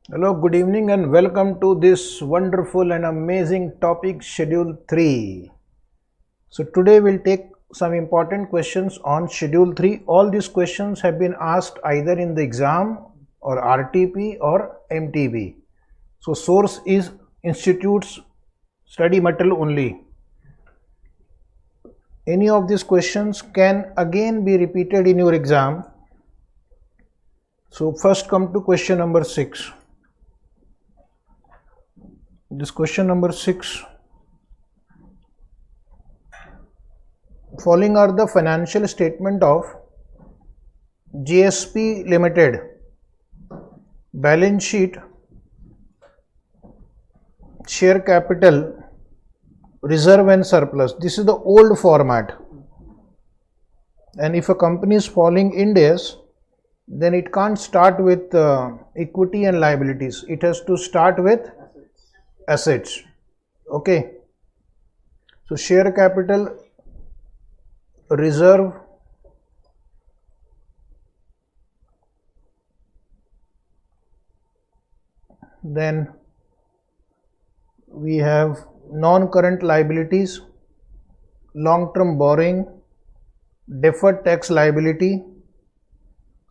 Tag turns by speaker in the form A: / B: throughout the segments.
A: Hello, good evening and welcome to this wonderful and amazing topic Schedule 3. So today we'll take some important questions on Schedule 3. All these questions have been asked either in the exam or RTP or MTB. So source is Institute's study material only. Any of these questions can again be repeated in your exam. So first come to question number 6. This question number 6. Following are the financial statement of JSP Limited. Balance sheet, share capital, reserve and surplus. This is the old format. And if a company is following Ind AS, then it can't start with equity and liabilities. It has to start with assets. Okay. So share capital, reserve, then we have non-current liabilities, long-term borrowing, deferred tax liability.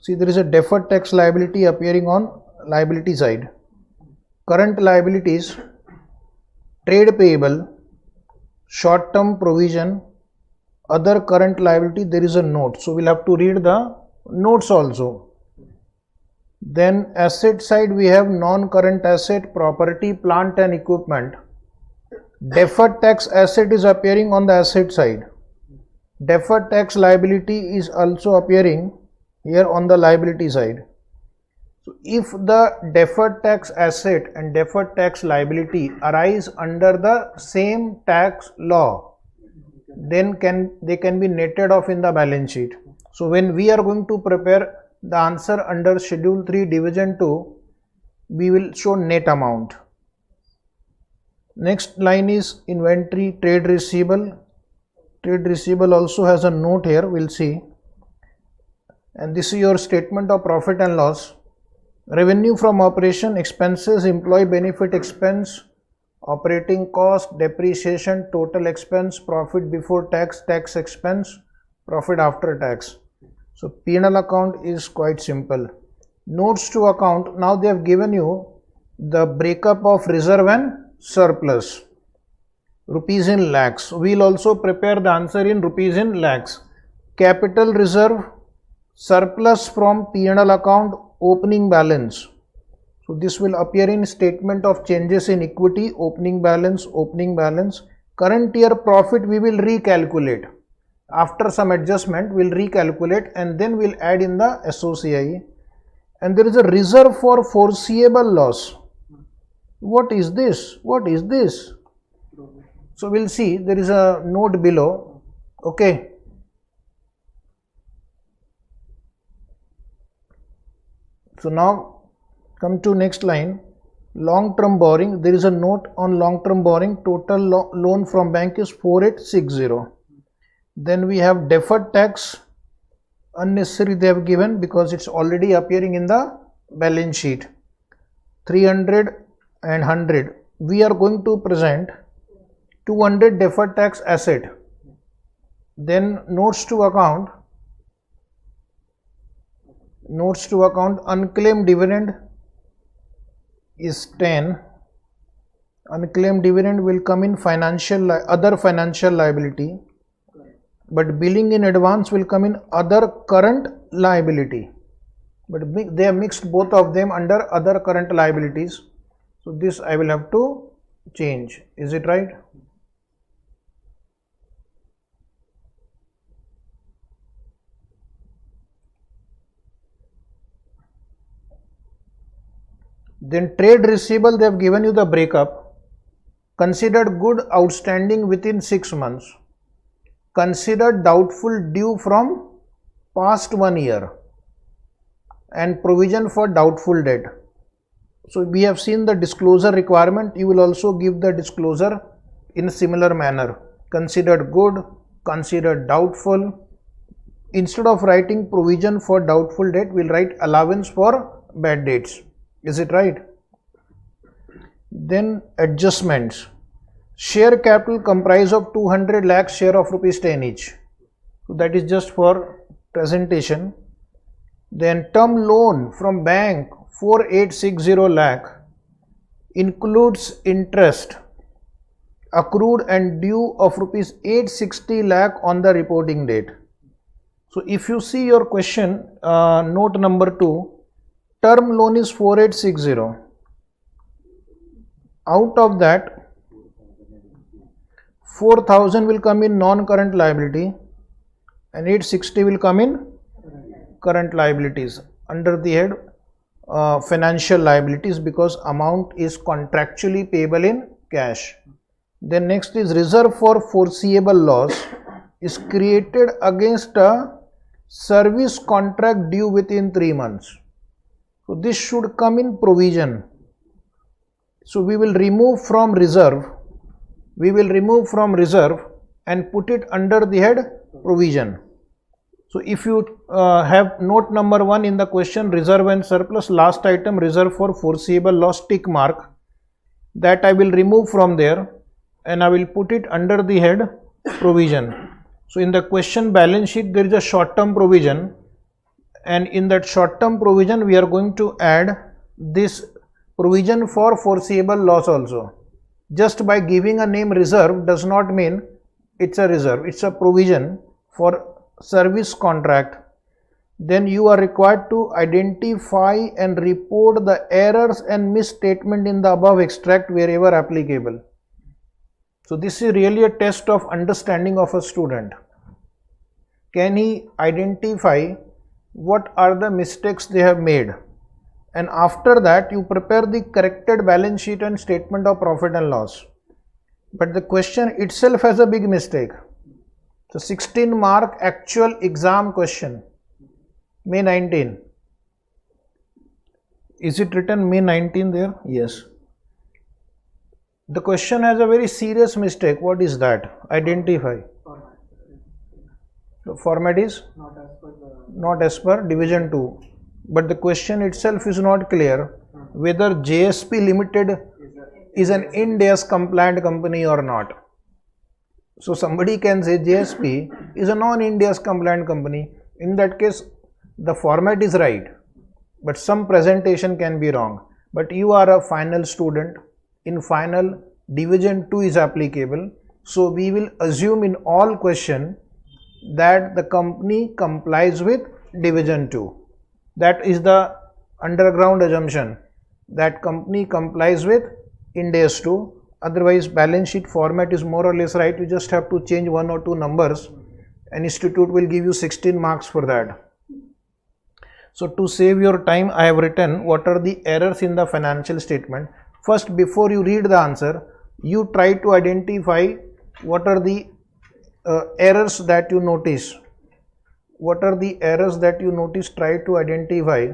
A: See, there is a deferred tax liability appearing on liability side. Current liabilities, trade payable, short-term provision, other current liability, there is a note. So we'll have to read the notes also. Then asset side we have non-current asset, property, plant and equipment. Deferred tax asset is appearing on the asset side. Deferred tax liability is also appearing here on the liability side. So if the deferred tax asset and deferred tax liability arise under the same tax law, then they can be netted off in the balance sheet. So when we are going to prepare the answer under Schedule 3 Division 2, we will show net amount. Next line is inventory, trade receivable. Trade receivable also has a note here, we'll see. And this is your statement of profit and loss. Revenue from operation, expenses, employee benefit expense, operating cost, depreciation, total expense, profit before tax, tax expense, profit after tax. So P&L account is quite simple. Notes to account, now they have given you the breakup of reserve and surplus. Rupees in lakhs. We will also prepare the answer in rupees in lakhs. Capital reserve, surplus from P&L account, opening balance. So this will appear in statement of changes in equity, opening balance, opening balance. Current year profit we will recalculate. After some adjustment we will recalculate and then we will add in the SOCI. And there is a reserve for foreseeable loss. What is this? What is this? So we will see, there is a note below. Okay. So now come to next line, long-term borrowing. There is a note on long-term borrowing. Total loan from bank is 4860. Then we have deferred tax, unnecessary they have given because it's already appearing in the balance sheet. 300 and 100. We are going to present 200 deferred tax asset. Then notes to account. Notes to account, unclaimed dividend is 10. Unclaimed dividend will come in other financial liability, but billing in advance will come in other current liability. But they have mixed both of them under other current liabilities. So this I will have to change. Is it right? Then trade receivable, they have given you the breakup. Considered good outstanding within 6 months. Considered doubtful due from past 1 year. And provision for doubtful debt. So we have seen the disclosure requirement. You will also give the disclosure in a similar manner. Considered good, considered doubtful. Instead of writing provision for doubtful debt, we will write allowance for bad debts. Is it right? Then adjustments. Share capital comprise of 200 lakh share of rupees 10 each. So that is just for presentation. Then term loan from bank 4860 lakh includes interest accrued and due of rupees 860 lakh on the reporting date. So if you see your question, note number 2, term loan is 4860. Out of that, 4000 will come in non-current liability and 860 will come in current liabilities under the head financial liabilities, because amount is contractually payable in cash. Then next is reserve for foreseeable loss is created against a service contract due within 3 months. So this should come in provision. So we will remove from reserve. And put it under the head provision. So if you have note number 1 in the question, reserve and surplus, last item reserve for foreseeable loss, tick mark, that I will remove from there and I will put it under the head provision. So in the question balance sheet there is a short term provision, and in that short term provision we are going to add this provision for foreseeable loss also. Just by giving a name reserve does not mean it's a reserve, it's a provision for service contract. Then you are required to identify and report the errors and misstatement in the above extract wherever applicable. So this is really a test of understanding of a student. Can he identify what are the mistakes they have made? And after that you prepare the corrected balance sheet and statement of profit and loss. But the question itself has a big mistake. So 16 mark actual exam question, May 19. Is it written May 19 there? Yes. The question has a very serious mistake. What is that? Identify. The format is not as per division 2. But the question itself is not clear whether JSP Limited is an Ind AS compliant company or not. So somebody can say JSP is a non-Ind AS compliant company. In that case, the format is right, but some presentation can be wrong. But you are a final student. In final, division 2 is applicable. So we will assume in all question that the company complies with division 2. That is the underground assumption, that company complies with Ind AS 2. Otherwise balance sheet format is more or less right. You just have to change 1 or 2 numbers and institute will give you 16 marks for that. So to save your time, I have written what are the errors in the financial statement. First, before you read the answer, you try to identify what are the errors that you notice. What are the errors that you notice? Try to identify.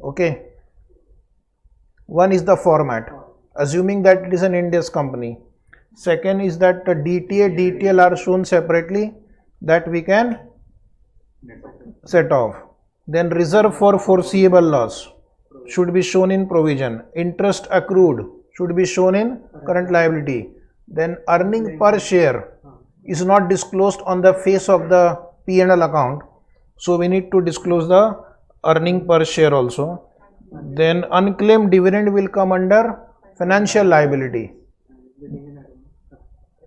A: Okay. One is the format, assuming that it is an Ind AS company. Second is that the DTA, DTL are shown separately, that we can set off. Then reserve for foreseeable loss should be shown in provision. Interest accrued should be shown in current liability. Then earning per share is not disclosed on the face of the P&L account, so we need to disclose the earning per share also. Then unclaimed dividend will come under financial liability,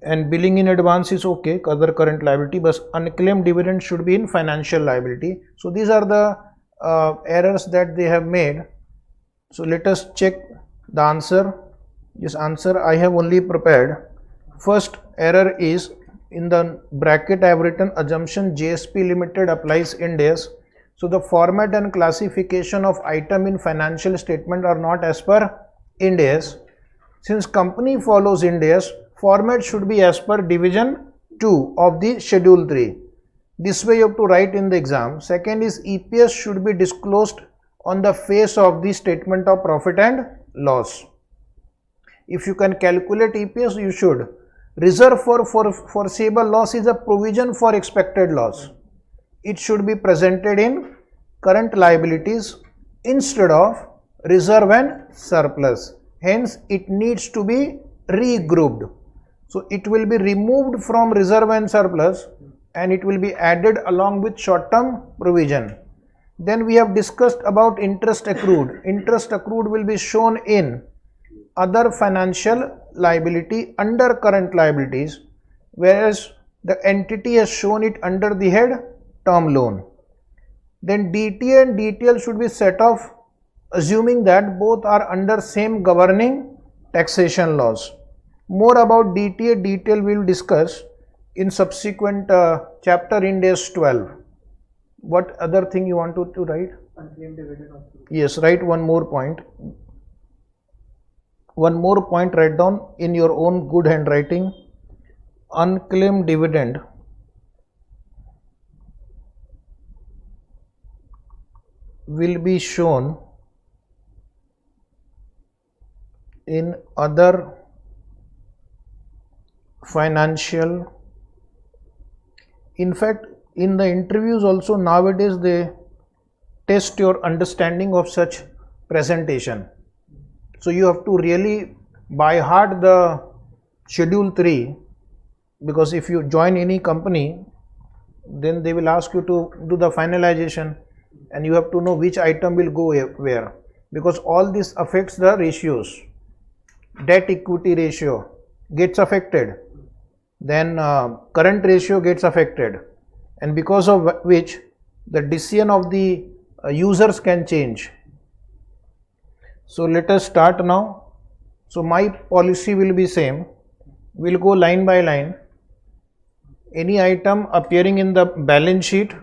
A: and billing in advance is okay, other current liability, but unclaimed dividend should be in financial liability. So these are the errors that they have made. So let us check the answer. This answer I have only prepared. First error is, in the bracket I have written assumption JSP Limited applies Ind AS. So the format and classification of item in financial statement are not as per Ind AS. Since company follows Ind AS, format should be as per division 2 of the schedule 3. This way you have to write in the exam. Second is EPS should be disclosed on the face of the statement of profit and loss. If you can calculate EPS, you should. Reserve for foreseeable loss is a provision for expected loss. It should be presented in current liabilities instead of reserve and surplus. hence it needs to be regrouped. So it will be removed from reserve and surplus and it will be added along with short term provision. Then we have discussed about interest accrued. Interest accrued will be shown in other financial liability under current liabilities, whereas the entity has shown it under the head term loan. Then DTA and DTL should be set off, assuming that both are under same governing taxation laws. More about DTA, DTL we will discuss in subsequent chapter in days 12. What other thing you want to write?
B: Unclaimed dividend also.
A: Yes, write one more point. One more point, write down in your own good handwriting. Unclaimed dividend will be shown in other financial. In fact, in the interviews also nowadays they test your understanding of such presentation. So you have to really by heart the schedule 3, because if you join any company then they will ask you to do the finalization and you have to know which item will go where, because all this affects the ratios. Debt equity ratio gets affected, then current ratio gets affected, and because of which the decision of the users can change. So let us start now. So my policy will be same. We'll go line by line. Any item appearing in the balance sheet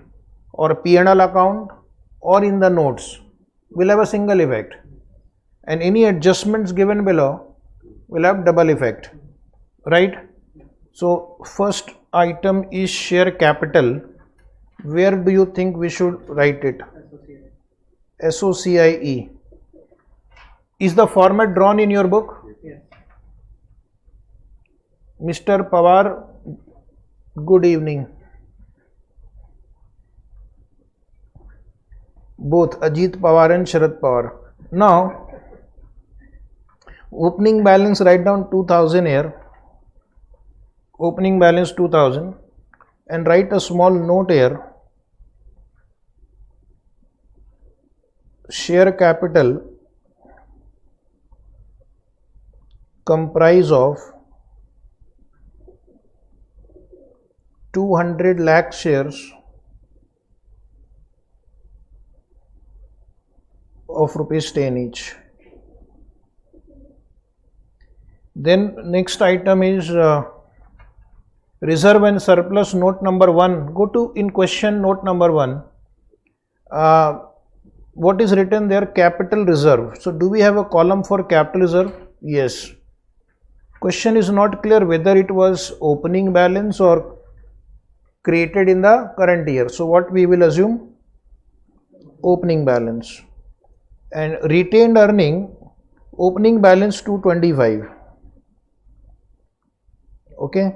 A: or P&L account or in the notes will have a single effect, and any adjustments given below will have double effect, right? So first item is share capital. Where do you think we should write it? SOCIE. Is the format drawn in your book?
B: Yes.
A: Mr. Pawar, good evening. Both Ajit Pawar and Sharad Pawar. Now, opening balance, write down 2000 here. Opening balance 2000 and write a small note here. Share capital comprise of 200 lakh shares of ₹10 each. Then next item is reserve and surplus, note number 1. Go to in question note number 1. What is written there? Capital reserve. So do we have a column for capital reserve? Yes. Question is not clear whether it was opening balance or created in the current year. So what we will assume? Opening balance. And retained earning, opening balance 225. Okay.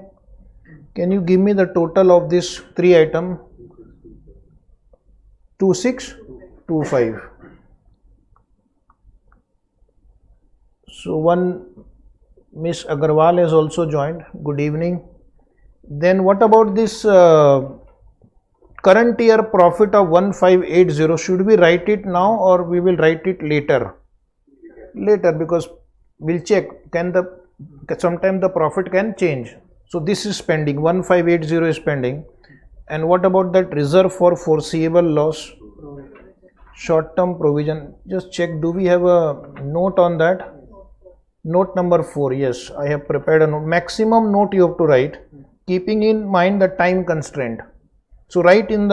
A: Can you give me the total of this 3 item? 2625. So one Miss Agarwal has also joined. Good evening. Then what about this current year profit of 1580? Should we write it now or we will write it later? Later, because we'll check. Sometimes the profit can change. So this is pending. 1580 is pending. And what about that reserve for foreseeable loss? Short term provision. Just check. Do we have a note on that? Note number 4. Yes, I have prepared a note. Maximum note you have to write, keeping in mind the time constraint. So write in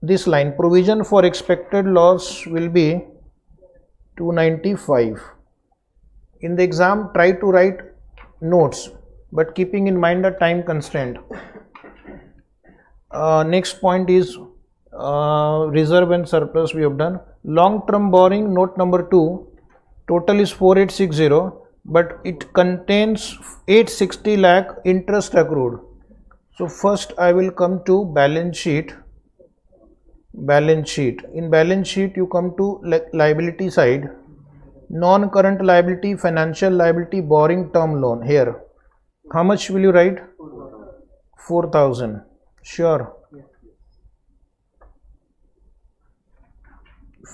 A: this line, provision for expected loss will be 295. In the exam, try to write notes, but keeping in mind the time constraint. Next point is reserve and surplus we have done. Long term borrowing, note number 2. Total is 4860, but it contains 860 lakh interest accrued. So first I will come to balance sheet. Balance sheet. In balance sheet you come to liability side. Non-current liability, financial liability, borrowing, term loan. Here, how much will you write? 4,000. Sure.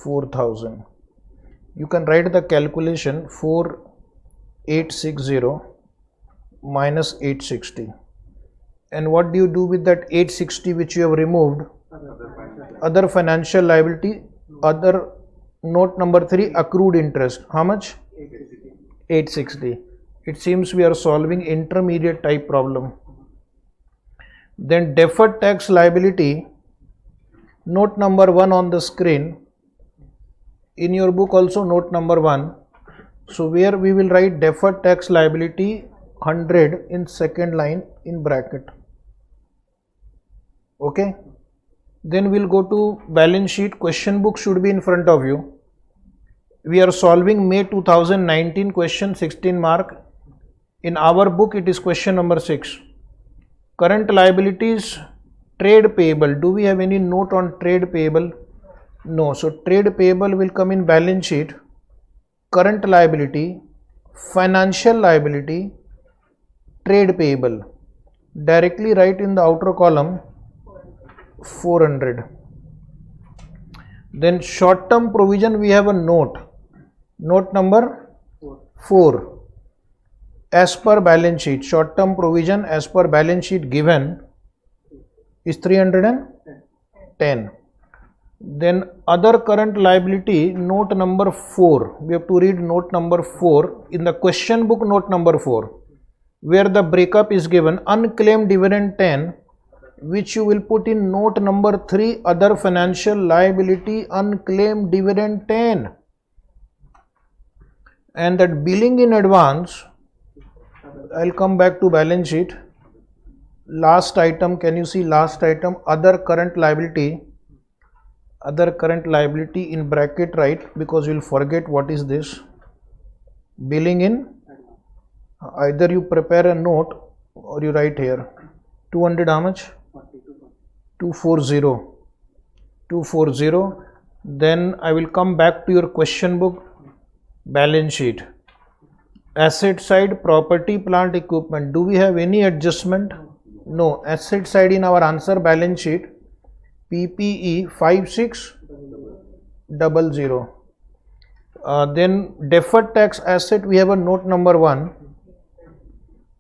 A: 4,000. You can write the calculation 4860 minus 860. And what do you do with that 860 which you have removed? Other financial liability, other note number 3, accrued interest. How much? 860. It seems we are solving intermediate type problem. Then deferred tax liability, note number 1 on the screen. In your book also note number 1. So where we will write deferred tax liability 100 in second line in bracket. Okay. Then we'll go to balance sheet. Question book should be in front of you. We are solving May 2019 question, 16 mark. In our book it is question number 6. Current liabilities, trade payable. Do we have any note on trade payable? No. So trade payable will come in balance sheet. Current liability, financial liability, trade payable. Directly write in the outer column 400. Then short term provision, we have a note. Note number 4. As per balance sheet, short term provision as per balance sheet given is 310. Then other current liability, note number 4. We have to read note number 4 in the question book, note number 4, where the breakup is given. Unclaimed dividend 10, which you will put in note number 3, other financial liability, unclaimed dividend 10. And that billing in advance, I'll come back to balance sheet. Last item, can you see last item, other current liability, other current liability in bracket, right? Because you'll forget what is this. Billing in, either you prepare a note or you write here. 200 how much? 240. 240. Then I will come back to your question book, balance sheet. Asset side, property, plant, equipment. Do we have any adjustment? No. Asset side in our answer balance sheet, PPE 5600. Then deferred tax asset, we have a note number 1,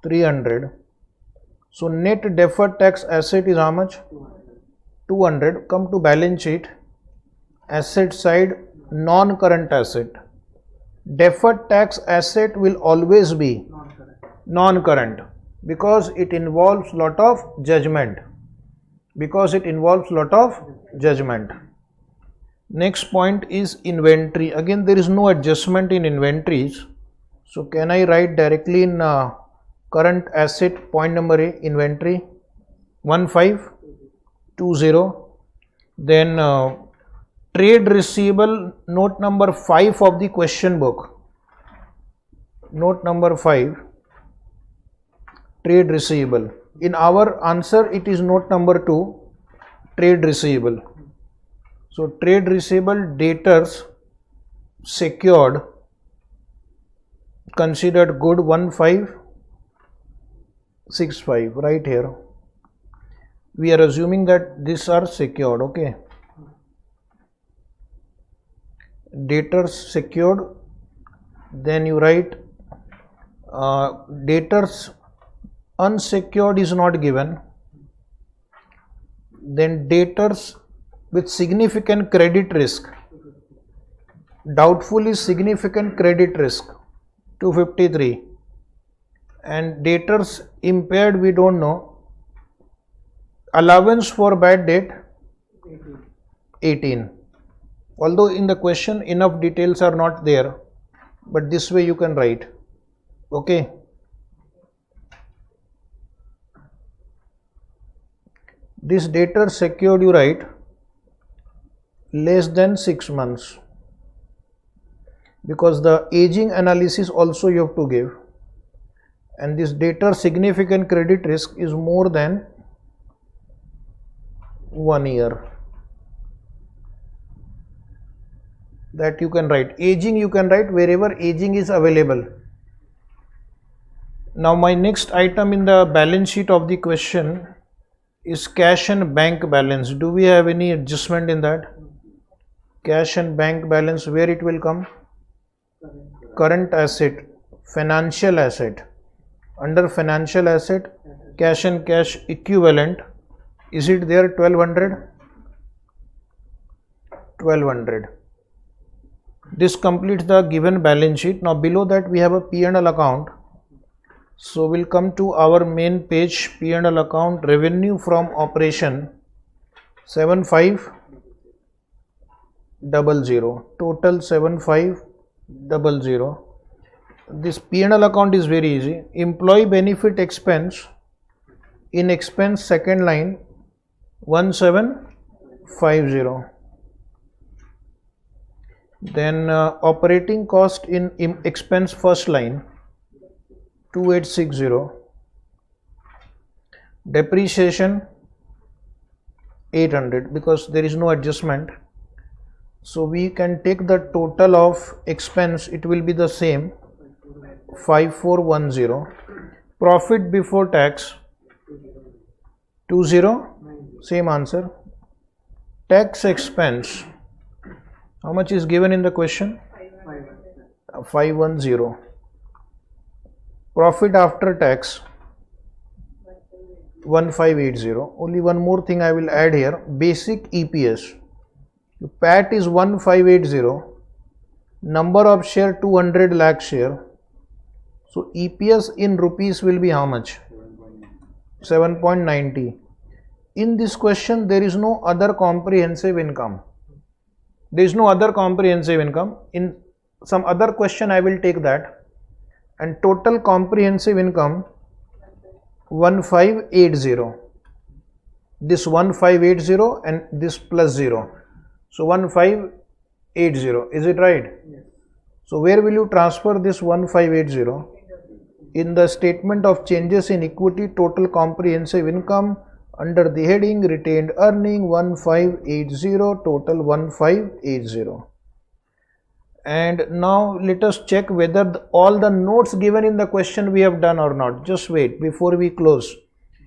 A: 300. So net deferred tax asset is how much? 200. Come to balance sheet. Asset side, non-current asset. Deferred tax asset will always be non-current because it involves lot of judgment. Next point is inventory. Again, there is no adjustment in inventories. So can I write directly in current asset point number A, inventory 1520. Then trade receivable, note number 5 of the question book. Note number 5, trade receivable. In our answer it is note number 2, trade receivable. So trade receivable, debtors secured, considered good 1565. Right here we are assuming that these are secured. Okay, debtors secured. Then you write debtors unsecured is not given. Then debtors with significant credit risk, doubtful is significant credit risk, 253. And debtors impaired, we don't know. Allowance for bad debt 18. Although in the question enough details are not there, but this way you can write. Okay. This debtor secured, you write less than 6 months, because the aging analysis also you have to give. And this debtor significant credit risk is more than 1 year. that you can write. Aging you can write wherever aging is available. Now my next item in the balance sheet of the question is cash and bank balance. Do we have any adjustment in that? Cash and bank balance, where it will come? Current asset, financial asset. Under financial asset, cash and cash equivalent, is it there? 1200. This completes the given balance sheet. Now below that we have a P&L account. So we'll come to our main page, P&L account, revenue from operation 7500, total 7500. This P&L account is very easy. Employee benefit expense, in expense second line 1750. Then operating cost in expense first line 2860. Depreciation 800, because there is no adjustment. So we can take the total of expense, it will be the same, 5410. Profit before tax 20, same answer. Tax expense, how much is given in the question? 510. Profit after tax 1580. Only one more thing I will add here, basic EPS. PAT is 1580, number of share 200 lakh share. So EPS in rupees will be how much? 7.90. In this question there is no other comprehensive income. There is no other comprehensive income. In some other question I will take that. And total comprehensive income 1580. This 1580 and this plus 0. So 1580. Is it right? Yes. So where will you transfer this 1580? In the statement of changes in equity, total comprehensive income, under the heading retained earning 1580, total 1580. And now let us check whether all the notes given in the question we have done or not. Just wait before we close.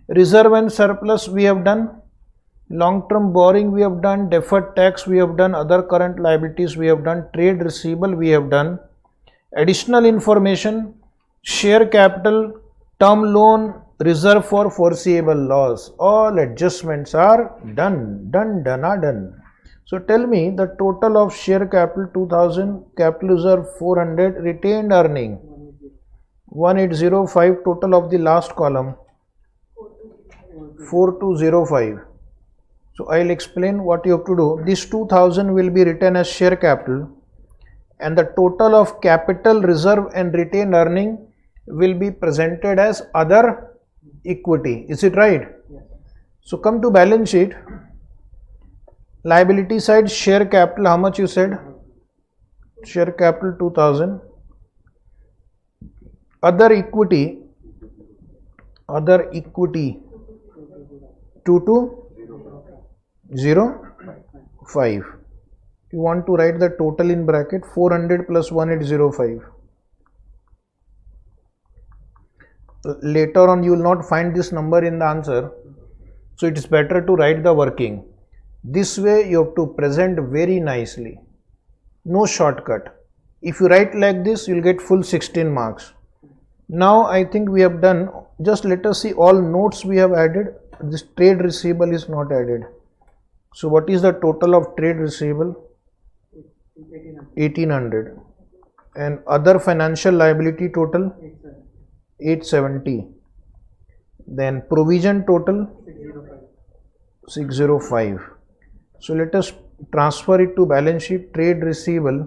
A: Reserve and surplus we have done, long term borrowing we have done, deferred tax we have done, other current liabilities we have done, trade receivable we have done. Additional information, share capital, term loan, reserve for foreseeable loss, all adjustments are done. So tell me the total of share capital 2000, capital reserve 400, retained earning 1805, total of the last column 4205. So I'll explain what you have to do. This 2000 will be written as share capital and the total of capital reserve and retained earning will be presented as other equity. Is it right? Yes. So come to balance sheet. Liability side, share capital, how much you said? Share capital 2000. Other equity 2205. You want to write the total in bracket 400 plus 1805. Later on you will not find this number in the answer, so it is better to write the working. This way you have to present very nicely, no shortcut. If you write like this you will get full 16 marks. Now I think we have done. Just let us see all notes we have added. This trade receivable is not added. So what is the total of trade receivable? 1800. And other financial liability total 870. Then provision total 605. So let us transfer it to balance sheet. Trade receivable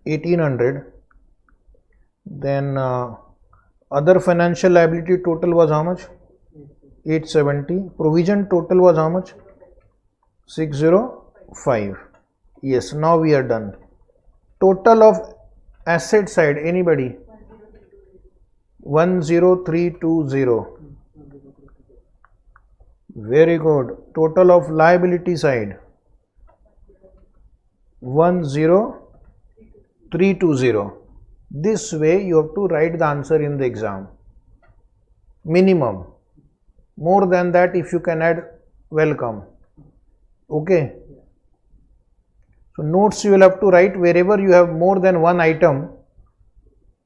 A: 1800. Then other financial liability total was how much? 870. Provision total was how much? 605. Yes, now we are done. Total of asset side, anybody? 10320. Very good. Total of liability side 10320. This way you have to write the answer in the exam. Minimum. More than that, if you can add, welcome. Okay. So notes you will have to write wherever you have more than one item.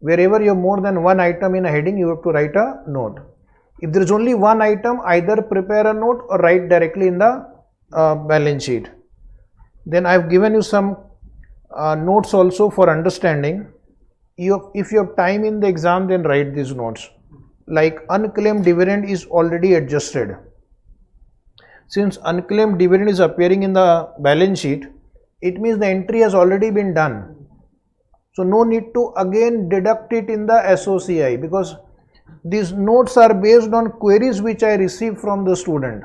A: Wherever you have more than one item in a heading, you have to write a note. If there is only one item, either prepare a note or write directly in the balance sheet. Then I have given you some notes also for understanding. If you have time in the exam, then write these notes. Like unclaimed dividend is already adjusted. Since unclaimed dividend is appearing in the balance sheet, it means the entry has already been done. So no need to again deduct it in the SOCI, because these notes are based on queries which I received from the student.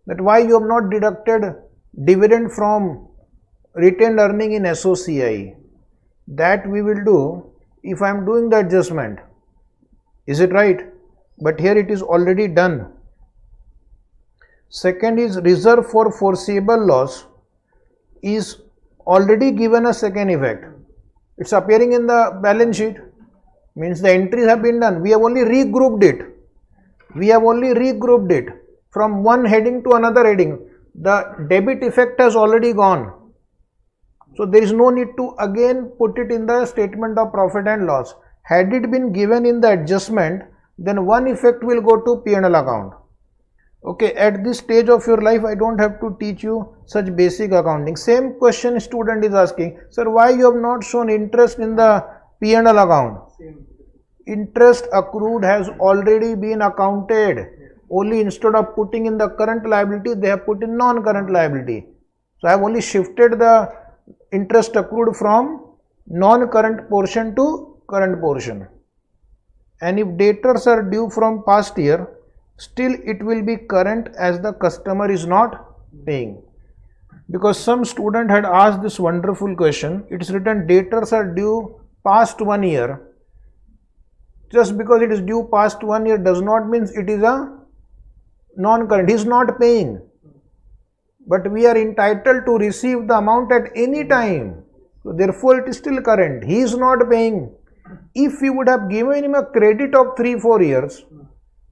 A: That why you have not deducted dividend from retained earning in SOCI. That we will do if I am doing the adjustment. Is it right? But here it is already done. Second is reserve for foreseeable loss is already given a second effect. It's appearing in the balance sheet. Means the entries have been done. We have only regrouped it. From one heading to another heading. The debit effect has already gone. So there is no need to again put it in the statement of profit and loss. Had it been given in the adjustment, then one effect will go to P&L account. Okay, at this stage of your life, I don't have to teach you such basic accounting. Same question student is asking, sir, why you have not shown interest in the P&L account? Interest accrued has already been accounted. Only instead of putting in the current liability, they have put in non-current liability. So I have only shifted the interest accrued from non-current portion to current portion. And if debtors are due from past year, still it will be current as the customer is not paying. Because some student had asked this wonderful question. It is written debtors are due past 1 year. Just because it is due past 1 year does not mean it is a non-current. He is not paying. But we are entitled to receive the amount at any time. So therefore it is still current. He is not paying. If we would have given him a credit of 3-4 years,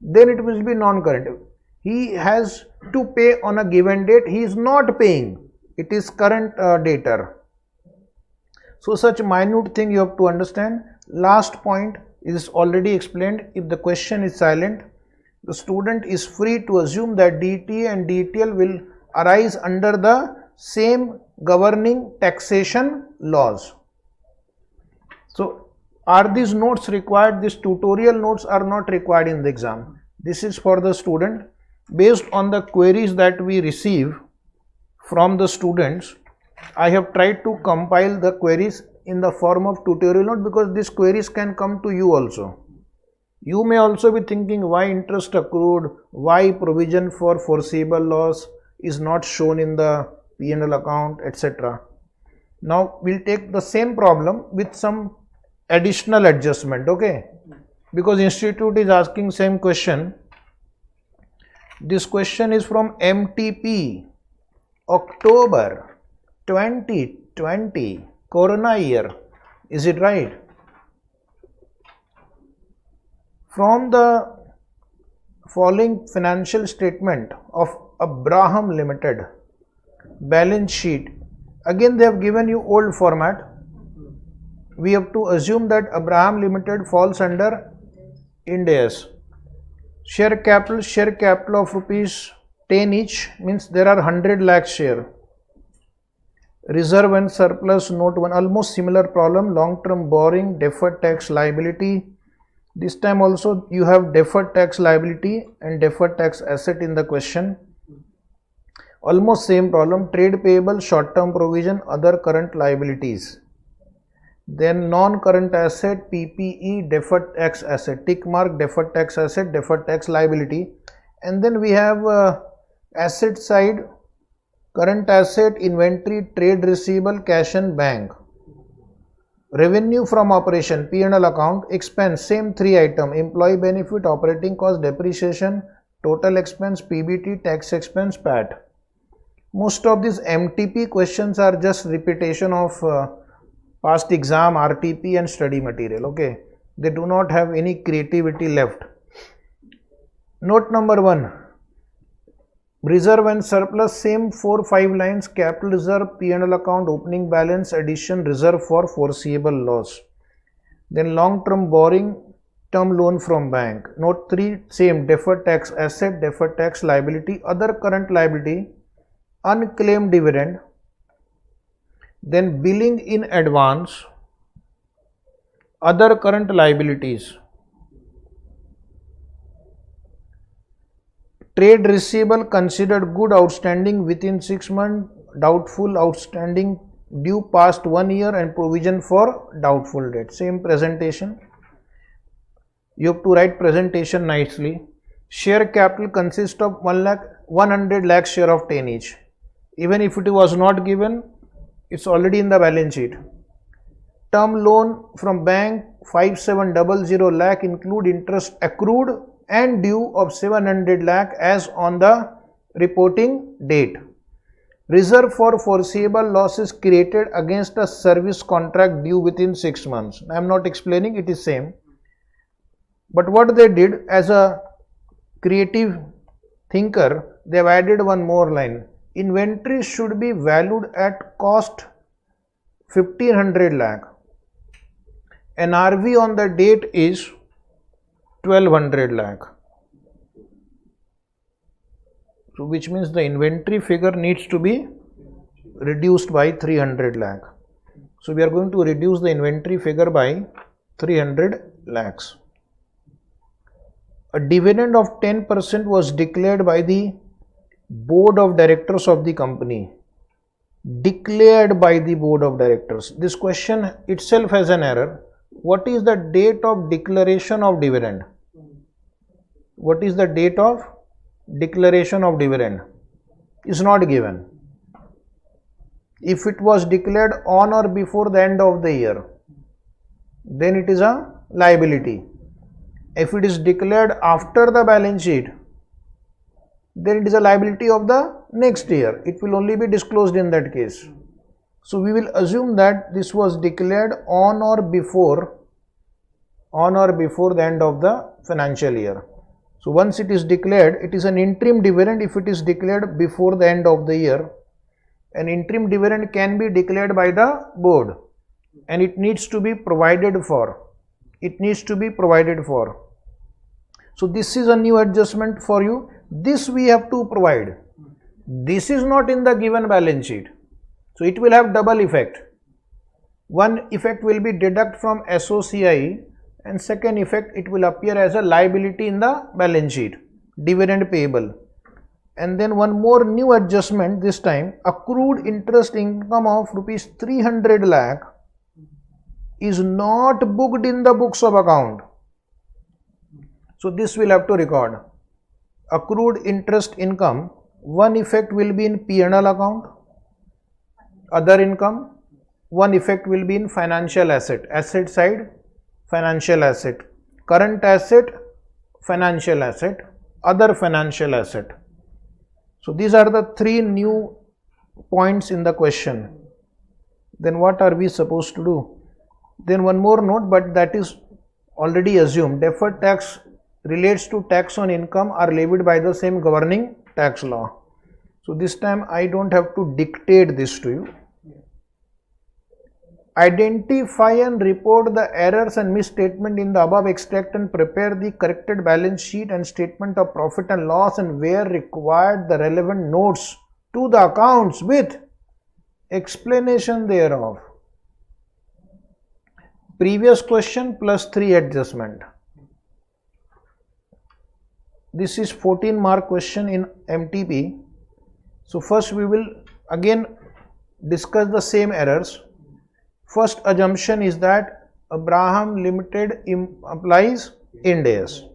A: then it will be non-current. He has to pay on a given date. He is not paying. It is current debtor. So such minute thing you have to understand. Last point is already explained. If the question is silent, the student is free to assume that DTA and DTL will arise under the same governing taxation laws. So are these notes required? These tutorial notes are not required in the exam. This is for the student. Based on the queries that we receive from the students, I have tried to compile the queries in the form of tutorial note, because these queries can come to you also. You may also be thinking why interest accrued, why provision for foreseeable loss is not shown in the P&L account, etc. Now we'll take the same problem with some additional adjustment, okay? Because institute is asking same question. This question is from MTP, October 2020, Corona year. Is it right? From the following financial statement of Abraham Limited, balance sheet, again they have given you old format. We have to assume that Abraham Limited falls under Ind AS. Share capital of rupees 10 each, means there are 100 lakh share. Reserve and surplus, note 1, almost similar problem. Long term borrowing, deferred tax liability. This time also you have deferred tax liability and deferred tax asset in the question. Almost same problem. Trade payable, short term provision, other current liabilities. Then non-current asset, PPE, deferred tax asset, tick mark, deferred tax asset, deferred tax liability. And then we have asset side, current asset, inventory, trade receivable, cash and bank. Revenue from operation, P&L account, expense, same three item, employee benefit, operating cost, depreciation, total expense, PBT, tax expense, PAT. Most of these MTP questions are just repetition of past exam, RTP and study material. Okay, they do not have any creativity left. Note number 1. Reserve and surplus, same 4-5 lines. Capital reserve, P&L account, opening balance, addition, reserve for foreseeable loss. Then long term borrowing, term loan from bank. Note 3, same, deferred tax asset, deferred tax liability, other current liability, unclaimed dividend. Then billing in advance, other current liabilities. Trade receivable considered good outstanding within 6 months, doubtful outstanding due past 1 year, and provision for doubtful debt. Same presentation. You have to write presentation nicely. Share capital consists of 100 lakh share of 10 each. Even if it was not given, it's already in the balance sheet. Term loan from bank 5700 lakh include interest accrued and due of 700 lakh as on the reporting date. Reserve for foreseeable losses created against a service contract due within 6 months. I am not explaining, it is same. But what they did as a creative thinker, they have added one more line. Inventory should be valued at cost 1500 lakh. NRV on the date is 1200 lakh. So which means the inventory figure needs to be reduced by 300 lakh. So we are going to reduce the inventory figure by 300 lakhs. A dividend of 10% was declared by the board of directors of the company. Declared by the board of directors. This question itself has an error. What is the date of declaration of dividend? What is the date of declaration of dividend? Is not given. If it was declared on or before the end of the year, then it is a liability. If it is declared after the balance sheet, then it is a liability of the next year. It will only be disclosed in that case. So we will assume that this was declared on or before the end of the financial year. So once it is declared, it is an interim dividend if it is declared before the end of the year. An interim dividend can be declared by the board and it needs to be provided for. It needs to be provided for. So this is a new adjustment for you. This we have to provide. This is not in the given balance sheet. So it will have double effect. One effect will be deduct from SOCI and second effect it will appear as a liability in the balance sheet, dividend payable. And then one more new adjustment, this time accrued interest income of rupees 300 lakh is not booked in the books of account. So this will have to record. Accrued interest income, one effect will be in P&L account, other income, one effect will be in financial asset, asset side, financial asset, current asset, financial asset, other financial asset. So these are the three new points in the question. Then what are we supposed to do? Then one more note, but that is already assumed. Deferred tax relates to tax on income are levied by the same governing tax law. So this time I don't have to dictate this to you. Identify and report the errors and misstatement in the above extract and prepare the corrected balance sheet and statement of profit and loss, and where required the relevant notes to the accounts with explanation thereof. Previous question plus 3 adjustment. This is 14 mark question in MTP. So first we will again discuss the same errors. First assumption is that Abraham Limited applies Ind AS.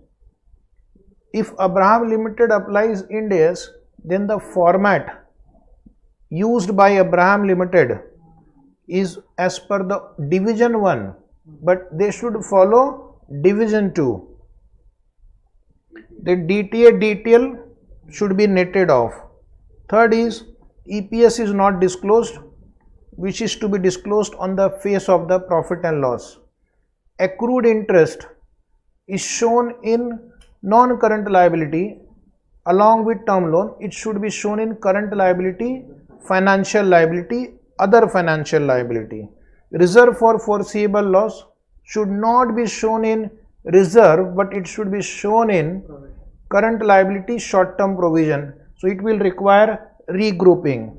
A: If Abraham Limited applies Ind AS, then the format used by Abraham Limited is as per the division 1, but they should follow division 2. The DTA DTL should be netted off. Third is EPS is not disclosed, which is to be disclosed on the face of the profit and loss. Accrued interest is shown in non-current liability along with term loan. It should be shown in current liability, financial liability, other financial liability. Reserve for foreseeable loss should not be shown in reserve, but it should be shown in current liability, short-term provision. So it will require regrouping.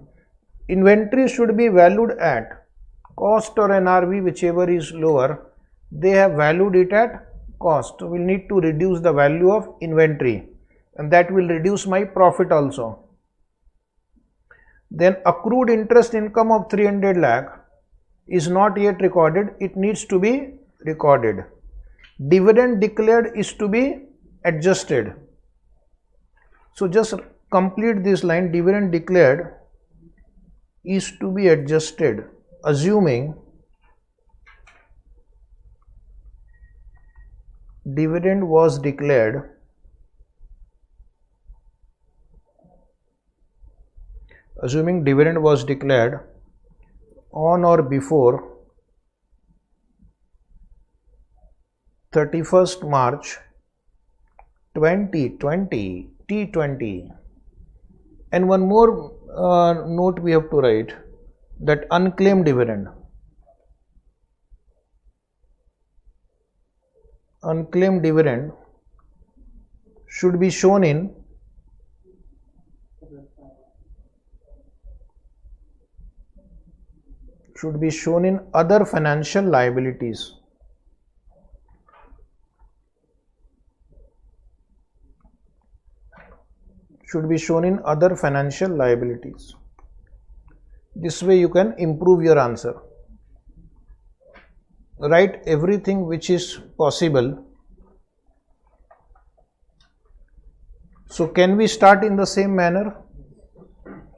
A: Inventory should be valued at cost or NRV, whichever is lower. They have valued it at cost. So we'll need to reduce the value of inventory, and that will reduce my profit also. Then accrued interest income of 300 lakh is not yet recorded. It needs to be recorded. Dividend declared is to be adjusted. So just complete this line. Dividend declared is to be adjusted, assuming dividend was declared on or before 31st March 2020 T20. And one more note we have to write, that unclaimed dividend should be shown in other financial liabilities. This way you can improve your answer. Write everything which is possible. So can we start in the same manner?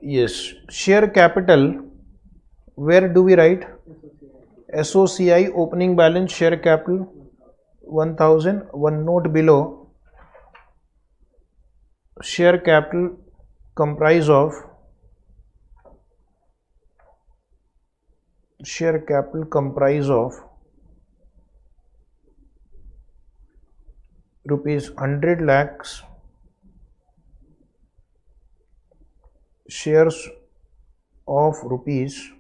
A: Yes. Share capital, where do we write? SOCI, opening balance, share capital 1000. One note below, share capital comprise of rupees 100 lakhs shares of rupees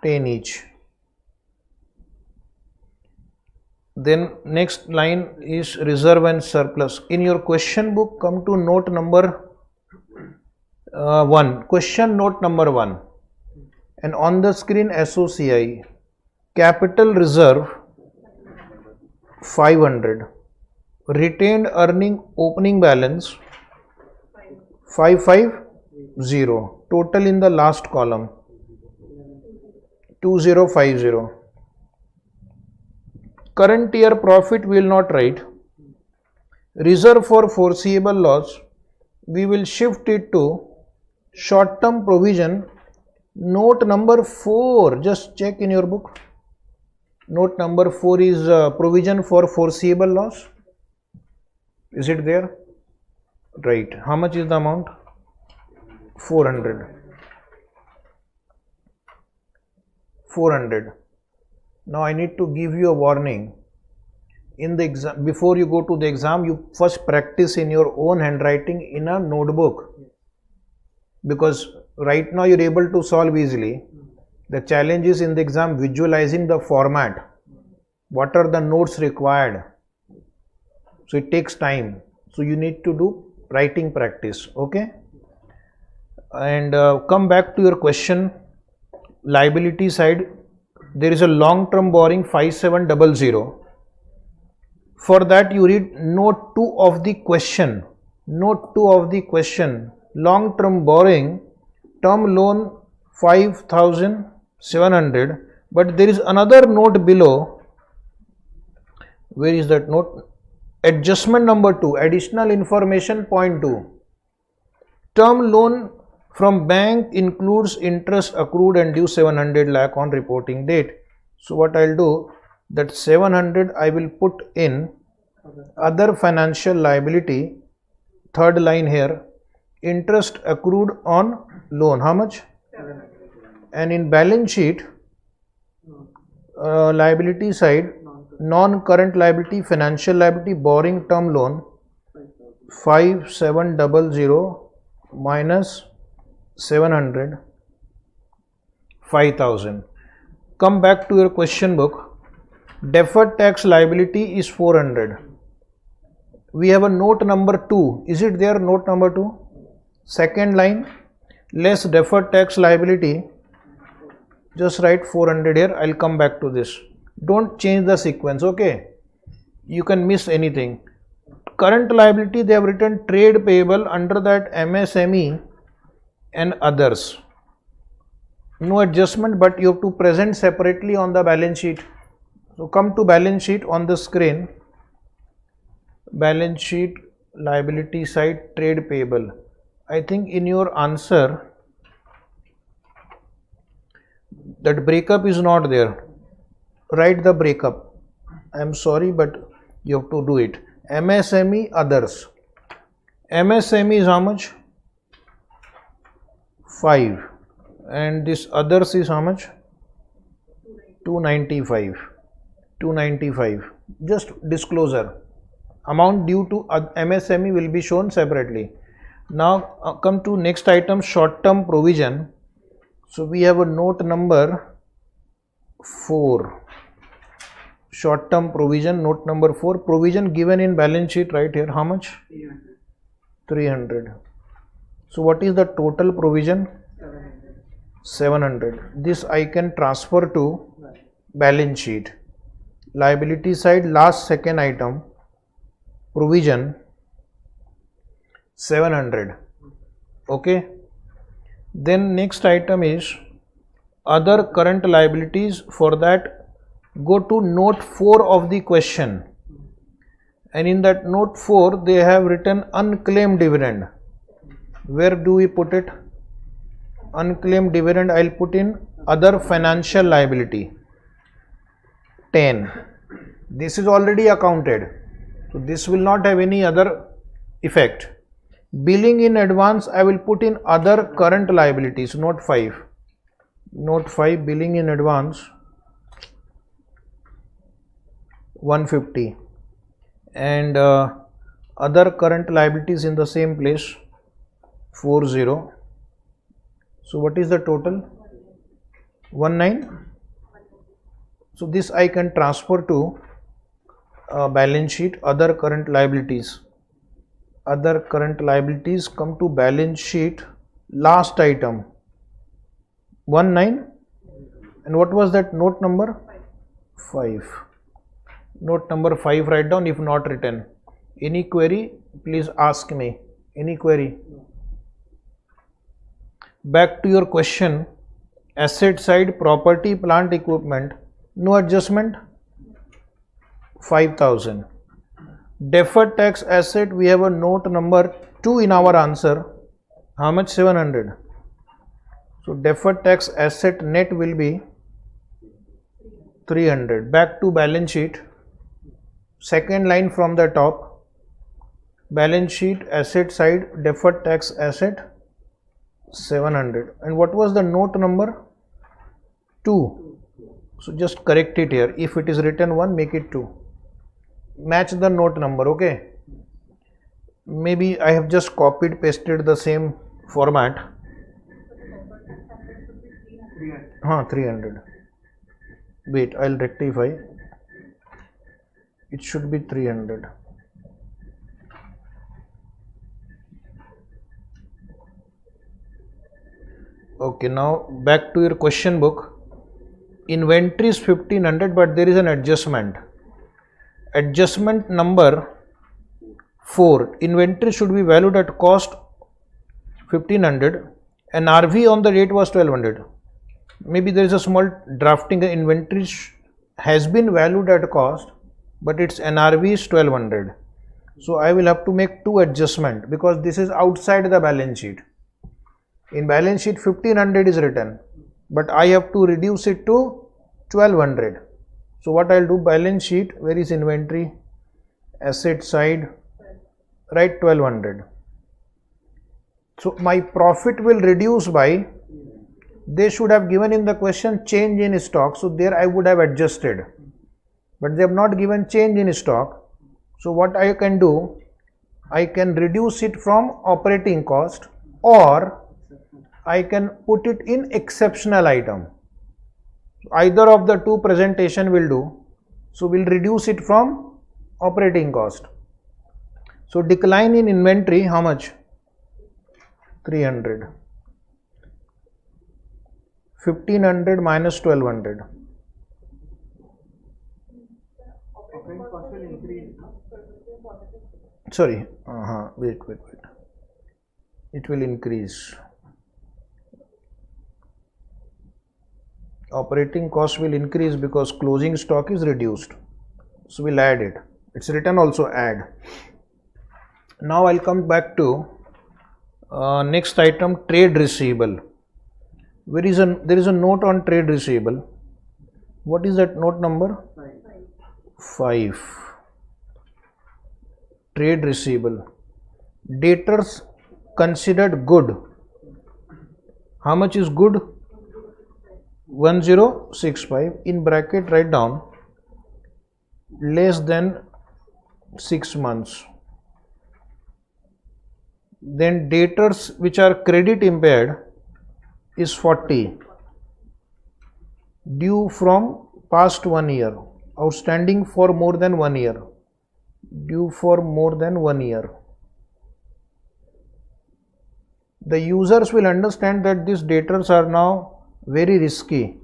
A: 10 each. Then next line is reserve and surplus. In your question book, come to note number 1, question note number 1, and on the screen SOCI, capital reserve 500, retained earning opening balance 550, total in the last column 2050. Current year profit we will not write. Reserve for foreseeable loss, we will shift it to short term provision. Note number 4, just check in your book. Note number 4 is provision for foreseeable loss. Is it there? Right. How much is the amount? 400. Now I need to give you a warning. In the exam, before you go to the exam, you first practice in your own handwriting in a notebook, because right now you're able to solve easily. The challenge is in the exam visualizing the format. What are the notes required? So it takes time. So you need to do writing practice. Okay. And come back to your question. Liability side, there is a long term borrowing 5700. For that you read note 2 of the question. Note 2 of the question. Long term borrowing, term loan 5700, but there is another note below. Where is that note? Adjustment number 2, additional information point 2. Term loan from bank includes interest accrued and due 700 lakh on reporting date. So what I'll do, that 700 I will put in other financial liability, third line here, interest accrued on loan, how much? And in balance sheet, liability side, non-current liability, financial liability, borrowing term loan, 5700 minus 700, 5000. Come back to your question book. Deferred tax liability is 400. We have a note number 2. Is it there, note number 2? Second line, less deferred tax liability. Just write 400 here. I'll come back to this. Don't change the sequence, okay? You can miss anything. Current liability, they have written trade payable, under that MSME and others. No adjustment, but you have to present separately on the balance sheet. So come to balance sheet on the screen. Balance sheet, liability side, trade payable. I think in your answer that breakup is not there. Write the breakup. I am sorry, but you have to do it. MSME, others. MSME is how much? 5. And this others is how much? 295. 295. Just disclosure. Amount due to MSME will be shown separately. Now come to next item, short term provision. So we have a note number 4. Short term provision, note number 4. Provision given in balance sheet right here. How much? 300. So what is the total provision? 700. This I can transfer to balance sheet. Liability side, last second item, provision 700. Okay. Then next item is other current liabilities. For that, go to note 4 of the question, and in that note 4 they have written unclaimed dividend. Where do we put it? Unclaimed dividend, I'll put in other financial liability 10. This is already accounted, so this will not have any other effect. Billing in advance, I will put in other current liabilities, note 5. Note 5, billing in advance 150, and other current liabilities in the same place 40. So what is the total? 19. So this I can transfer to balance sheet, other current liabilities. Other current liabilities, come to balance sheet, last item 19, and what was that note number? 5. Note number 5 write down if not written. Any query, please ask me. Any query? Back to your question. Asset side, property, plant, equipment, no adjustment, 5000. Deferred tax asset, we have a note number 2 in our answer. How much? 700. So deferred tax asset net will be 300. Back to balance sheet. Second line from the top. Balance sheet, asset side, deferred tax asset 700. And what was the note number? 2. So just correct it here. If it is written 1, make it 2. Match the note number, okay? Maybe I have just copied pasted the same format. 300. Wait, I'll rectify. It should be 300. Okay, now back to your question book. Inventory is 1500, but there is an adjustment. Adjustment number 4. Inventory should be valued at cost 1500 and RV on the date was 1200. Maybe there is a small drafting. Inventory has been valued at cost, but its NRV is 1200. So I will have to make 2 adjustment because this is outside the balance sheet. In balance sheet 1500 is written, but I have to reduce it to 1200. So what I'll do, balance sheet, where is inventory? Asset side, write 1200. So my profit will reduce by, they should have given in the question change in stock, so there I would have adjusted, but they have not given change in stock. So what I can do, I can reduce it from operating cost, or I can put it in exceptional item. Either of the two presentation will do. So we'll reduce it from operating cost. So decline in inventory, how much? 300. 1500 minus 1200. Sorry, wait. It will increase. Operating cost will increase because closing stock is reduced. So we'll add it. It's written also add. Now I'll come back to next item, trade receivable. There is a note on trade receivable. What is that note number? 5. Trade receivable. Debtors considered good. How much is good? 1065. In bracket write down less than 6 months. Then debtors which are credit impaired is 40, due from past 1 year, outstanding for more than 1 year, due for more than 1 year. The users will understand that these debtors are now very risky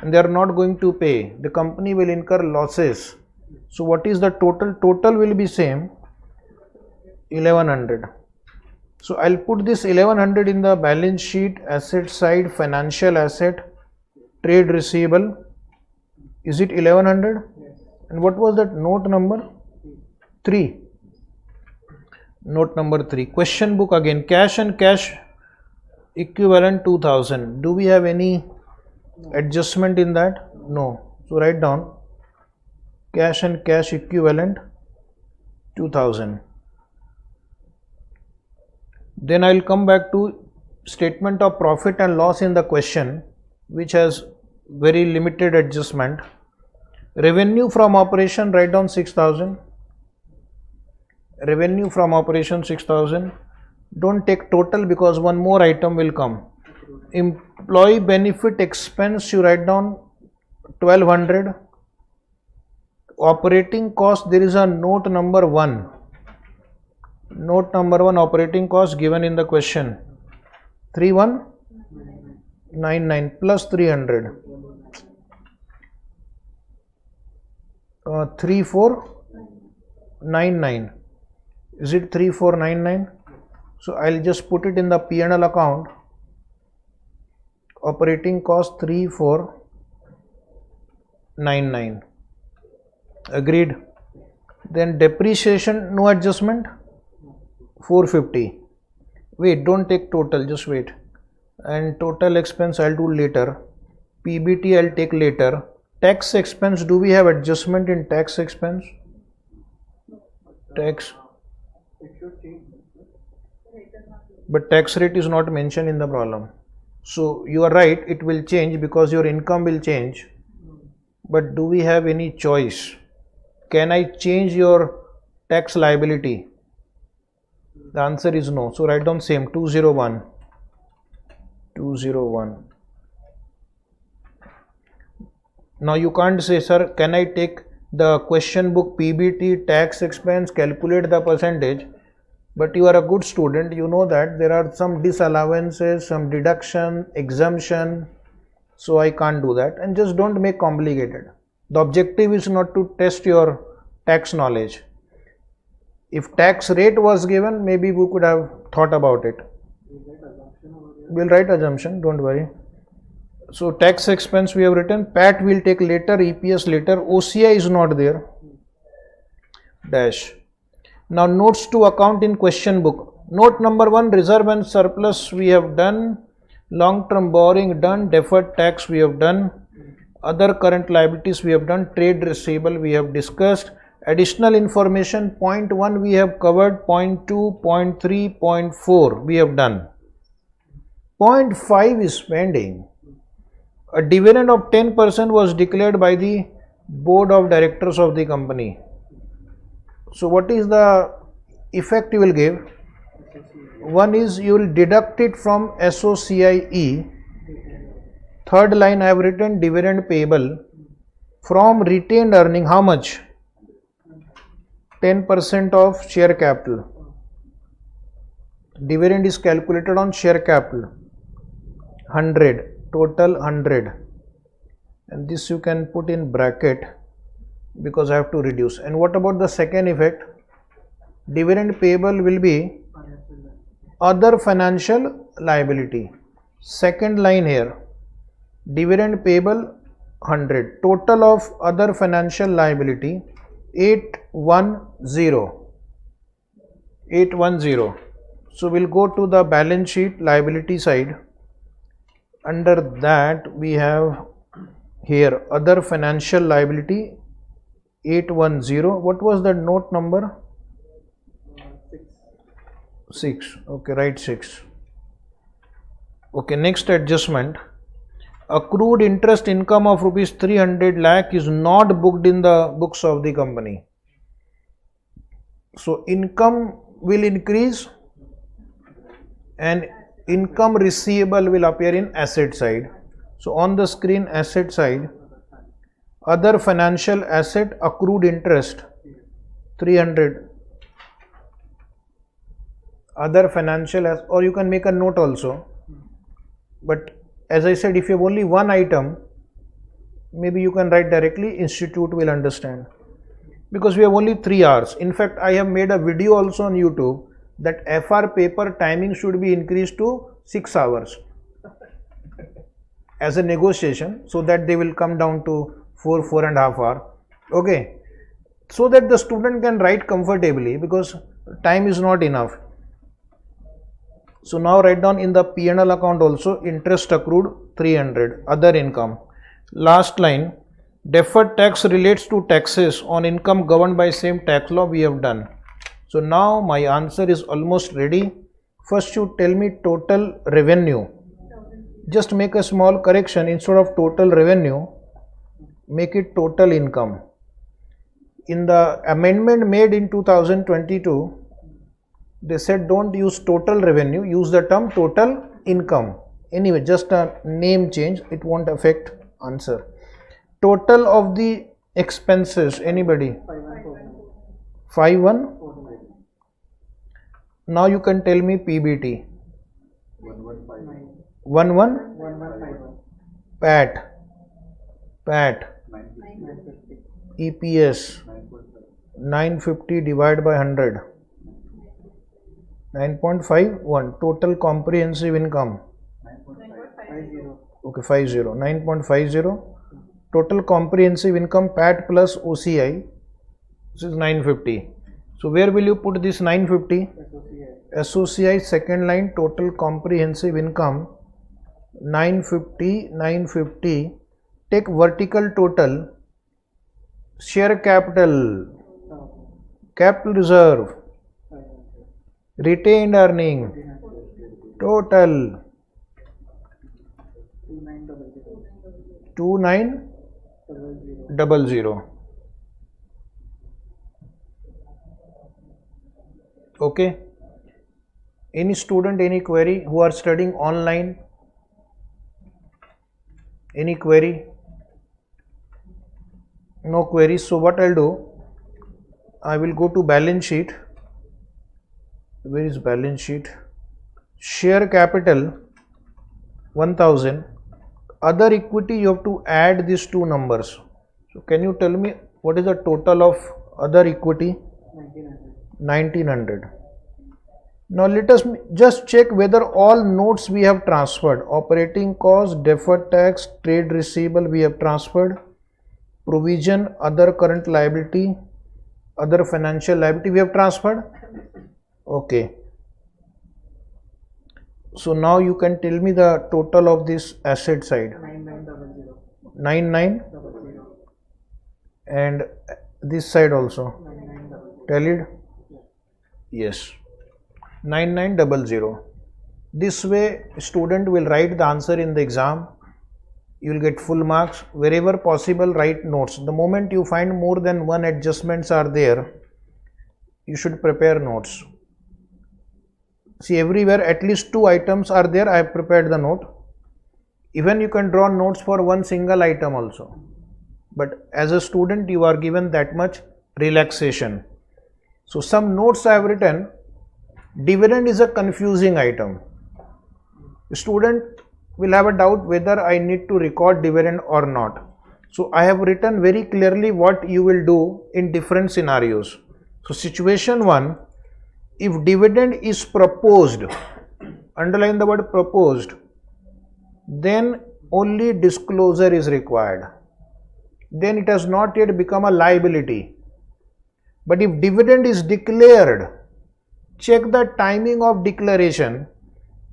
A: and they are not going to pay. The company will incur losses. So what is the total? Total will be same, 1100. So I'll put this 1100 in the balance sheet, asset side, financial asset, trade receivable. Is it 1100? Yes. And what was that note number? 3. Note number 3. Question book again. Cash and cash equivalent 2000. Do we have any adjustment in that? No. So write down cash and cash equivalent 2000. Then I'll come back to statement of profit and loss in the question, which has very limited adjustment. Revenue from operation, write down 6000. Revenue from operation 6000. Don't take total because one more item will come. Employee benefit expense, you write down 1200. Operating cost, there is a note number 1. Note number 1, operating cost given in the question, 3199 plus 300, 3499. Is it 3499? So I'll just put it in the P&L account. Operating cost 3499. Agreed. Then depreciation, no adjustment, 450. Wait, don't take total, just wait. And total expense I'll do later. PBT I'll take later. Tax expense, do we have adjustment in tax expense? Tax. But tax rate is not mentioned in the problem. So you are right, it will change because your income will change. But do we have any choice? Can I change your tax liability? The answer is no. So write down same, 201. 201. Now you can't say, sir, can I take the question book PBT, tax expense, calculate the percentage? But you are a good student, you know that there are some disallowances, some deduction, exemption. So I can't do that, and just don't make complicated. The objective is not to test your tax knowledge. If tax rate was given, maybe we could have thought about it. We'll write assumption, don't worry. So tax expense we have written, PAT will take later, EPS later, OCI is not there. Dash. Now notes to account in question book. Note number 1, reserve and surplus we have done, long term borrowing done, deferred tax we have done, other current liabilities we have done, trade receivable we have discussed, Additional information, point 1 we have covered, point 2, point 3, point 4 we have done. Point 5 is pending. A dividend of 10% was declared by the board of directors of the company. So what is the effect you will give? One is you will deduct it from SOCIE. Third line I have written dividend payable from retained earning. How much? 10% of share capital. Dividend is calculated on share capital. 100, total 100. And this you can put in bracket because I have to reduce. And what about the second effect? Dividend payable will be other financial liability. Second line here, dividend payable 100, total of other financial liability 810. So we'll go to the balance sheet liability side. Under that we have here other financial liability 810. What was the note number? 6. Okay, write 6. Okay, next adjustment. Accrued interest income of rupees 300 lakh is not booked in the books of the company. So income will increase and income receivable will appear in asset side. So on the screen, asset side, other financial asset, accrued interest 300. Other financial asset, or you can make a note also. But as I said, if you have only one item, maybe you can write directly, institute will understand. Because we have only 3 hours. In fact, I have made a video also on YouTube that FR paper timing should be increased to 6 hours as a negotiation, so that they will come down to 4.5 hours. Okay, so that the student can write comfortably because time is not enough. So now write down in the P&L account also interest accrued 300, other income. Last line, deferred tax relates to taxes on income governed by same tax law we have done. So now my answer is almost ready. First you tell me total revenue. Just make a small correction, instead of total revenue, make it total income. In the amendment made in 2022, they said don't use total revenue, use the term total income. Anyway, just a name change, it won't affect answer. Total of the expenses, anybody? 5,1. Now you can tell me PBT. 11. PAT. EPS 950 divided by 100. 9.51. Total comprehensive income. Okay, 50. 9.50. Total comprehensive income PAT plus OCI. This is 950. So where will you put this 950? SOCI, second line, total comprehensive income 950. Take vertical total, share capital, capital reserve, retained earning, total 2900. Okay. Any student, any query who are studying online? Any query? No queries. So what I'll do, I will go to balance sheet. Where is balance sheet? Share capital 1000. Other equity, you have to add these two numbers. So can you tell me what is the total of other equity? 1900. Now let us just check whether all notes we have transferred. Operating cost, deferred tax, trade receivable we have transferred. Provision, other current liability, other financial liability we have transferred. Okay. So now you can tell me the total of this asset side. 9900. And This side also tallied. Yes, 9900. This way student will write the answer in the exam. You will get full marks. Wherever possible, write notes. The moment you find more than one adjustments are there, you should prepare notes. See, everywhere at least 2 items are there. I have prepared the note. Even you can draw notes for one single item also. But as a student, you are given that much relaxation. So some notes I have written. Dividend is a confusing item. Student will have a doubt whether I need to record dividend or not. So I have written very clearly what you will do in different scenarios. So situation 1, if dividend is proposed, underline the word proposed, then only disclosure is required. Then it has not yet become a liability. But if dividend is declared, check the timing of declaration.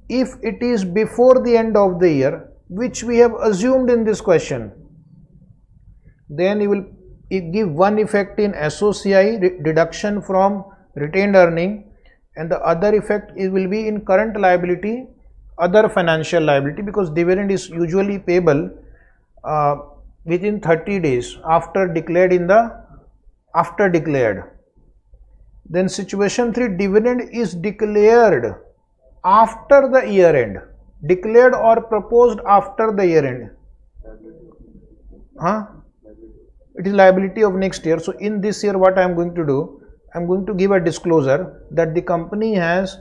A: If it is before the end of the year, which we have assumed in this question, then you will give one effect in SOCI, deduction from retained earning, and the other effect will be in current liability, other financial liability, because dividend is usually payable within 30 days after declared Then situation 3, dividend is declared after the year end, declared or proposed after the year end. It is liability of next year. So in this year, what I am going to do, I am going to give a disclosure that the company has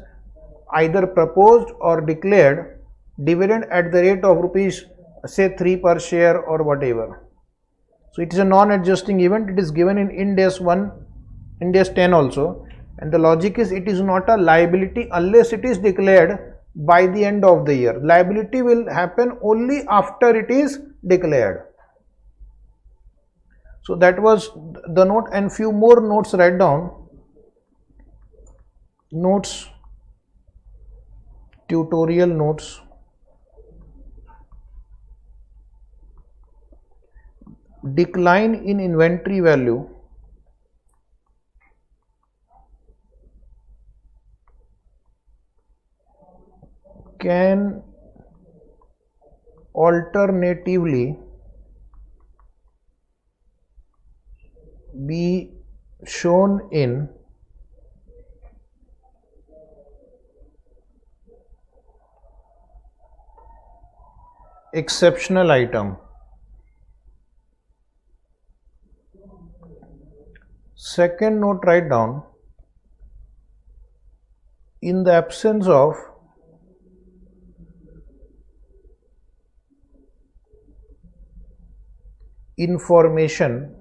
A: either proposed or declared dividend at the rate of rupees say 3 per share or whatever. So it is a non-adjusting event. It is given in Ind AS 1, Ind AS 10 also. And the logic is it is not a liability unless it is declared by the end of the year. Liability will happen only after it is declared. So that was the note, and few more notes write down. Notes, tutorial notes. Decline in inventory value can alternatively be shown in exceptional item. Second note, write down, in the absence of information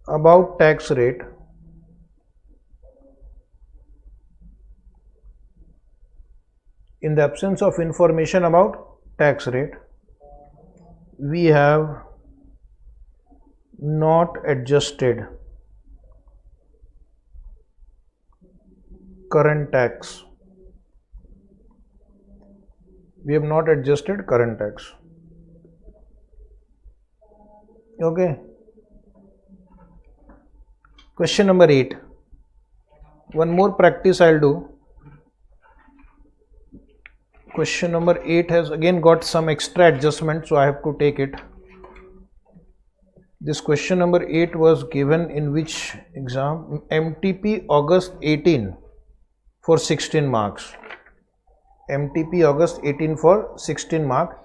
A: about tax rate, in the absence of information about tax rate, we have not adjusted current tax. We have not adjusted current tax. Okay. Question number 8. One more practice I'll do. Question number 8 has again got some extra adjustment, so I have to take it. This question number 8 was given in which exam? MTP August 18 for 16 marks. MTP August 18 for 16 marks,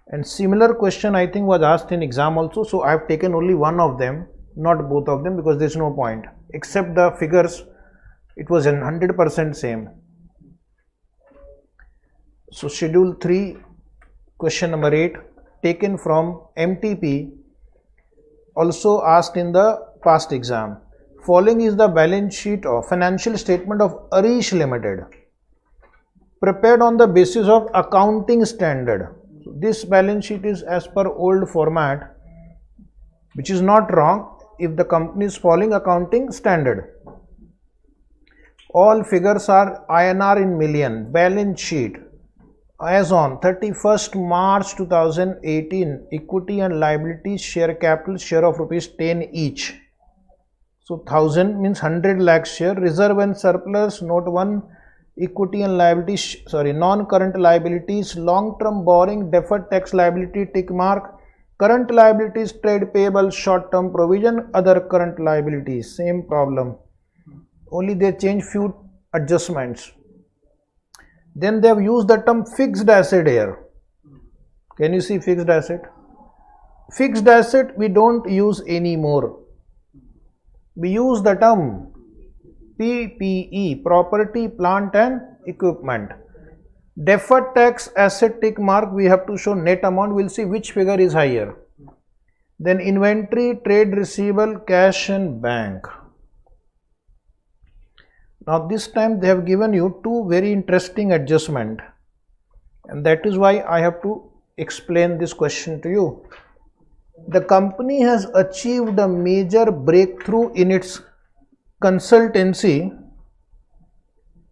A: and similar question I think was asked in exam also, so I have taken only one of them, not both of them, because there is no point, except the figures it was 100% same. So schedule 3 question number 8 taken from MTP, also asked in the past exam. Following is the balance sheet of financial statement of Arish Limited, prepared on the basis of accounting standard. So this balance sheet is as per old format, which is not wrong if the company is following accounting standard. All figures are INR in million. Balance sheet as on 31st March 2018, equity and liabilities share capital share of rupees 10 each. So 1000 means 100 lakh share. Reserve and surplus, note 1, equity and liabilities, non-current liabilities, long-term borrowing, deferred tax liability, tick mark, current liabilities, trade payable, short-term provision, other current liabilities, same problem. Only they change few adjustments. Then they have used the term fixed asset here. Can you see fixed asset? Fixed asset we don't use anymore. We use the term PPE, property, plant and equipment. Deferred tax asset, tick mark, we have to show net amount. We'll see which figure is higher. Then inventory, trade receivable, cash and bank. Now this time they have given you two very interesting adjustment, and that is why I have to explain this question to you. The company has achieved a major breakthrough in its consultancy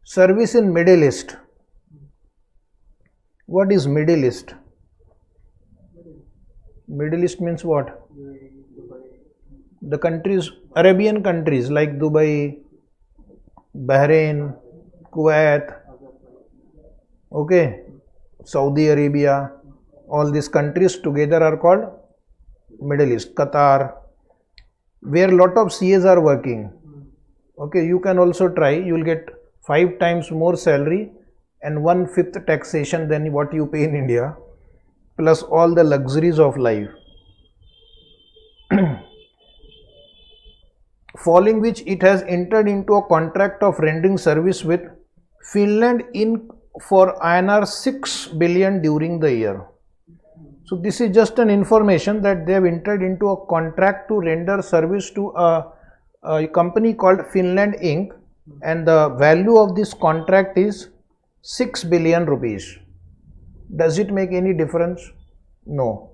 A: service in Middle East. What is Middle East? Middle East means what? The countries, Arabian countries like Dubai, Bahrain, Kuwait, okay, Saudi Arabia, all these countries together are called Middle East. Qatar, where lot of CAs are working. Okay, you can also try, you will get 5 times more salary and 1/5 taxation than what you pay in India, plus all the luxuries of life. Following which it has entered into a contract of rendering service with Finland Inc. for INR 6 billion during the year. So this is just an information that they have entered into a contract to render service to a company called Finland Inc. and the value of this contract is 6 billion rupees. Does it make any difference? No.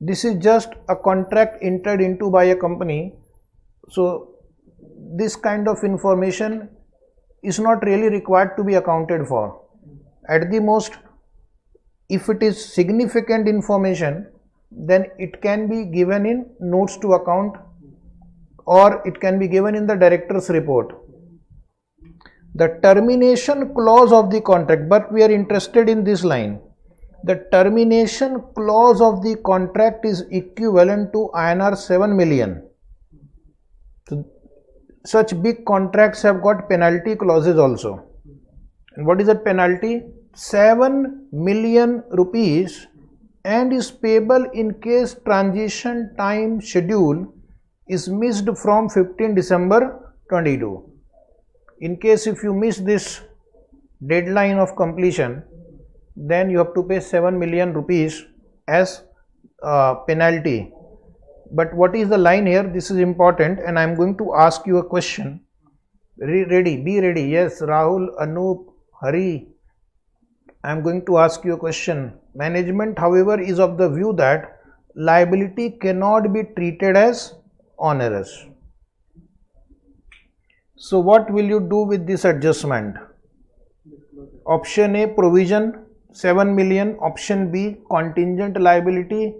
A: This is just a contract entered into by a company. So this kind of information is not really required to be accounted for. At the most, if it is significant information, then it can be given in notes to account or it can be given in the director's report. The termination clause of the contract, but we are interested in this line. The termination clause of the contract is equivalent to INR 7 million. So, such big contracts have got penalty clauses also. And what is that penalty? 7 million rupees and is payable in case transition time schedule is missed from 15 December 22. In case if you miss this deadline of completion, then you have to pay 7 million rupees as penalty. But what is the line here? This is important and I am going to ask you a question. Ready? Be ready. Yes, Rahul, Anup, Hari. I am going to ask you a question. Management, however, is of the view that liability cannot be treated as onerous. So what will you do with this adjustment? Option A, provision 7 million. Option B, contingent liability.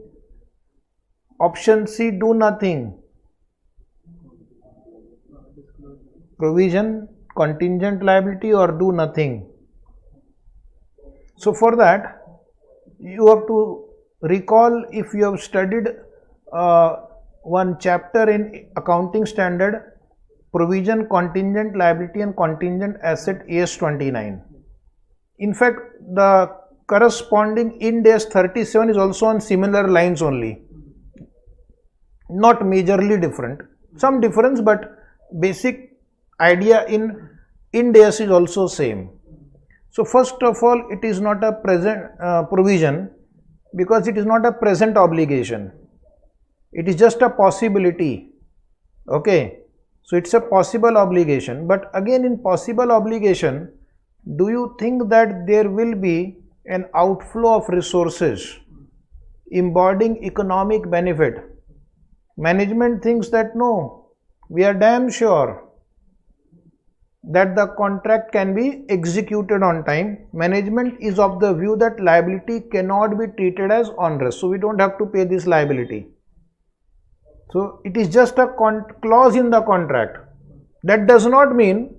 A: Option C, do nothing. Provision, contingent liability or do nothing. So for that, you have to recall, if you have studied one chapter in accounting standard, provision, contingent liability and contingent asset AS 29. In fact, the corresponding Ind AS 37 is also on similar lines only. Not majorly different, some difference, but basic idea in Ind AS is also same. So first of all, it is not a present provision because it is not a present obligation. It is just a possibility. Okay, so it's a possible obligation. But again, in possible obligation, do you think that there will be an outflow of resources embodying economic benefit? Management thinks that no, we are damn sure that the contract can be executed on time. Management is of the view that liability cannot be treated as onerous, so we don't have to pay this liability. So it is just a clause in the contract. That does not mean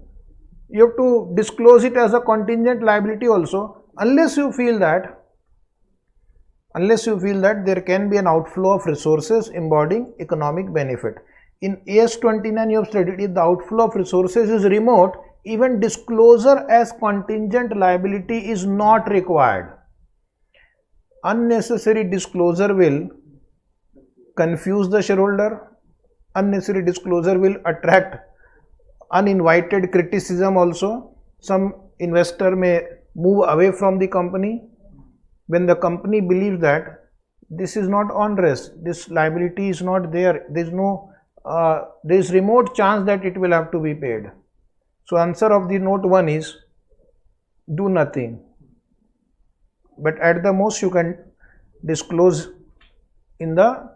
A: you have to disclose it as a contingent liability also, unless you feel that there can be an outflow of resources embodying economic benefit. In AS29 you have studied, if the outflow of resources is remote, even disclosure as contingent liability is not required. Unnecessary disclosure will confuse the shareholder. Unnecessary disclosure will attract uninvited criticism also. Some investor may move away from the company when the company believes that this is not onerous, this liability is not there, there is remote chance that it will have to be paid. So answer of the note 1 is do nothing, but at the most you can disclose in the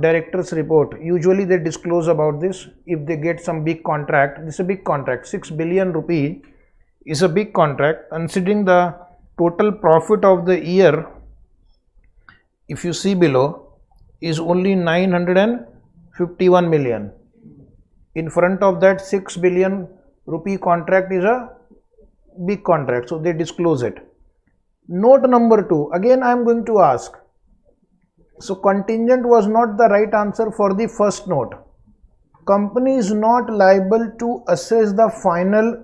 A: director's report. Usually they disclose about this if they get some big contract. This is a big contract, 6 billion rupee is a big contract. Considering the total profit of the year, if you see below, is only 951 million. In front of that 6 billion rupee contract is a big contract, so they disclose it. Note number 2, again I am going to ask. So contingent was not the right answer for the first note. Company is not liable to assess the final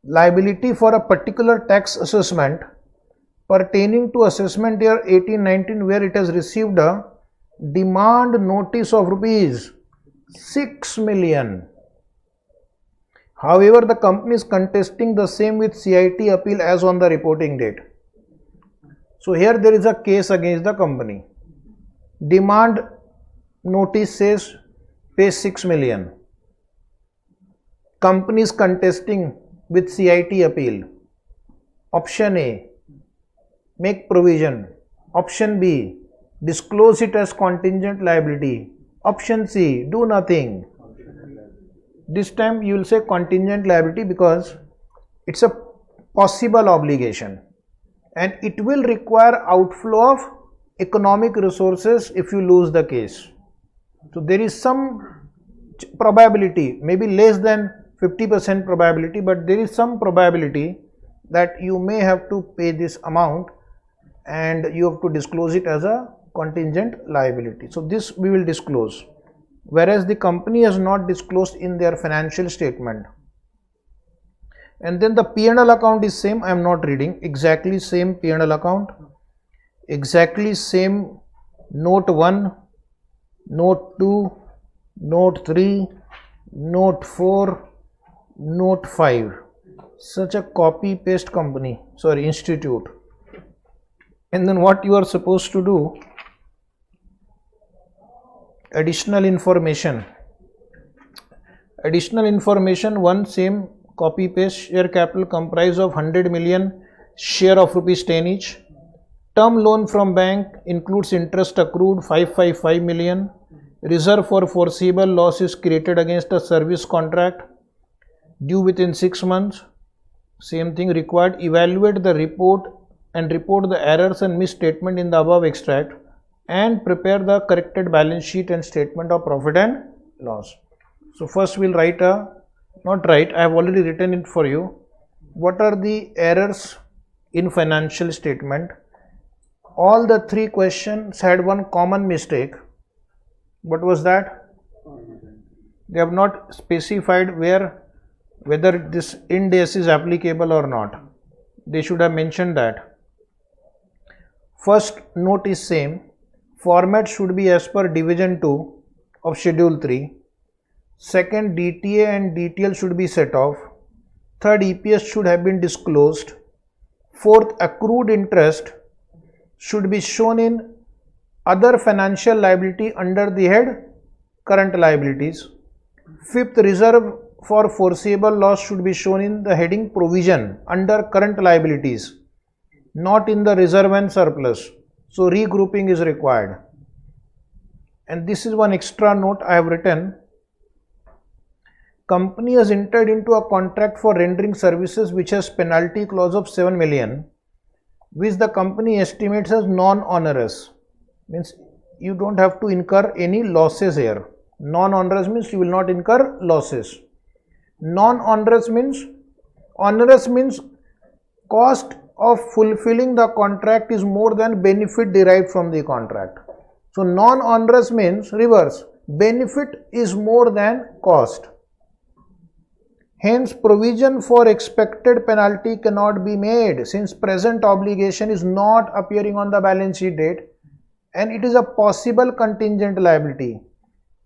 A: liability for a particular tax assessment pertaining to assessment year 18-19, where it has received a demand notice of rupees 6 million. However, the company is contesting the same with CIT appeal as on the reporting date. So here there is a case against the company. Demand notice says pay 6 million. Company is contesting with CIT appeal. Option A, make provision. Option B, disclose it as contingent liability. Option C, do nothing. This time you will say contingent liability because it's a possible obligation and it will require outflow of economic resources if you lose the case. So there is some probability, maybe less than 50% probability, but there is some probability that you may have to pay this amount and you have to disclose it as a contingent liability. So this we will disclose, whereas the company has not disclosed in their financial statement. And then the P&L account is same. I am not reading, exactly same P&L account, exactly same note 1, note 2, note 3, note 4, note 5. Such a copy paste company, sorry, institute. And then what you are supposed to do, additional information, one same copy paste. Share capital comprise of 100 million share of rupees 10 each. Term loan from bank includes interest accrued 555 million. Reserve for foreseeable loss is created against a service contract due within 6 months. Same thing required. Evaluate the report and report the errors and misstatement in the above extract and prepare the corrected balance sheet and statement of profit and loss. So first we'll write I have already written it for you. What are the errors in financial statement? All the 3 questions had one common mistake. What was that? They have not specified whether this Ind AS is applicable or not. They should have mentioned that. First note is same. Format should be as per division 2 of schedule 3. Second, DTA and DTL should be set off. Third, EPS should have been disclosed. Fourth, accrued interest should be shown in other financial liability under the head current liabilities. Fifth, reserve for foreseeable loss should be shown in the heading provision under current liabilities, not in the reserve and surplus. So regrouping is required. And this is one extra note I have written. company has entered into a contract for rendering services which has penalty clause of 7 million, which the company estimates as non-onerous. Means you don't have to incur any losses here. Non-onerous means you will not incur losses. Non-onerous means, onerous means cost of fulfilling the contract is more than benefit derived from the contract. So non-onerous means reverse, benefit is more than cost. Hence, provision for expected penalty cannot be made since present obligation is not appearing on the balance sheet date and it is a possible contingent liability.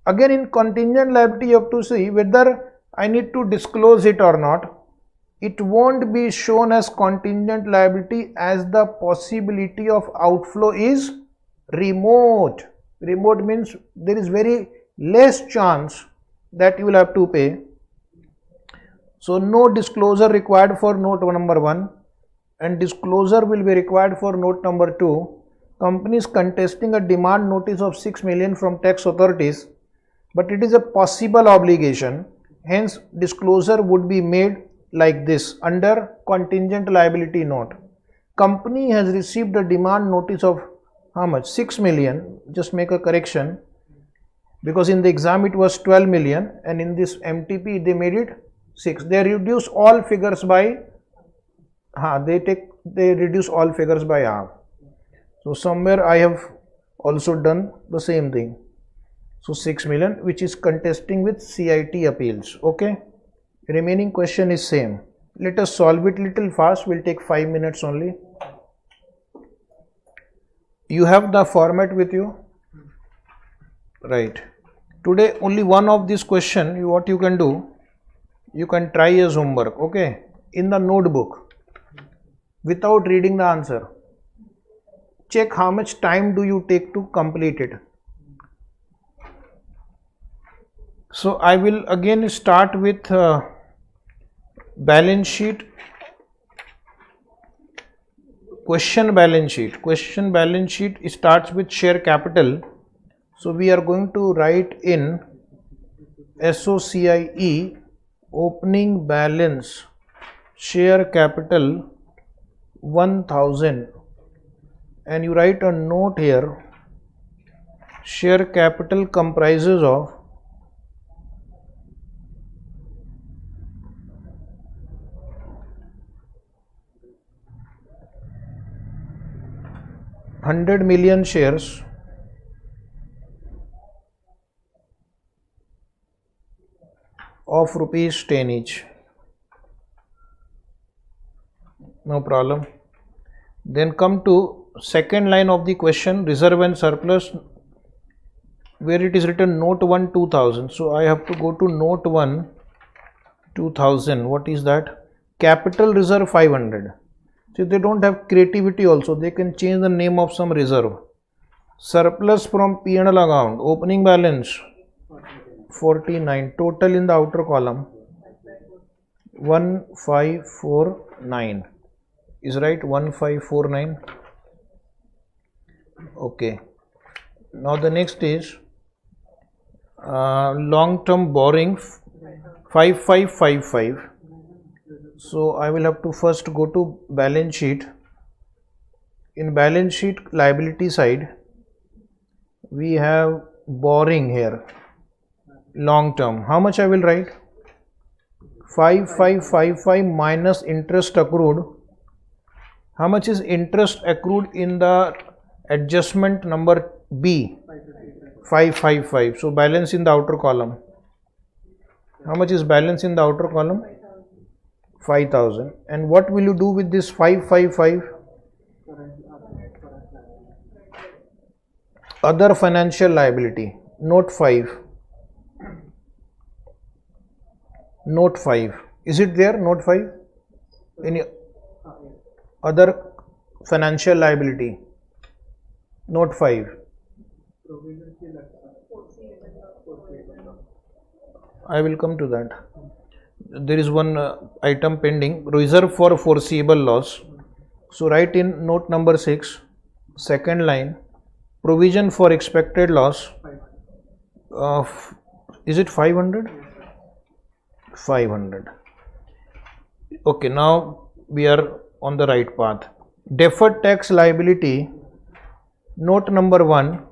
A: Again, in contingent liability, you have to see whether I need to disclose it or not. It won't be shown as contingent liability as the possibility of outflow is remote. Remote means there is very less chance that you will have to pay. So no disclosure required for note number 1 and disclosure will be required for note number 2. Company is contesting a demand notice of 6 million from tax authorities, but it is a possible obligation. Hence disclosure would be made like this under contingent liability note. Company has received a demand notice of how much? 6 million. Just make a correction because in the exam it was 12 million and in this MTP they made it 6. They reduce all figures by they reduce all figures by half. So somewhere I have also done the same thing. So 6 million which is contesting with CIT appeals. Okay. Remaining question is same. Let us solve it little fast. Will take 5 minutes only. You have the format with you, right? Today only one of this question. What you can do? You can try as homework, okay, in the notebook without reading the answer. Check how much time do you take to complete it. So I will again start with balance sheet, question balance sheet. Question balance sheet starts with share capital. So we are going to write in SOCIE opening balance share capital 1000 and you write a note here. Share capital comprises of $100 million shares of rupees 10 each. No problem. Then come to second line of the question, reserve and surplus, where it is written note 1 2000. So I have to go to note 1 2000. What is that? Capital reserve 500. So they don't have creativity also. They can change the name of some reserve. Surplus from P&L account, opening balance 49, total in the outer column 1549 is right, 1549. Okay, now the next is long term borrowing 5555. So I will have to first go to balance sheet. In balance sheet liability side we have borrowing here, long term. How much I will write? 5555 minus interest accrued. How much is interest accrued in the adjustment number B? 555. So balance in the outer column. How much is balance in the outer column? 5000. And what will you do with this 555? Other financial liability, note 5. Note 5. Is it there? Note 5? Any other financial liability? Note 5. I will come to that. There is one item pending, reserve for foreseeable loss. So write in note number 6, second line, provision for expected loss. Is it 500? 500. Okay, now we are on the right path. Deferred tax liability, note number 1.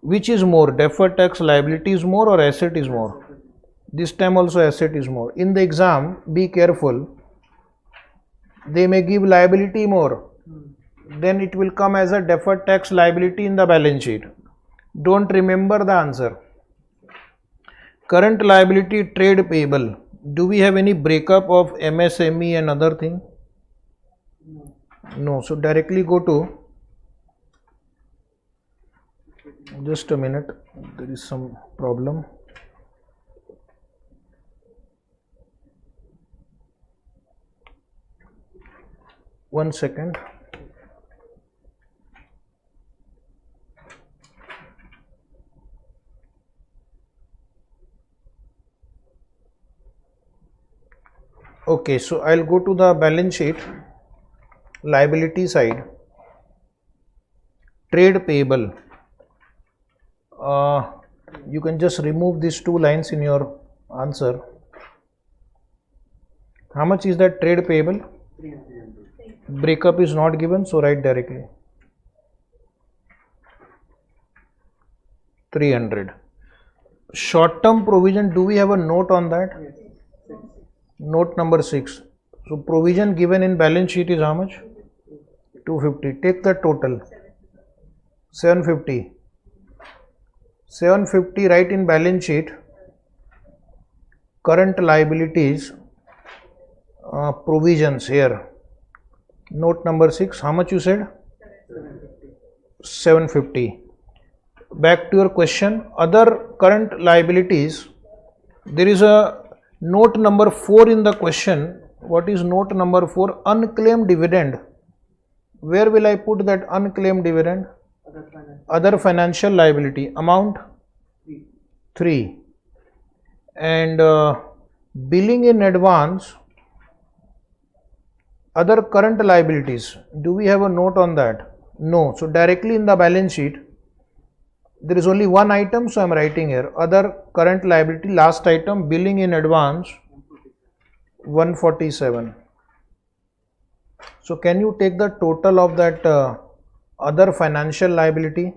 A: Which is more, deferred tax liability is more or asset is more? This time also asset is more. In the exam, be careful. They may give liability more. Then it will come as a deferred tax liability in the balance sheet. Don't remember the answer. Current liability, trade payable. Do we have any breakup of MSME and other thing? No. So directly go to, just a minute, there is some problem. One second. Okay, so I'll go to the balance sheet, liability side, trade payable. You can just remove these two lines in your answer. How much is that trade payable? Breakup is not given, so write directly. 300. Short term provision, do we have a note on that? Note number 6. So provision given in balance sheet is how much? 250. Take the total. 750. 750 write in balance sheet. Current liabilities, provisions here. Note number 6. How much you said? 750. Back to your question. Other current liabilities. There is a note number 4 in the question. What is note number 4? Unclaimed dividend. Where will I put that unclaimed dividend? Other financial liability. Amount? 3. And billing in advance. Other current liabilities. Do we have a note on that? No. So directly in the balance sheet, there is only one item, so I am writing here. Other current liability, last item, billing in advance, 147. So can you take the total of that other financial liability?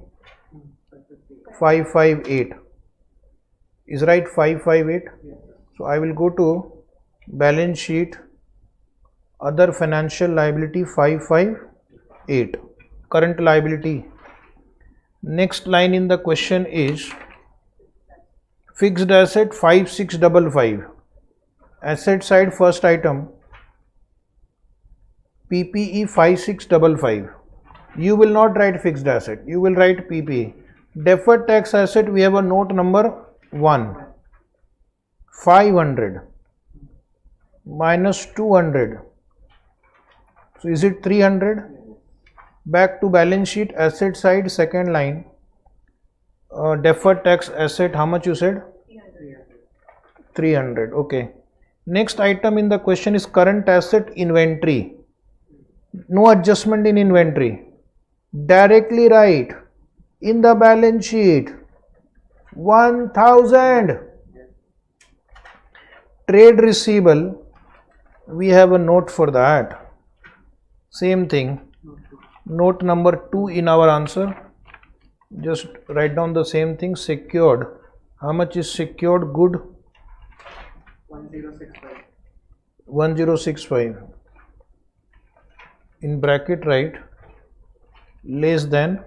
A: 558. Is right 558? So I will go to balance sheet, other financial liability 558, current liability. Next line in the question is fixed asset 5655. Asset side first item PPE 5655. You will not write fixed asset, you will write PPE. Deferred tax asset, we have a note number 1. 500 minus 200. So is it 300? Back to balance sheet, asset side, second line, deferred tax asset, how much you said? 300. Okay. Next item in the question is current asset, inventory. No adjustment in inventory. Directly write in the balance sheet 1000. Trade receivable, we have a note for that. Same thing. Note number 2 in our answer. Just write down the same thing. Secured. How much is secured good?
B: 1065.
A: 1065. In bracket write less than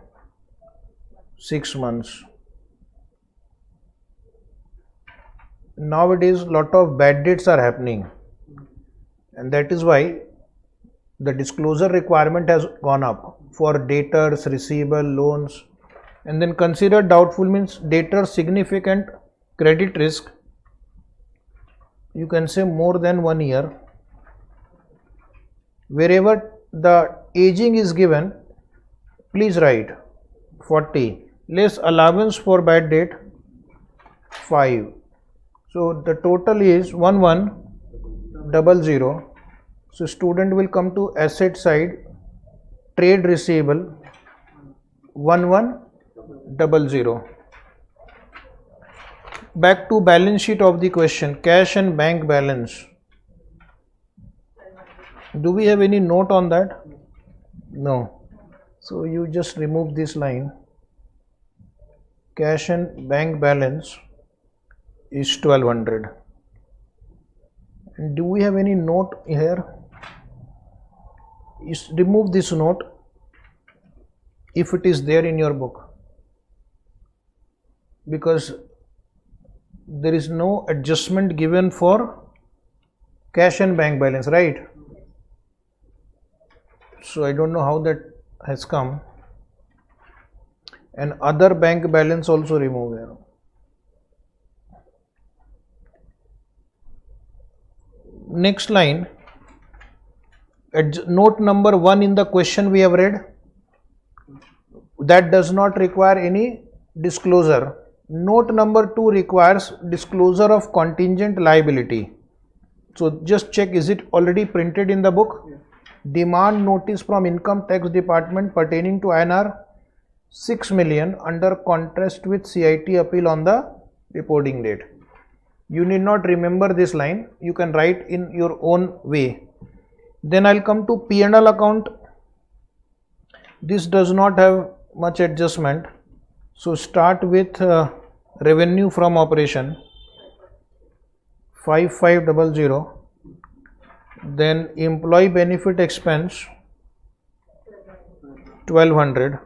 A: 6 months. Nowadays lot of bad debts are happening, and that is why the disclosure requirement has gone up for debtors, receivable, loans. And then consider doubtful means debtor significant credit risk. You can say more than 1 year. Wherever the aging is given, please write 40. Less allowance for bad debt 5. So the total is 1100. So student will come to asset side, trade receivable 1100. back to balance sheet of the question, cash and bank balance. Do we have any note on that? No. So you just remove this line. Cash and bank balance is 1200. And do we have any note here? Remove this note if it is there in your book, because there is no adjustment given for cash and bank balance, right? So I don't know how that has come. And other bank balance also remove here. Next line, note number 1 in the question we have read, that does not require any disclosure. Note number 2 requires disclosure of contingent liability. So just check, is it already printed in the book? Yeah. Demand notice from Income Tax Department pertaining to INR 6 million under contrast with CIT appeal on the reporting date. You need not remember this line, you can write in your own way. Then I'll come to P&L account. This does not have much adjustment. So start with revenue from operation 5500, then employee benefit expense 1200,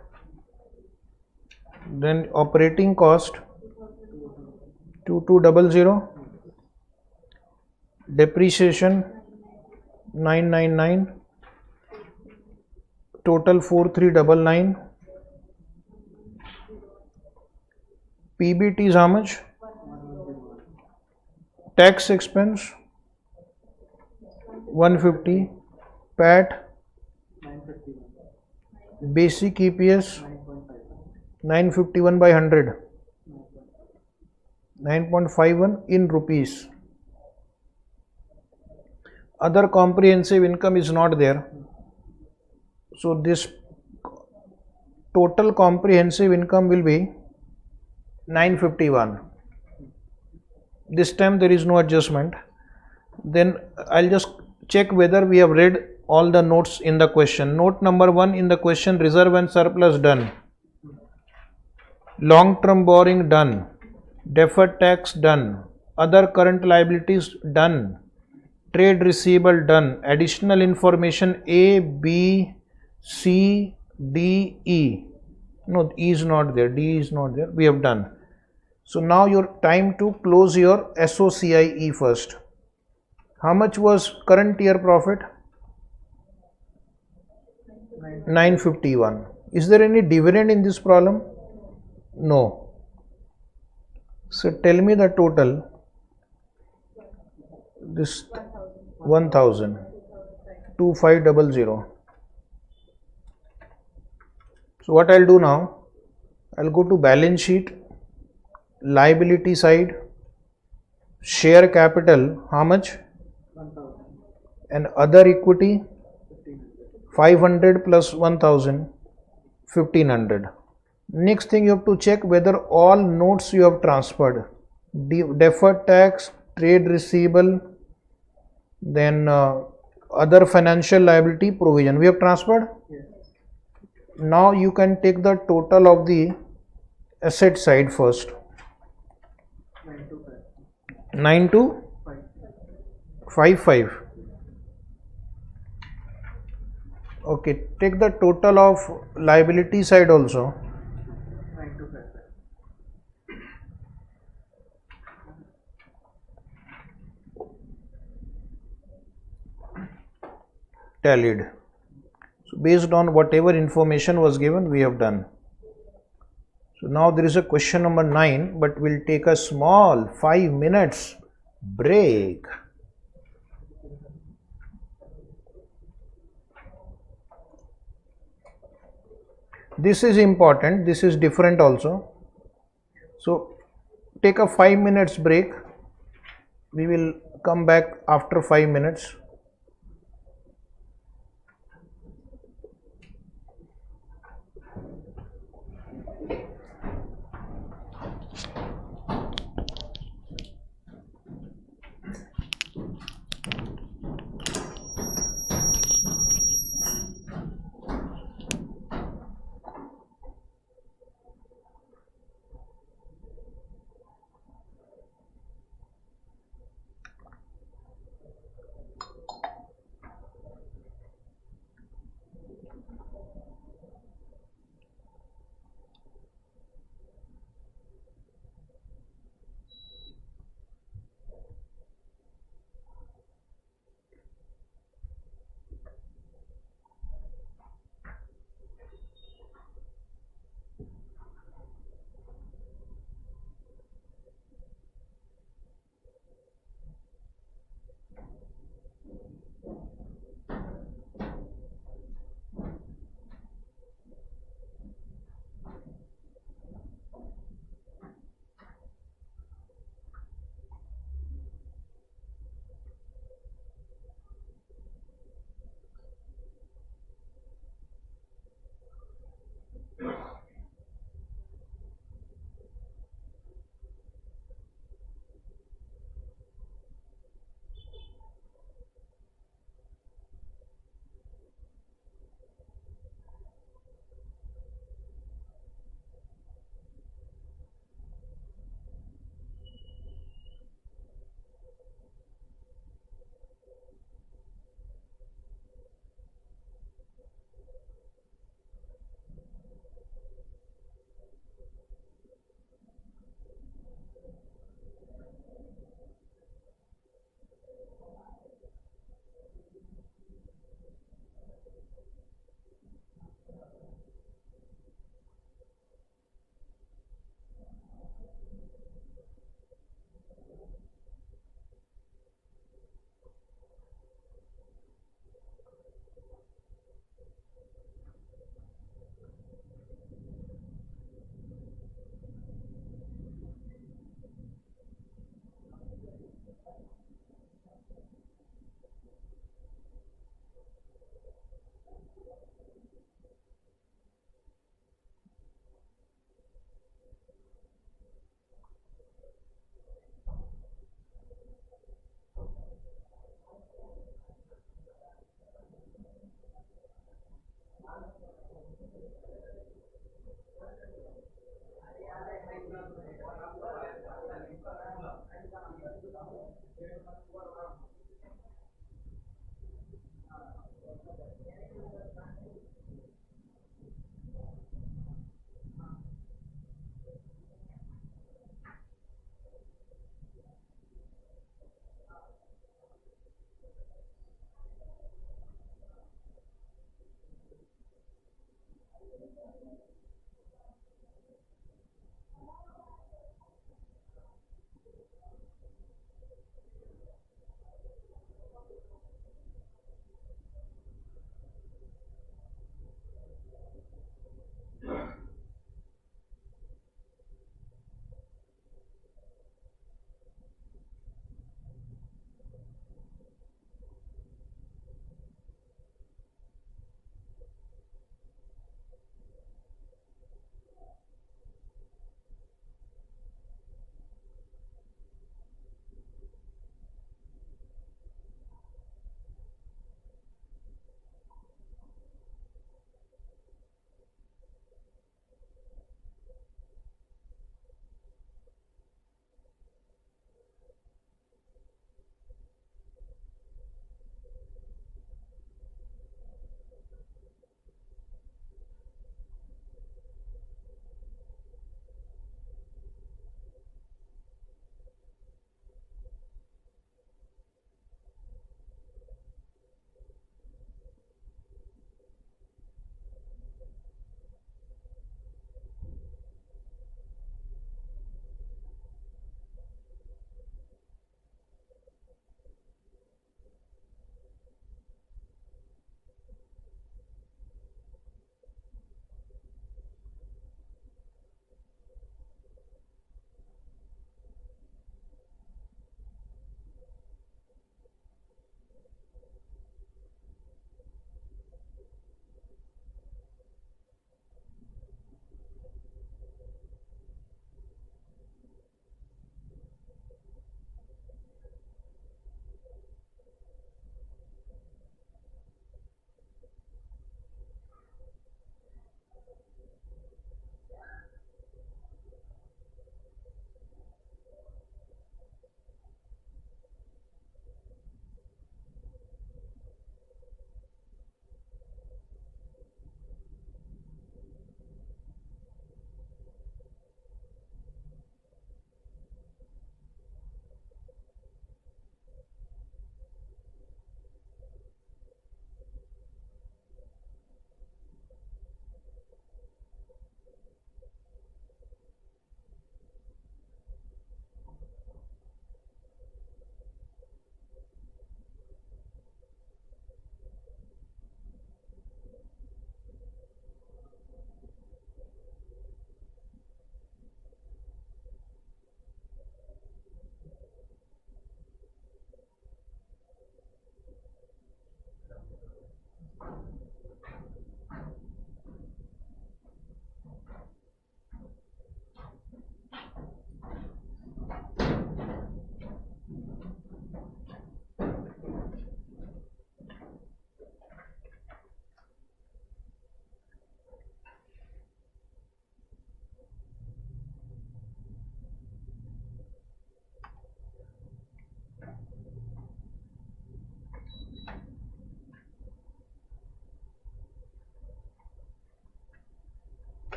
A: then operating cost 2200, depreciation 999, total 4399. PBT is how much? Tax expense 150, PAT, basic EPS 951 by 100, 9.51 in rupees. Other comprehensive income is not there. So this total comprehensive income will be 951. This time there is no adjustment. Then I'll just check whether we have read all the notes in the question. Note number 1 in the question, reserve and surplus done, long term borrowing done, deferred tax done, other current liabilities done, trade receivable done, additional information A, B, C, D, E. No, E is not there, D is not there, we have done. So now your time to close your SOCIE first. How much was current year profit? 951. Is there any dividend in this problem? No. So tell me the total. This 1000, 2500. So what I'll do now, I'll go to balance sheet, liability side, share capital, how much?
B: 1000.
A: And other equity 500 plus 1000, 1500. Next thing you have to check whether all notes you have transferred, deferred tax, trade receivable, then other financial liability provision we have transferred.
B: Yes.
A: Now you can take the total of the asset side first. 9255. Okay, take the total of liability side also.
B: 9255.
A: Tallied. So based on whatever information was given, we have done. So now there is a question number 9, but we'll take a small 5 minutes break. This is important, this is different also. So take a 5 minutes break. We will come back after 5 minutes.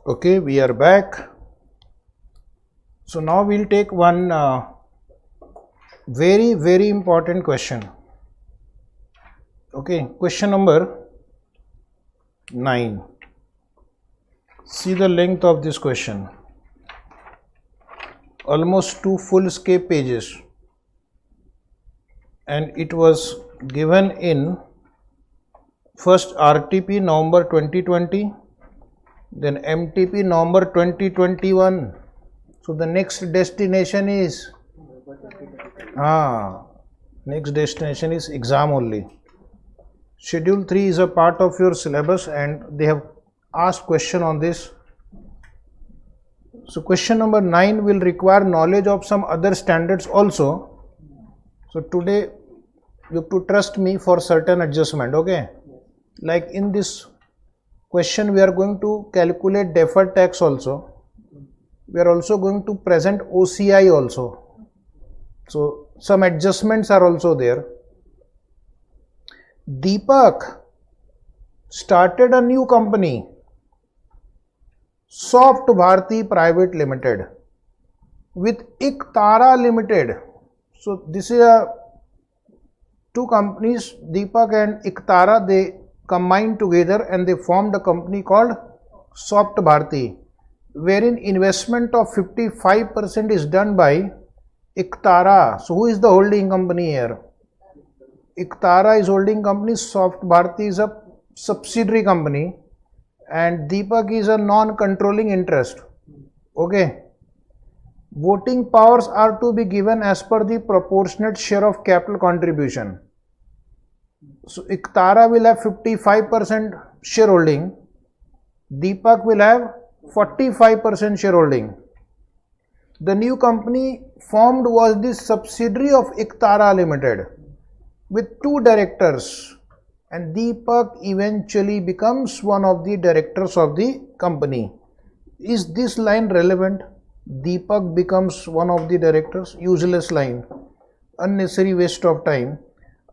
A: Okay, we are back. So now we'll take one very important question. Okay, question number 9. See the length of this question. Almost 2 full-scale pages, and it was given in first RTP November 2020, then MTP November 2021. So the next destination is next destination is exam only. Schedule 3 is a part of your syllabus and they have asked question on this. So question number 9 will require knowledge of some other standards also. So today you have to trust me for certain adjustment, okay? Like in this question we are going to calculate deferred tax also. We are also going to present OCI also. So some adjustments are also there. Deepak started a new company, Soft Bharti Private Limited, with Iktara Limited. So this is two companies, Deepak and Iktara, they combined together and they formed a company called Soft Bharti, wherein investment of 55% is done by Iktara. So who is the holding company here? Iktara is holding company, Soft Bharti is a subsidiary company, and Deepak is a non-controlling interest. Okay. Voting powers are to be given as per the proportionate share of capital contribution. So Iktara will have 55% shareholding, Deepak will have 45% shareholding. The new company formed was the subsidiary of Iktara Limited with 2 directors, and Deepak eventually becomes one of the directors of the company. Is this line relevant? Deepak becomes one of the directors? Useless line, unnecessary waste of time.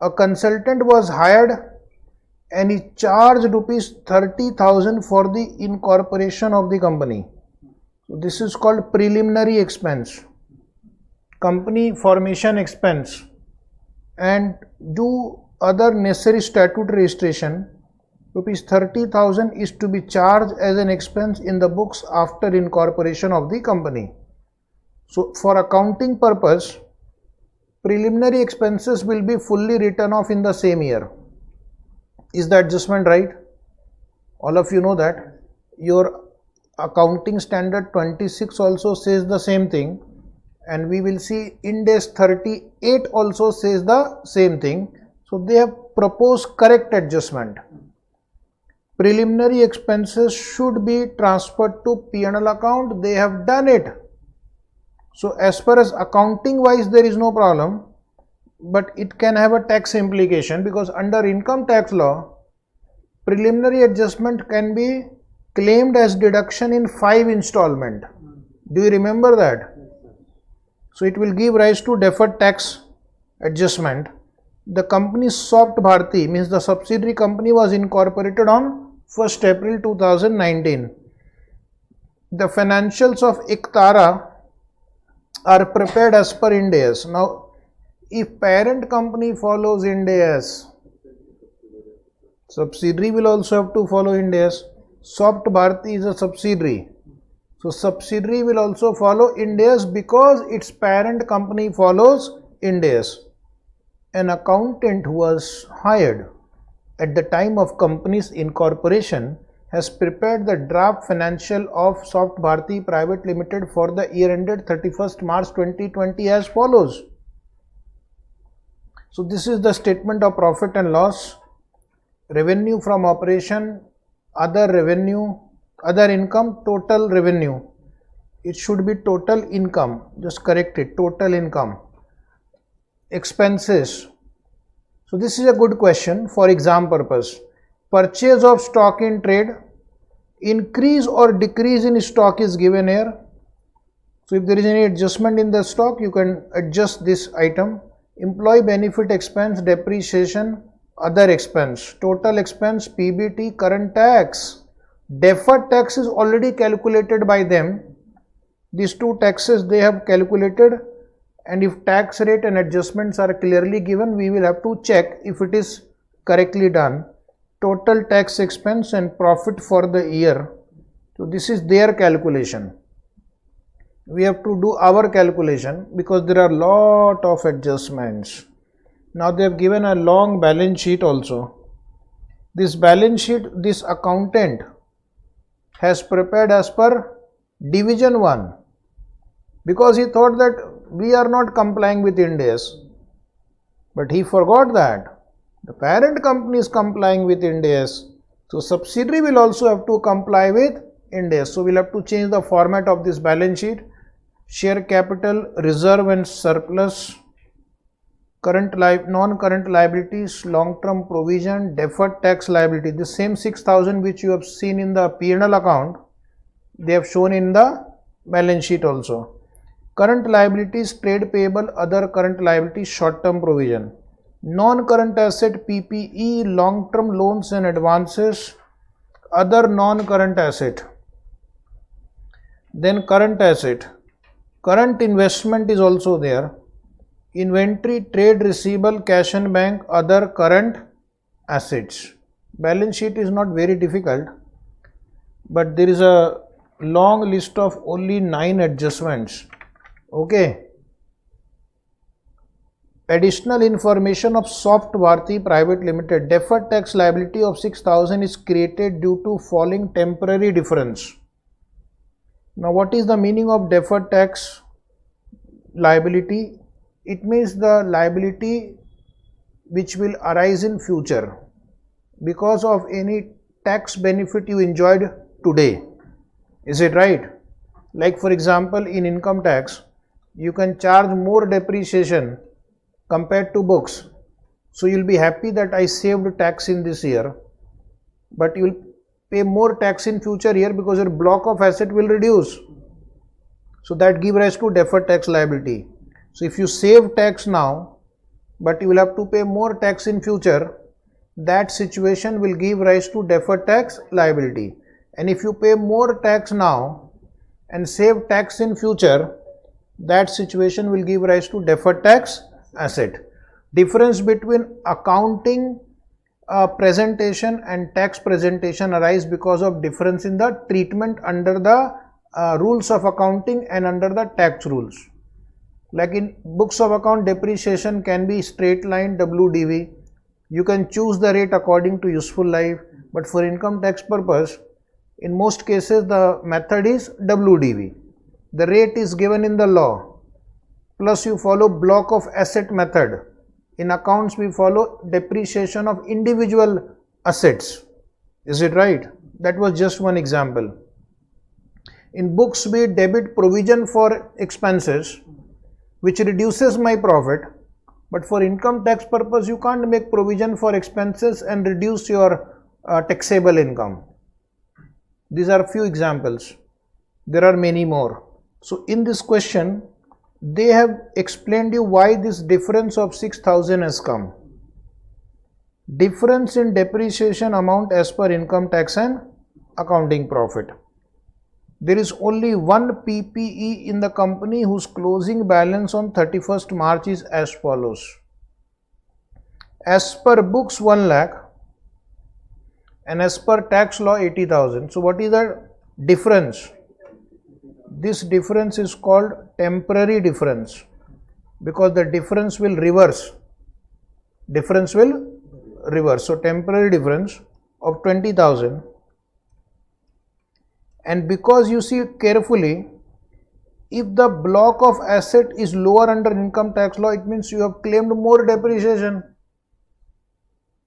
A: A consultant was hired and he charged rupees 30,000 for the incorporation of the company. So this is called preliminary expense, company formation expense, and do other necessary statutory registration. Rupees 30,000 is to be charged as an expense in the books after incorporation of the company. So for accounting purpose, preliminary expenses will be fully written off in the same year. Is the adjustment right? All of you know that. Your accounting standard 26 also says the same thing, and we will see Ind AS 38 also says the same thing. So they have proposed correct adjustment. Preliminary expenses should be transferred to P&L account. They have done it. So as far as accounting wise there is no problem, but it can have a tax implication, because under income tax law, preliminary adjustment can be claimed as deduction in 5 installment. Do you remember that? So it will give rise to deferred tax adjustment. The company Soft Bharti, means the subsidiary company, was incorporated on 1st April 2019. The financials of Iktara are prepared as per Ind AS. Now, if parent company follows Ind AS, subsidiary will also have to follow Ind AS. Soft Bharti is a subsidiary. So subsidiary will also follow Ind AS because its parent company follows Ind AS. An accountant who was hired at the time of company's incorporation has prepared the draft financial of Soft Bharti Private Limited for the year ended 31st March 2020 as follows. So this is the statement of profit and loss. Revenue from operation, other revenue, other income, total revenue. It should be total income. Just correct it. Total income. Expenses. So this is a good question for exam purpose. Purchase of stock in trade. Increase or decrease in stock is given here. So if there is any adjustment in the stock, you can adjust this item. Employee benefit expense, depreciation, other expense, total expense, PBT, current tax. Deferred tax is already calculated by them. These two taxes they have calculated, and if tax rate and adjustments are clearly given, we will have to check if it is correctly done. Total tax expense and profit for the year. So this is their calculation. We have to do our calculation because there are lot of adjustments. Now they have given a long balance sheet also. This balance sheet, this accountant has prepared as per division 1 because he thought that we are not complying with Ind AS. But he forgot that the parent company is complying with Ind AS. So subsidiary will also have to comply with Ind AS. So we'll have to change the format of this balance sheet. Share capital, reserve and surplus, current non-current liabilities, long-term provision, deferred tax liability. The same 6,000 which you have seen in the P&L account, they have shown in the balance sheet also. Current liabilities, trade payable, other current liabilities, short-term provision. Non-current asset, PPE, long-term loans and advances, other non-current asset. Then current asset. Current investment is also there. Inventory, trade receivable, cash and bank, other current assets. Balance sheet is not very difficult, but there is a long list of only 9 adjustments. Okay. Additional information of Soft Bharti Private Limited. Deferred tax liability of 6,000 is created due to falling temporary difference. Now what is the meaning of deferred tax liability? It means the liability which will arise in future because of any tax benefit you enjoyed today. Is it right? Like for example, in income tax, you can charge more depreciation compared to books. So you will be happy that I saved tax in this year, but you will pay more tax in future year because your block of asset will reduce. So that gives rise to deferred tax liability. So if you save tax now, but you will have to pay more tax in future, that situation will give rise to deferred tax liability. And if you pay more tax now and save tax in future, that situation will give rise to deferred tax asset. Difference between accounting presentation and tax presentation arise because of difference in the treatment under the rules of accounting and under the tax rules. Like in books of account, depreciation can be straight line WDV. You can choose the rate according to useful life, but for income tax purpose, in most cases the method is WDV. The rate is given in the law, plus you follow block of asset method. In accounts we follow depreciation of individual assets. Is it right? That was just one example. In books we debit provision for expenses which reduces my profit, but for income tax purpose you can't make provision for expenses and reduce your taxable income. These are few examples. There are many more. So in this question they have explained you why this difference of 6,000 has come. Difference in depreciation amount as per income tax and accounting profit. There is only one PPE in the company whose closing balance on 31st March is as follows. As per books 1 lakh and as per tax law 80,000. So what is the difference? This difference is called temporary difference because the difference will reverse. Difference will reverse. So temporary difference of 20,000. And because you see carefully, if the block of asset is lower under income tax law, it means you have claimed more depreciation.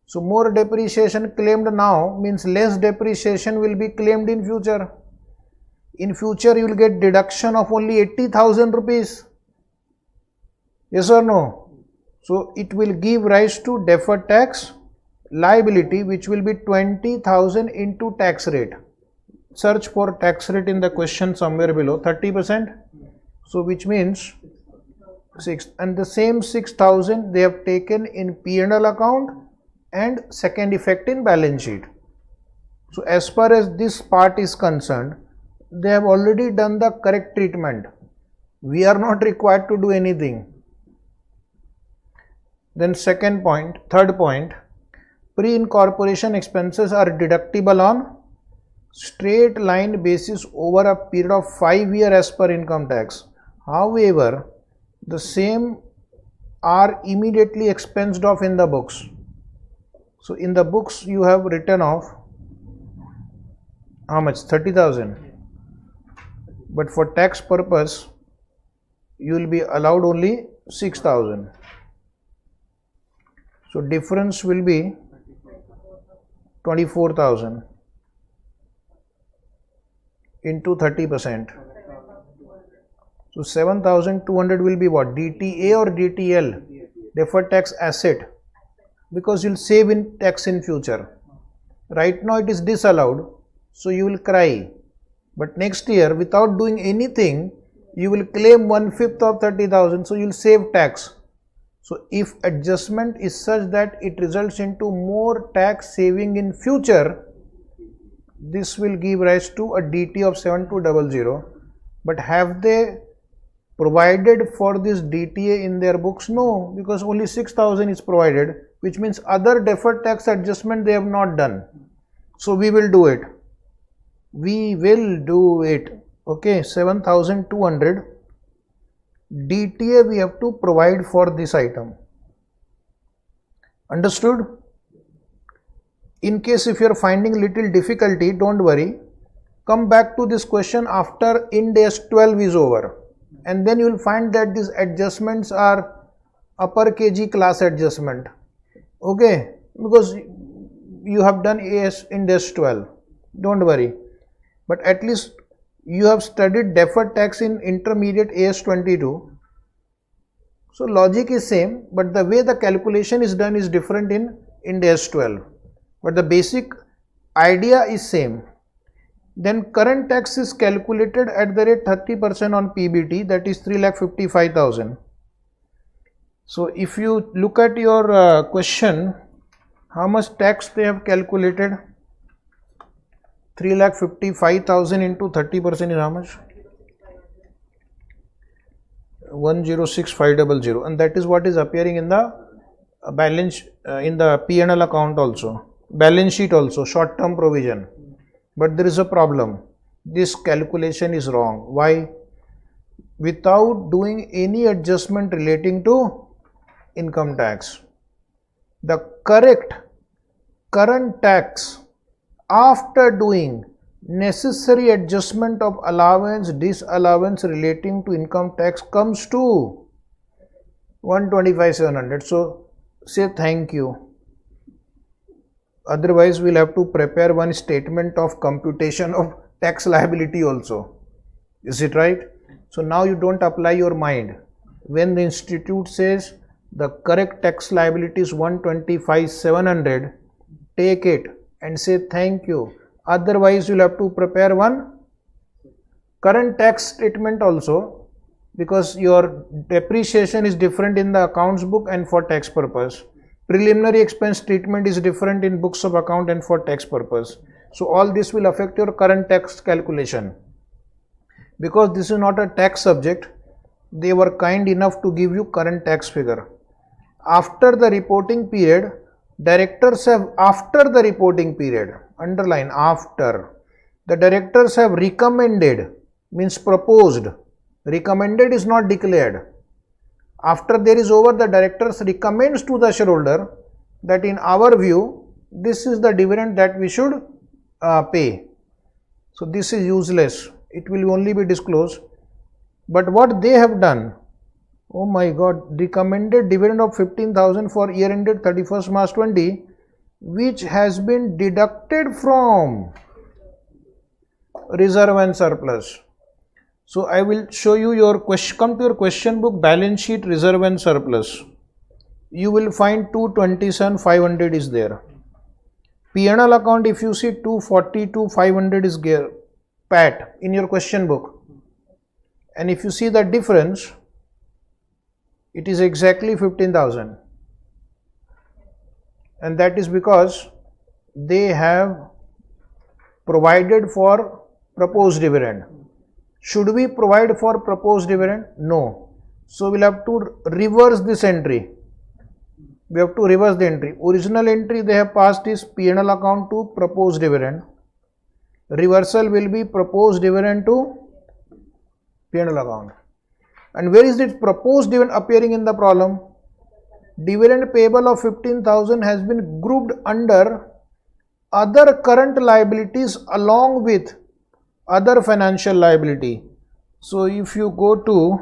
A: So more depreciation claimed now means less depreciation will be claimed in future. In future you will get deduction of only 80,000 rupees. Yes or no? So it will give rise to deferred tax liability which will be 20,000 into tax rate. Search for tax rate in the question somewhere below, 30%. So which means 6, and the same 6,000 they have taken in P&L account and second effect in balance sheet. So as far as this part is concerned, they have already done the correct treatment. We are not required to do anything. Then third point, pre-incorporation expenses are deductible on straight line basis over a period of 5 years as per income tax. However, the same are immediately expensed off in the books. So in the books you have written off how much? 30,000. But for tax purpose you will be allowed only 6,000. So difference will be 24,000 into 30%. So 7,200 will be what? DTA or DTL? Deferred tax asset, because you will save in tax in future. Right now it is disallowed, so you will cry. But next year, without doing anything, you will claim 1/5 of 30,000, so you will save tax. So if adjustment is such that it results into more tax saving in future, this will give rise to a DT of 7200. But have they provided for this DTA in their books? No, because only 6,000 is provided, which means other deferred tax adjustment they have not done. So we will do it. We will do it. Okay, 7,200 DTA we have to provide for this item. Understood? In case if you are finding little difficulty, don't worry. Come back to this question after Ind AS 12 is over, and then you will find that these adjustments are upper KG class adjustment. Okay, because you have done Ind AS 12. Don't worry. But at least you have studied deferred tax in intermediate AS 22. So logic is same, but the way the calculation is done is different in Ind AS 12. But the basic idea is same. Then current tax is calculated at the rate 30% on PBT, that is 3,55,000. So if you look at your question, how much tax they have calculated? 3,55,000 into 30% is how much? 106,500, and that is what is appearing in the balance in the P&L account also, balance sheet also, short term provision. But there is a problem. This calculation is wrong. Why? Without doing any adjustment relating to income tax, the correct current tax after doing necessary adjustment of allowance, disallowance relating to income tax comes to 125,700. So say thank you. Otherwise we'll have to prepare one statement of computation of tax liability also. Is it right? So now you don't apply your mind. When the institute says the correct tax liability is 125,700, take it and say thank you. Otherwise you'll have to prepare one current tax statement also, because your depreciation is different in the accounts book and for tax purpose. Preliminary expense treatment is different in books of account and for tax purpose. So all this will affect your current tax calculation. Because this is not a tax subject, they were kind enough to give you current tax figure. After the reporting period, directors have, after the reporting period, underline after, the directors have recommended, means proposed. Recommended is not declared. After there is over, the directors recommends to the shareholder that in our view, this is the dividend that we should pay. So this is useless. It will only be disclosed. But what they have done, oh my God, recommended dividend of 15,000 for year ended 31st March 20, which has been deducted from reserve and surplus. So I will show you your question. Come to your question book, balance sheet, reserve and surplus. You will find 227,500 is there. P&L account, if you see 242,500 is there, PAT in your question book. And if you see the difference, it is exactly 15,000. And that is because they have provided for proposed dividend. Should we provide for proposed dividend? No. So we'll have to reverse this entry. We have to reverse the entry. Original entry they have passed is P&L account to proposed dividend. Reversal will be proposed dividend to P&L account. And where is this proposed dividend appearing in the problem? Dividend payable of 15,000 has been grouped under other current liabilities along with other financial liability. So if you go to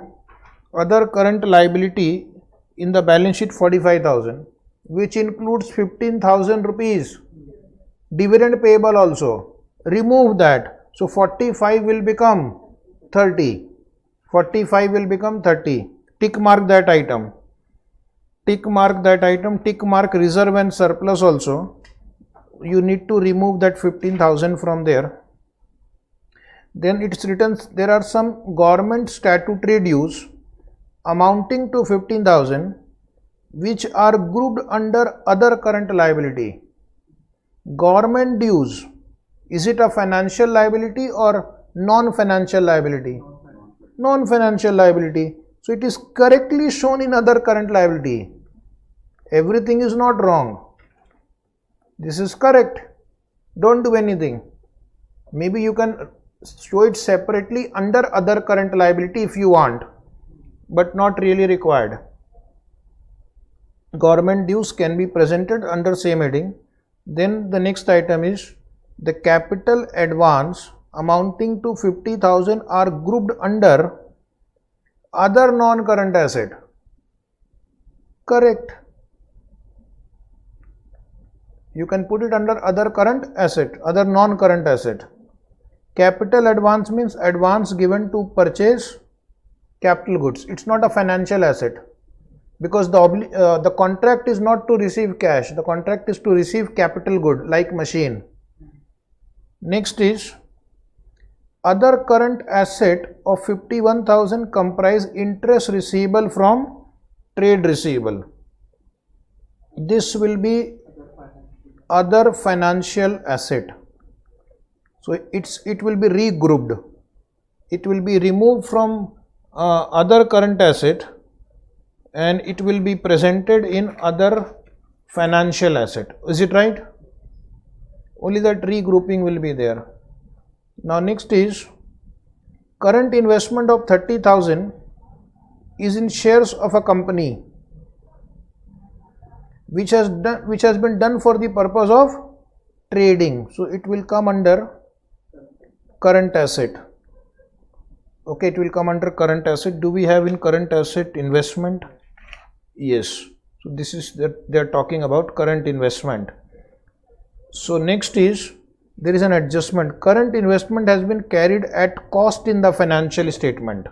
A: other current liability in the balance sheet 45,000, which includes 15,000 rupees dividend payable also, remove that. So 45 will become 30. 45 will become 30. Tick mark that item. Tick mark that item. Tick mark reserve and surplus also. You need to remove that 15,000 from there. Then it's written there are some government statutory dues amounting to 15,000 which are grouped under other current liability. Government dues, is it a financial liability or non-financial liability? Non-financial liability. So it is correctly shown in other current liability. Everything is not wrong. This is correct. Don't do anything. Maybe you can show it separately under other current liability if you want, but not really required. Government dues can be presented under same heading. Then the next item is the capital advance amounting to 50,000 are grouped under other non-current asset. Correct. You can put it under other current asset, other non-current asset. Capital advance means advance given to purchase capital goods. It's not a financial asset because the contract is not to receive cash. The contract is to receive capital good like machine. Next is other current asset of 51,000 comprise interest receivable from trade receivable. This will be other financial asset. So it will be regrouped. It will be removed from other current asset and it will be presented in other financial asset. Is it right? Only that regrouping will be there. Now next is current investment of 30,000 is in shares of a company which has been done for the purpose of trading. So it will come under current asset. Okay, it will come under current asset. Do we have in current asset investment? Yes. So this is that they are talking about current investment. So next is there is an adjustment. Current investment has been carried at cost in the financial statement.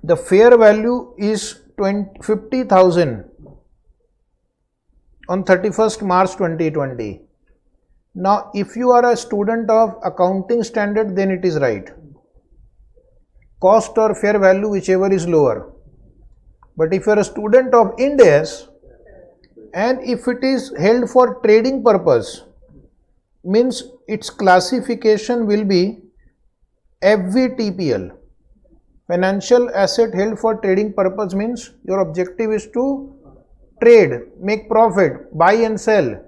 A: The fair value is 50,000 on 31st March 2020. Now if you are a student of accounting standard, then it is right. Cost or fair value, whichever is lower. But if you are a student of Ind AS and if it is held for trading purpose, means its classification will be FVTPL. Financial asset held for trading purpose means your objective is to trade, make profit, buy and sell,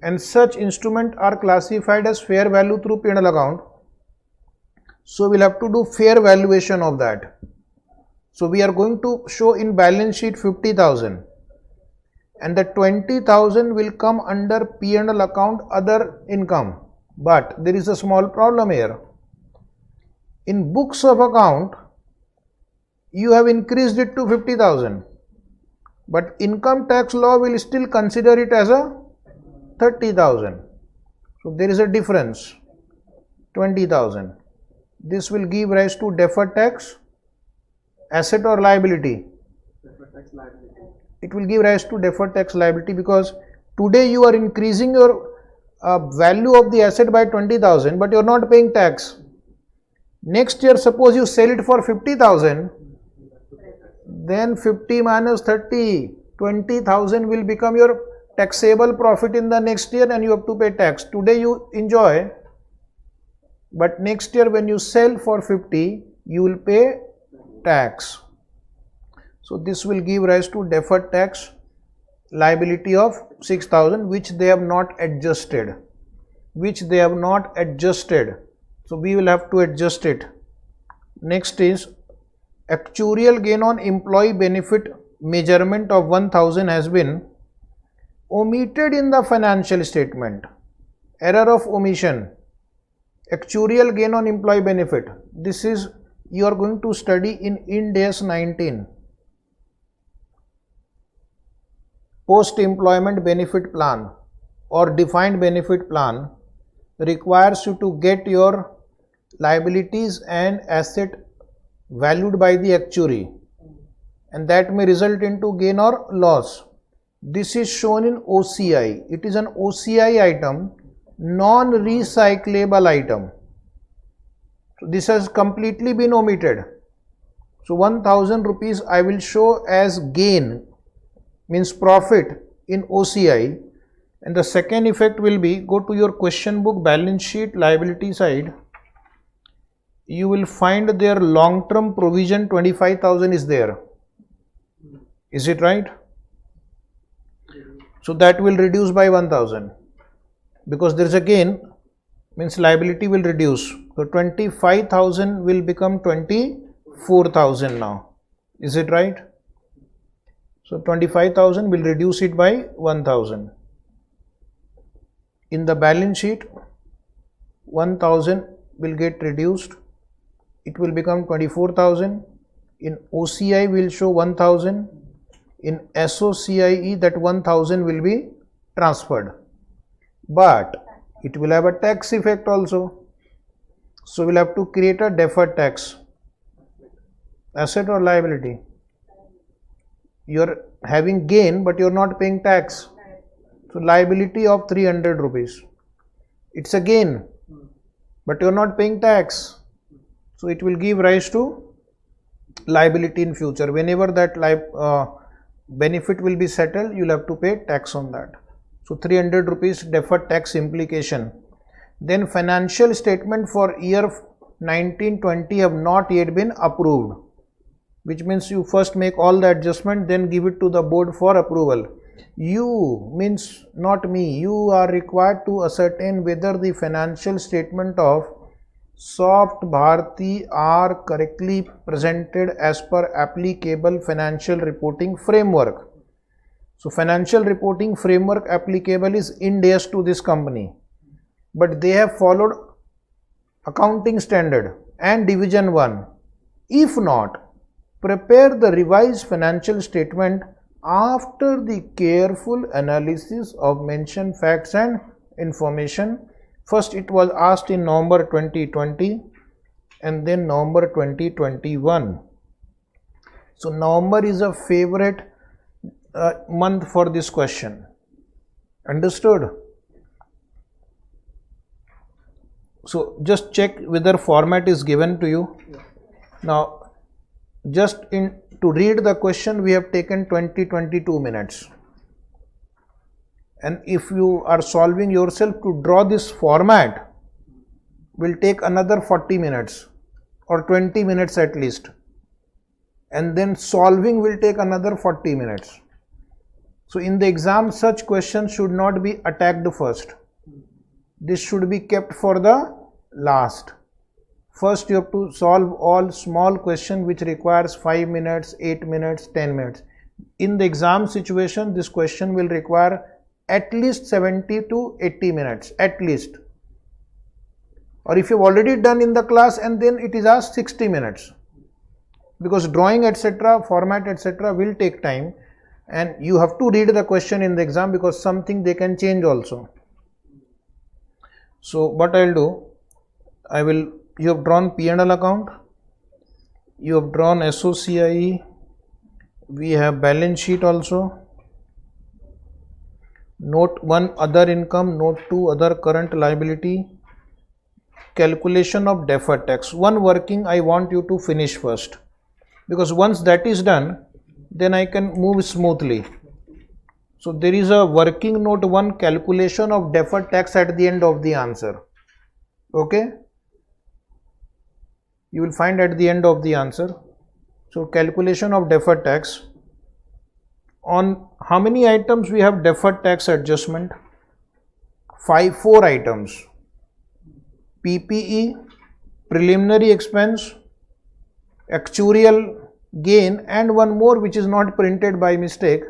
A: and such instrument are classified as fair value through P&L account. So we'll have to do fair valuation of that. So we are going to show in balance sheet 50,000 and the 20,000 will come under P&L account other income. But there is a small problem here. In books of account, you have increased it to 50,000, but income tax law will still consider it as a 30,000. So there is a difference, 20,000. This will give rise to deferred tax asset or liability.
B: Deferred tax liability.
A: It will give rise to deferred tax liability because today you are increasing your value of the asset by 20,000, but you are not paying tax. Next year, suppose you sell it for 50,000, then 50 minus 30, 20,000 will become your taxable profit in the next year and you have to pay tax. Today you enjoy, but next year when you sell for 50, you will pay tax. So this will give rise to deferred tax liability of 6,000, which they have not adjusted. So we will have to adjust it. Next is actuarial gain on employee benefit measurement of 1,000 has been omitted in the financial statement. Error of omission. Actuarial gain on employee benefit. This is you are going to study in Ind AS 19. Post-employment benefit plan or defined benefit plan requires you to get your liabilities and asset valued by the actuary, and that may result into gain or loss. This is shown in OCI. It is an OCI item, non-recyclable item. So this has completely been omitted. So 1,000 rupees I will show as gain, means profit in OCI, and the second effect will be, go to your question book balance sheet liability side, you will find their long term provision 25,000 is there. Is it right? So that will reduce by 1,000 because there is a gain, means liability will reduce. So 25,000 will become 24,000 now. Is it right? So 25,000 will reduce it by 1,000. In the balance sheet, 1,000 will get reduced. It will become 24,000. In OCI will show 1,000. In SOCIE that 1,000 will be transferred. But it will have a tax effect also. So we'll have to create a deferred tax. Asset or liability? You're having gain but you're not paying tax. So liability of 300 rupees. It's a gain but you're not paying tax. So it will give rise to liability in future. Whenever that benefit will be settled, you'll have to pay tax on that. So 300 rupees deferred tax implication. Then financial statement for year 1920 have not yet been approved, which means you first make all the adjustment, then give it to the board for approval. You means not me. You are required to ascertain whether the financial statement of Soft Bharti are correctly presented as per applicable financial reporting framework. So financial reporting framework applicable is Ind AS to this company, but they have followed accounting standard and division 1. If not, prepare the revised financial statement after the careful analysis of mentioned facts and information. First it was asked in November 2020 and then November 2021. So November is a favorite month for this question. Understood? So just check whether format is given to you. Now just to read the question we have taken 22 minutes. And if you are solving yourself, to draw this format will take another 40 minutes or 20 minutes at least, and then solving will take another 40 minutes. So in the exam such questions should not be attacked first. This should be kept for the last. First you have to solve all small questions which requires 5 minutes, 8 minutes, 10 minutes. In the exam situation this question will require at least 70 to 80 minutes at least, or if you've already done in the class and then it is asked 60 minutes, because drawing etc., format etc. will take time and you have to read the question in the exam because something they can change also. So what I'll do, you have drawn P&L account, you have drawn SOCIE, we have balance sheet also. Note 1 other income, note 2 other current liability, calculation of deferred tax. One working I want you to finish first, because once that is done then I can move smoothly. So there is a working note 1 calculation of deferred tax at the end of the answer. Okay, you will find at the end of the answer. So calculation of deferred tax. On how many items we have deferred tax adjustment? 4 items. PPE, preliminary expense, actuarial gain, and one more which is not printed by mistake,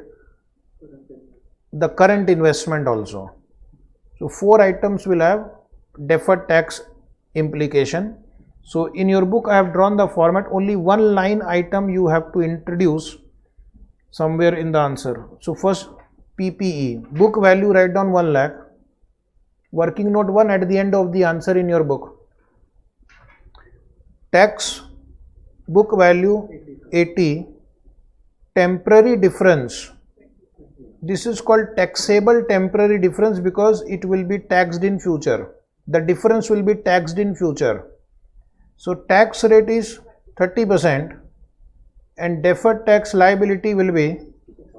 A: the current investment also. So 4 items will have deferred tax implication. So in your book I have drawn the format, only one line item you have to introduce somewhere in the answer. So first PPE, book value, write down 1 lakh, working note 1 at the end of the answer in your book. Tax, book value 80, temporary difference. This is called taxable temporary difference because it will be taxed in future. The difference will be taxed in future. So tax rate is 30% and deferred tax liability will be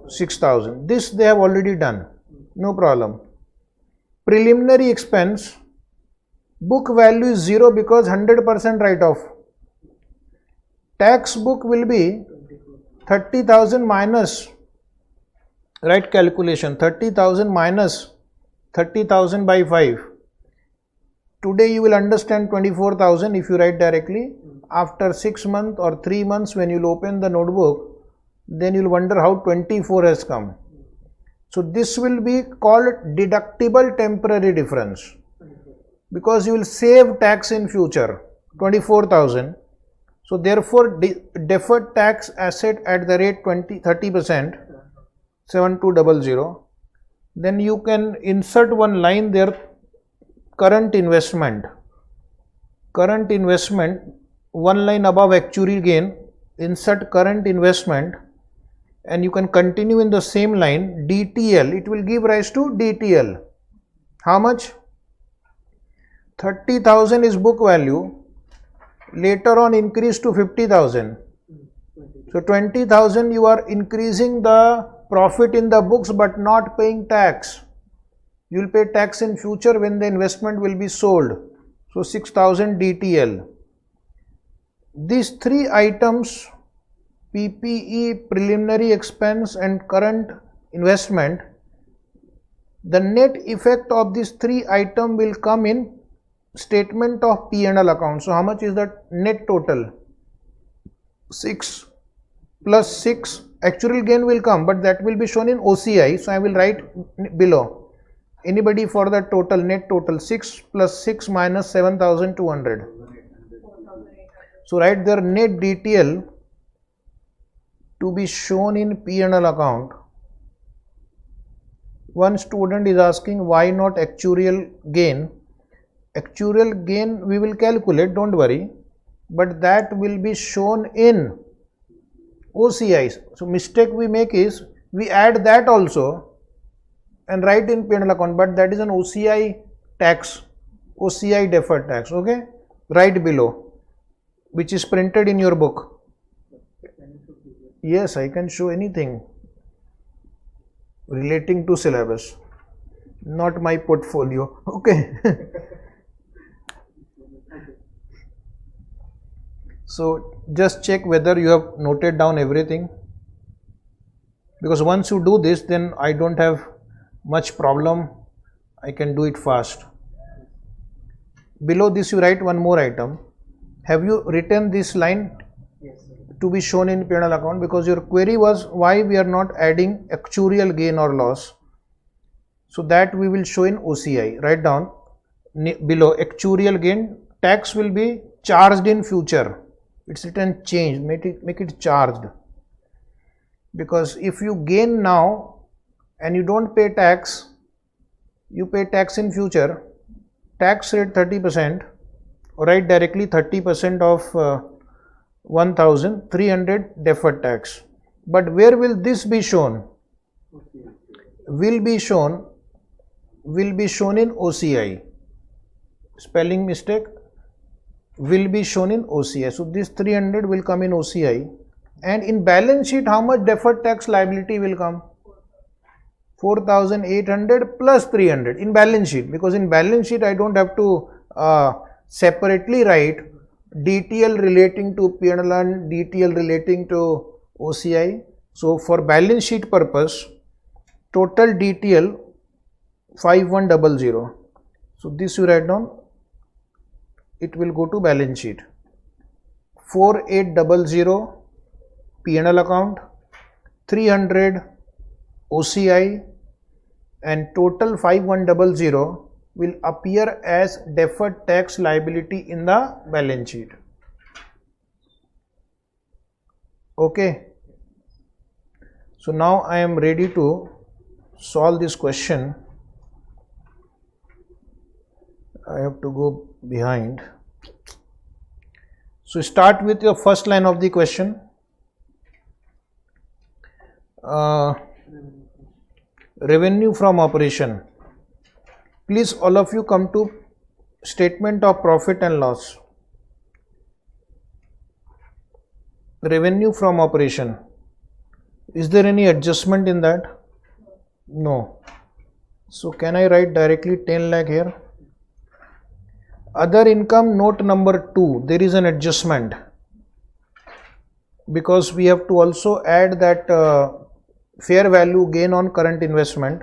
A: 6,000. This they have already done, no problem. Preliminary expense, book value is 0 because 100% write-off. Tax book will be 30,000 minus, right calculation, 30,000 minus 30,000 by 5. Today you will understand 24,000 if you write directly. After 6 months or 3 months when you will open the notebook, then you will wonder how 24 has come. So this will be called deductible temporary difference because you will save tax in future, 24,000. So therefore deferred tax asset at the rate 30%, 7200. Then you can insert one line there, current investment, one line above actuarial gain, insert current investment, and you can continue in the same line. DTL, it will give rise to DTL. How much? 30,000 is book value, later on increase to 50,000. So 20,000 you are increasing the profit in the books but not paying tax. You will pay tax in future when the investment will be sold. So 6,000 DTL. These 3 items, PPE, preliminary expense and current investment, the net effect of these 3 items will come in statement of P&L account. So how much is that net total? 6 plus 6, actual gain will come, but that will be shown in OCI. So I will write below. Anybody for the total, net total, 6 plus 6 minus 7,200. So write their net DTL to be shown in P&L account. One student is asking why not actuarial gain. Actuarial gain we will calculate, don't worry, but that will be shown in OCI. So mistake we make is we add that also and write in P&L account, but that is an OCI tax, OCI deferred tax. Okay, write below, which is printed in your book. Yes, I can show anything relating to syllabus, not my portfolio. Okay. So just check whether you have noted down everything, because once you do this, then I don't have much problem. I can do it fast. Below this you write one more item. Have you written this line?
B: Yes, sir.
A: To be shown in P&L account, because your query was why we are not adding actuarial gain or loss. So that we will show in OCI. Write down below actuarial gain, tax will be charged in future. It's written changed, make it charged. Because if you gain now and you don't pay tax, you pay tax in future, tax rate 30%, or write directly 30% of 1,300 deferred tax. But where will this be shown? Will be shown in OCI. Spelling mistake. Will be shown in OCI. So this 300 will come in OCI, and in balance sheet how much deferred tax liability will come? 4,800 plus 300 in balance sheet, because in balance sheet I don't have to separately write DTL relating to P&L and DTL relating to OCI. So for balance sheet purpose, total DTL 5100. So this you write down, it will go to balance sheet. 4800 P&L account, 300 OCI, and total 5100 will appear as deferred tax liability in the balance sheet. Okay. So now I am ready to solve this question. I have to go behind. So start with your first line of the question. Revenue from operation. Please all of you come to statement of profit and loss. Revenue from operation. Is there any adjustment in that? No. So can I write directly 10 lakh here? Other income, note number 2, there is an adjustment because we have to also add that fair value gain on current investment.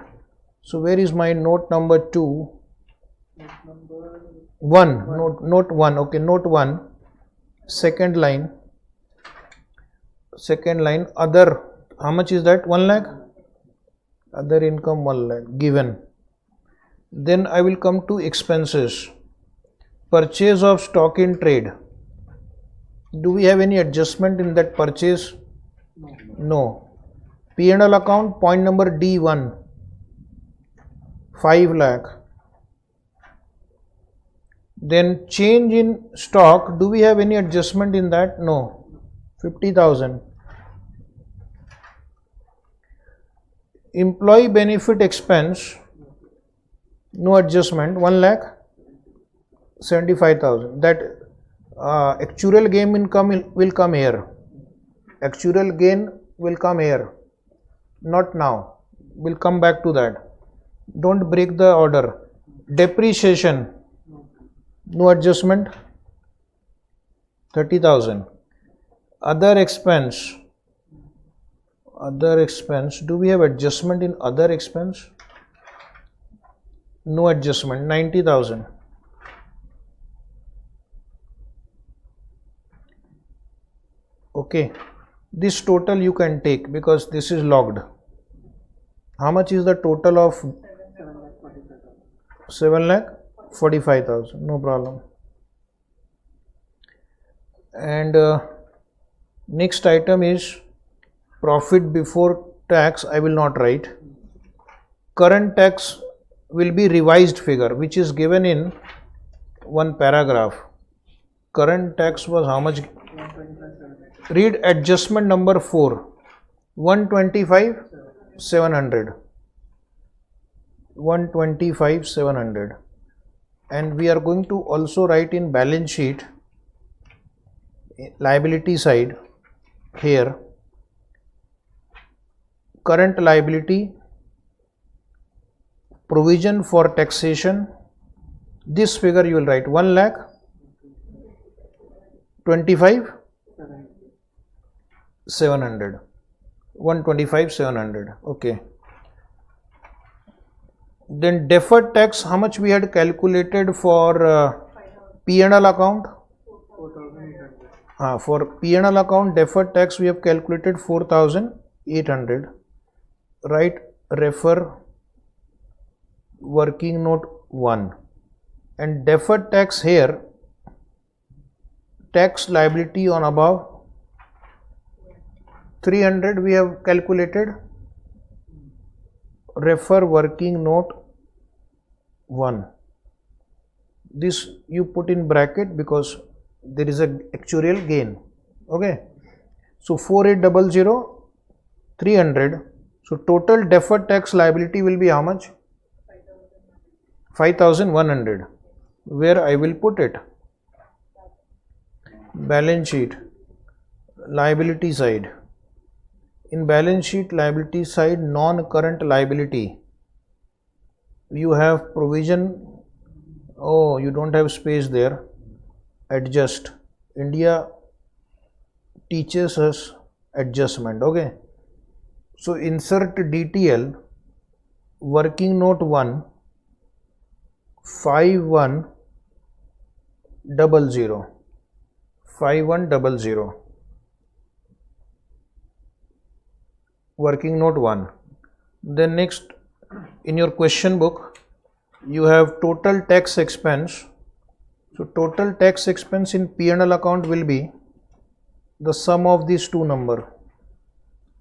A: So where is my note number 2? Note 1. Okay, note 1, second line, other, how much is that? 1 lakh? Other income 1 lakh given. Then I will come to expenses. Purchase of stock in trade. Do we have any adjustment in that purchase? No. P&L account, point number D1, 5 lakh. Then change in stock, do we have any adjustment in that? No. 50,000. Employee benefit expense, no adjustment, 1 lakh, 75,000. That actual gain income will come here. Actual gain will come here. Not now. We'll come back to that. Don't break the order. Depreciation, no adjustment, 30,000. Other expense, do we have adjustment in other expense? No adjustment, 90,000. Okay, this total you can take because this is logged. How much is the total of 7,45,000? No problem. And next item is profit before tax. I will not write. Current tax will be revised figure which is given in one paragraph. Current tax was how much? Read adjustment number 4. 125,700. 125,700. And we are going to also write in balance sheet, liability side here, current liability, provision for taxation. This figure you will write 1 lakh 25,700. 125,700. Okay. Then deferred tax, how much we had calculated for P&L account?
B: 4,800.
A: For P&L account deferred tax we have calculated 4,800. Right, refer working note 1. And deferred tax here, tax liability on above 300 we have calculated. Refer working note 1. This you put in bracket because there is a actuarial gain. Okay. So 4800, 300. So total deferred tax liability will be how much? 5,100. Where I will put it? Balance sheet, liability side. In balance sheet liability side, non-current liability, you have provision. Oh, you don't have space there. Adjust. India teaches us adjustment. Okay. So insert DTL, working note 1, 5100, 5100, working note 1. Then next, in your question book, you have total tax expense. So total tax expense in P&L account will be the sum of these two numbers.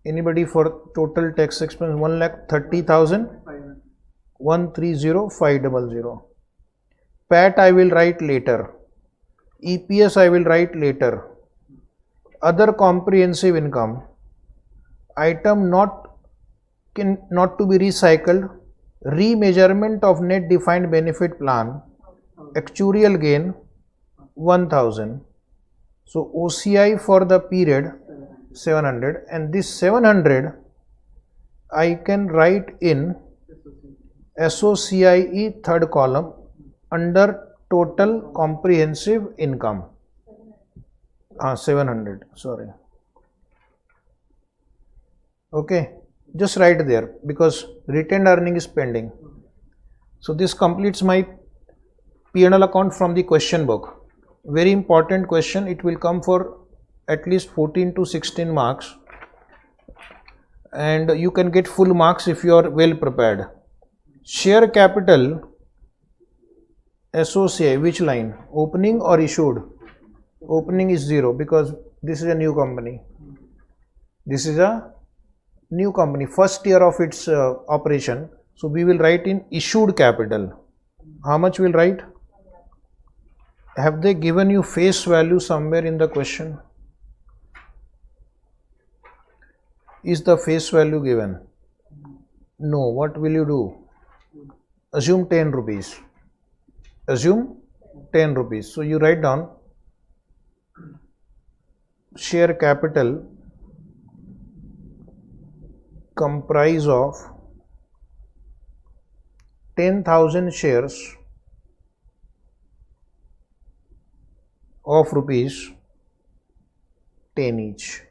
A: Anybody for total tax expense? 1,30,000, 130,500. PAT I will write later. EPS I will write later. Other comprehensive income, item not to be recycled, remeasurement of net defined benefit plan, actuarial gain 1,000. So OCI for the period 700, and this 700 I can write in SOCIE third column under total comprehensive income. 700, sorry. Okay, just write there because retained earning is pending. So this completes my P&L account from the question book. Very important question. It will come for at least 14 to 16 marks, and you can get full marks if you are well prepared. Share capital SOCI, which line? Opening or issued? Opening is 0 because this is a new company. This is a new company, first year of its operation. So we will write in issued capital. How much will write? Have they given you face value somewhere in the question? Is the face value given? No. What will you do? Assume 10 rupees. Assume 10 rupees. So you write down share capital comprise of 10,000 shares of rupees 10 each.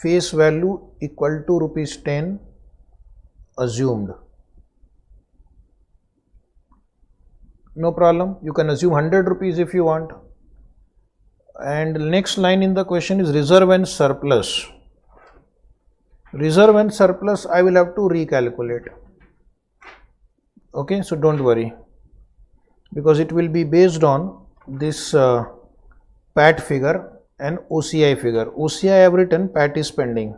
A: Face value equal to rupees 10 assumed. No problem. You can assume 100 rupees if you want. And next line in the question is reserve and surplus. Reserve and surplus I will have to recalculate. Okay, so don't worry, because it will be based on this PAT figure and OCI figure. OCI I have written, PAT is pending.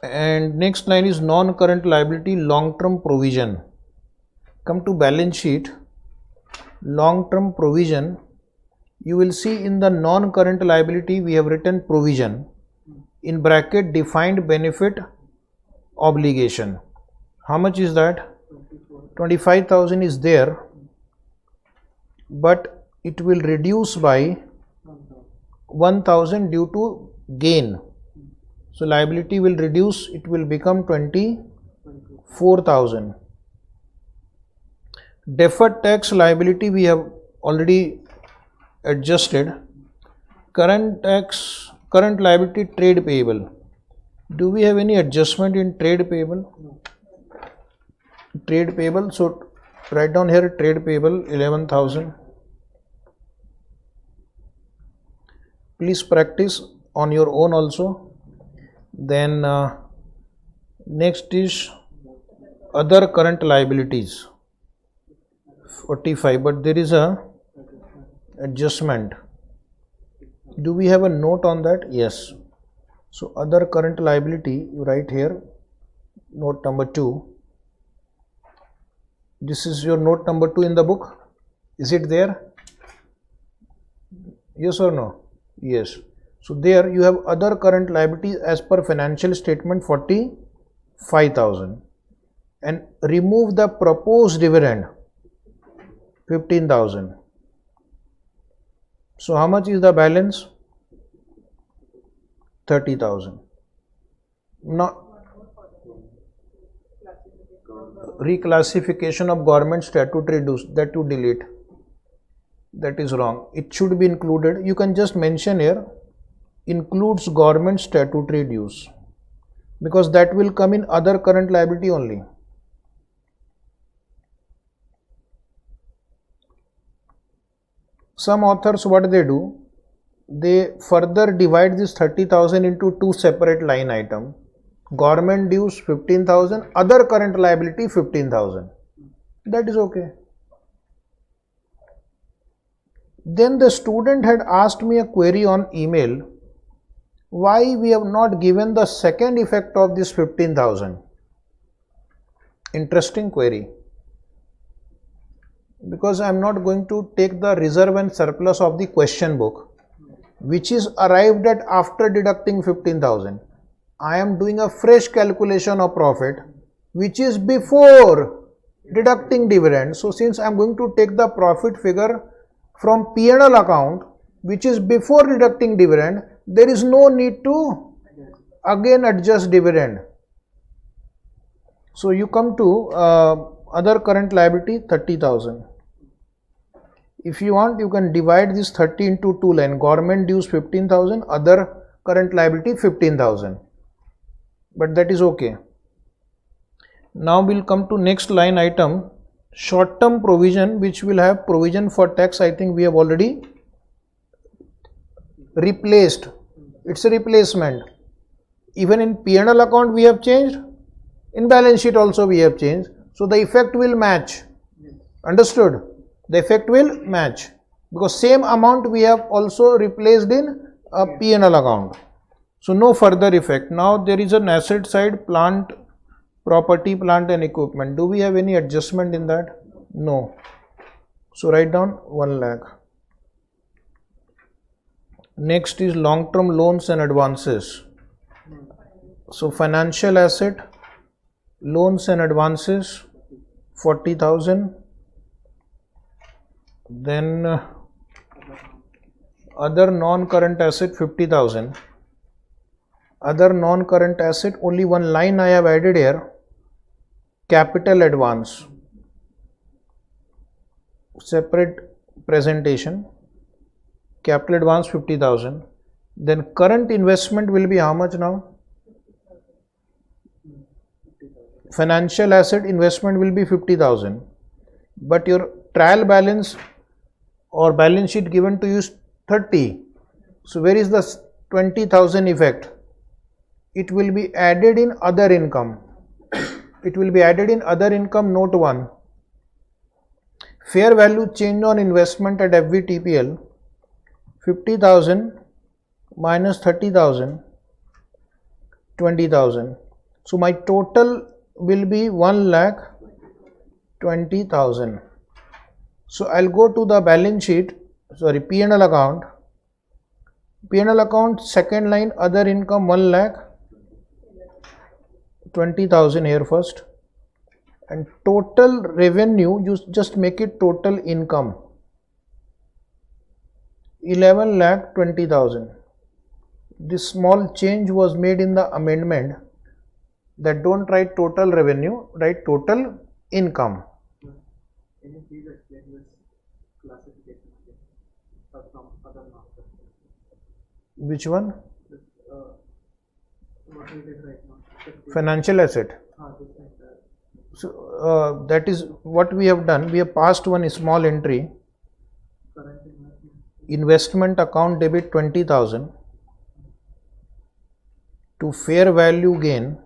A: And next line is non-current liability, long-term provision. Come to balance sheet, long-term provision. You will see in the non-current liability we have written provision, in bracket defined benefit obligation. How much is that? 25,000 is there, but it will reduce by 1,000 due to gain. So liability will reduce, it will become 24,000. Deferred tax liability we have already adjusted. Current liability, trade payable. Do we have any adjustment in trade payable? Trade payable, so write down here trade payable 11,000. Please practice on your own also. Then next is other current liabilities 45, but there is a adjustment. Do we have a note on that? Yes. So other current liability, you write here note number 2. This is your note number 2 in the book. Is it there? Yes or no? Yes. So there you have other current liabilities as per financial statement 45,000, and remove the proposed dividend 15,000. So how much is the balance? 30,000. Now reclassification of government statutory dues, that you delete. That is wrong. It should be included. You can just mention here includes government statutory dues, because that will come in other current liability only. Some authors, what they do, they further divide this 30,000 into two separate line item. Government dues 15,000, other current liability 15,000. That is okay. Then the student had asked me a query on email, why we have not given the second effect of this 15,000. Interesting query. Because I am not going to take the reserve and surplus of the question book, which is arrived at after deducting 15,000. I am doing a fresh calculation of profit, which is before deducting dividend. So since I am going to take the profit figure from P&L account, which is before deducting dividend, there is no need to again adjust dividend. So you come to other current liability 30,000. If you want, you can divide this 30 into two line. Government dues 15,000, other current liability 15,000. But that is okay. Now we'll come to next line item, short term provision, which will have provision for tax. I think we have already replaced. It's a replacement. Even in P&L account we have changed, in balance sheet also we have changed. So the effect will match. Understood? The effect will match, because same amount we have also replaced in a P&L account. So no further effect. Now there is an asset side, plant, property, plant and equipment. Do we have any adjustment in that? No. So write down 1 lakh. Next is long term loans and advances. So financial asset, loans and advances 40,000. Then other non-current asset 50,000. Other non-current asset, only one line I have added here, capital advance, separate presentation. Capital advance 50,000. Then current investment will be how much now? Financial asset investment will be 50,000, but your trial balance or balance sheet given to you is 30. So where is the 20,000 effect? It will be added in other income. It will be added in other income, note 1. Fair value change on investment at FVTPL 50,000 minus 30,000, 20,000. So my total will be 1,20,000. So I'll go to the balance sheet, sorry, P&L account. P&L account, second line, other income 1,20,000 here first. And total revenue, you just make it total income 11,20,000. This small change was made in the amendment, that don't write total revenue, write total income.
B: Can you please explain this classification again? From other non-current.
A: Which one?
B: This, what we did right now.
A: Financial asset.
B: This entire.
A: So that is what we have done. We have passed one small entry.
B: Current investment.
A: Investment account debit 20,000 to fair value gain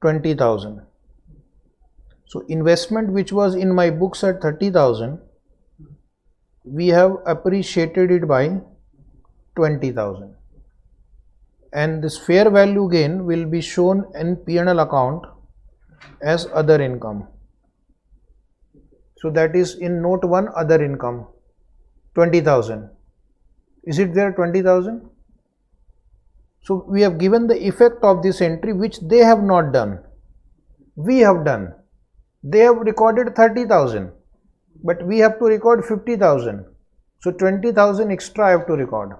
A: 20,000. So investment which was in my books at 30,000, we have appreciated it by 20,000. And this fair value gain will be shown in P&L account as other income. So that is in note 1, other income 20,000. Is it there 20,000? So we have given the effect of this entry, which they have not done. We have done. They have recorded 30,000. but we have to record 50,000. So 20,000 extra I have to record.